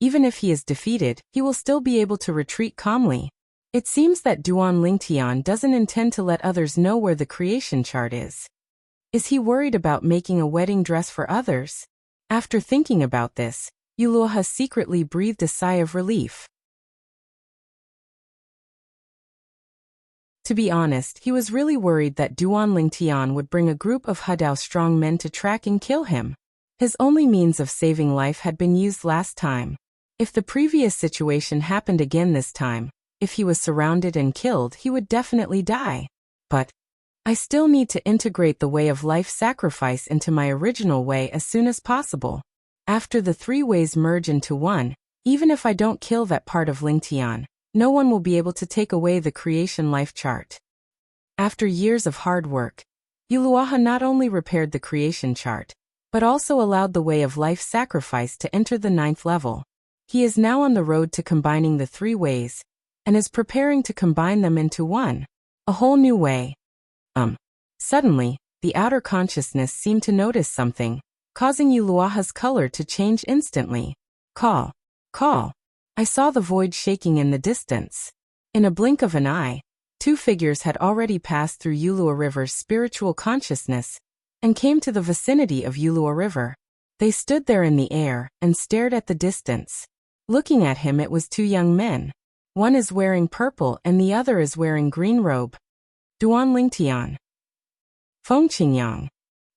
even if he is defeated, he will still be able to retreat calmly. It seems that Duan Lingtian doesn't intend to let others know where the creation chart is. Is he worried about making a wedding dress for others? After thinking about this, Yuluoha secretly breathed a sigh of relief. To be honest, he was really worried that Duan Lingtian would bring a group of Hadao strong men to track and kill him. His only means of saving life had been used last time. If the previous situation happened again this time, if he was surrounded and killed, he would definitely die. But I still need to integrate the way of life sacrifice into my original way as soon as possible. After the three ways merge into one, even if I don't kill that part of Lingtian, no one will be able to take away the creation life chart. After years of hard work, Yuluaha not only repaired the creation chart, but also allowed the way of life sacrifice to enter the 9th level. He is now on the road to combining the three ways, and is preparing to combine them into one, a whole new way. Suddenly, the outer consciousness seemed to notice something, causing Yuluaha's color to change instantly. Call. Call. I saw the void shaking in the distance. In a blink of an eye, two figures had already passed through Yulua River's spiritual consciousness and came to the vicinity of Yulua River. They stood there in the air and stared at the distance. Looking at him, it was two young men. One is wearing purple and the other is wearing green robe. Duan Lingtian. Feng Qingyang.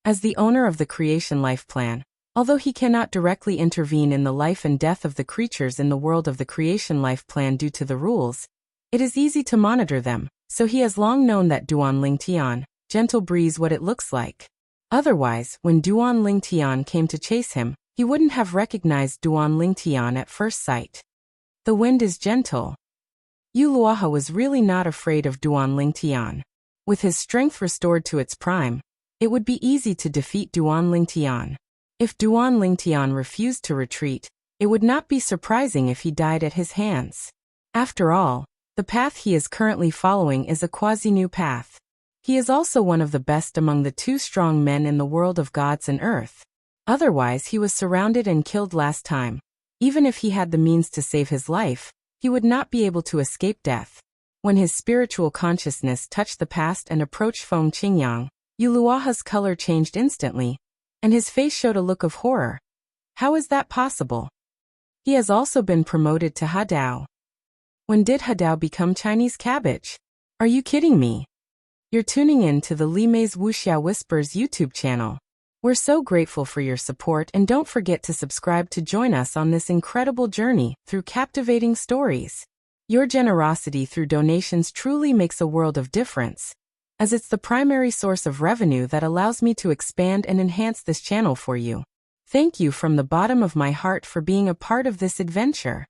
As the owner of the creation life plan, although he cannot directly intervene in the life and death of the creatures in the world of the creation life plan due to the rules, it is easy to monitor them, so he has long known that Duan Lingtian, gentle breeze, what it looks like. Otherwise, when Duan Lingtian came to chase him, he wouldn't have recognized Duan Lingtian at first sight. The wind is gentle. Yuluaha was really not afraid of Duan Lingtian. With his strength restored to its prime, it would be easy to defeat Duan Lingtian. If Duan Lingtian refused to retreat, it would not be surprising if he died at his hands. After all, the path he is currently following is a quasi-new path. He is also one of the best among the two strong men in the world of gods and earth. Otherwise, he was surrounded and killed last time. Even if he had the means to save his life, he would not be able to escape death. When his spiritual consciousness touched the past and approached Feng Qingyang, Yuluaha's color changed instantly, and his face showed a look of horror. How is that possible? He has also been promoted to Hadao. When did Hadao become Chinese cabbage? Are you kidding me? You're tuning in to the Li Mei's Wuxia Whispers YouTube channel. We're so grateful for your support, and don't forget to subscribe to join us on this incredible journey through captivating stories. Your generosity through donations truly makes a world of difference, as it's the primary source of revenue that allows me to expand and enhance this channel for you. Thank you from the bottom of my heart for being a part of this adventure.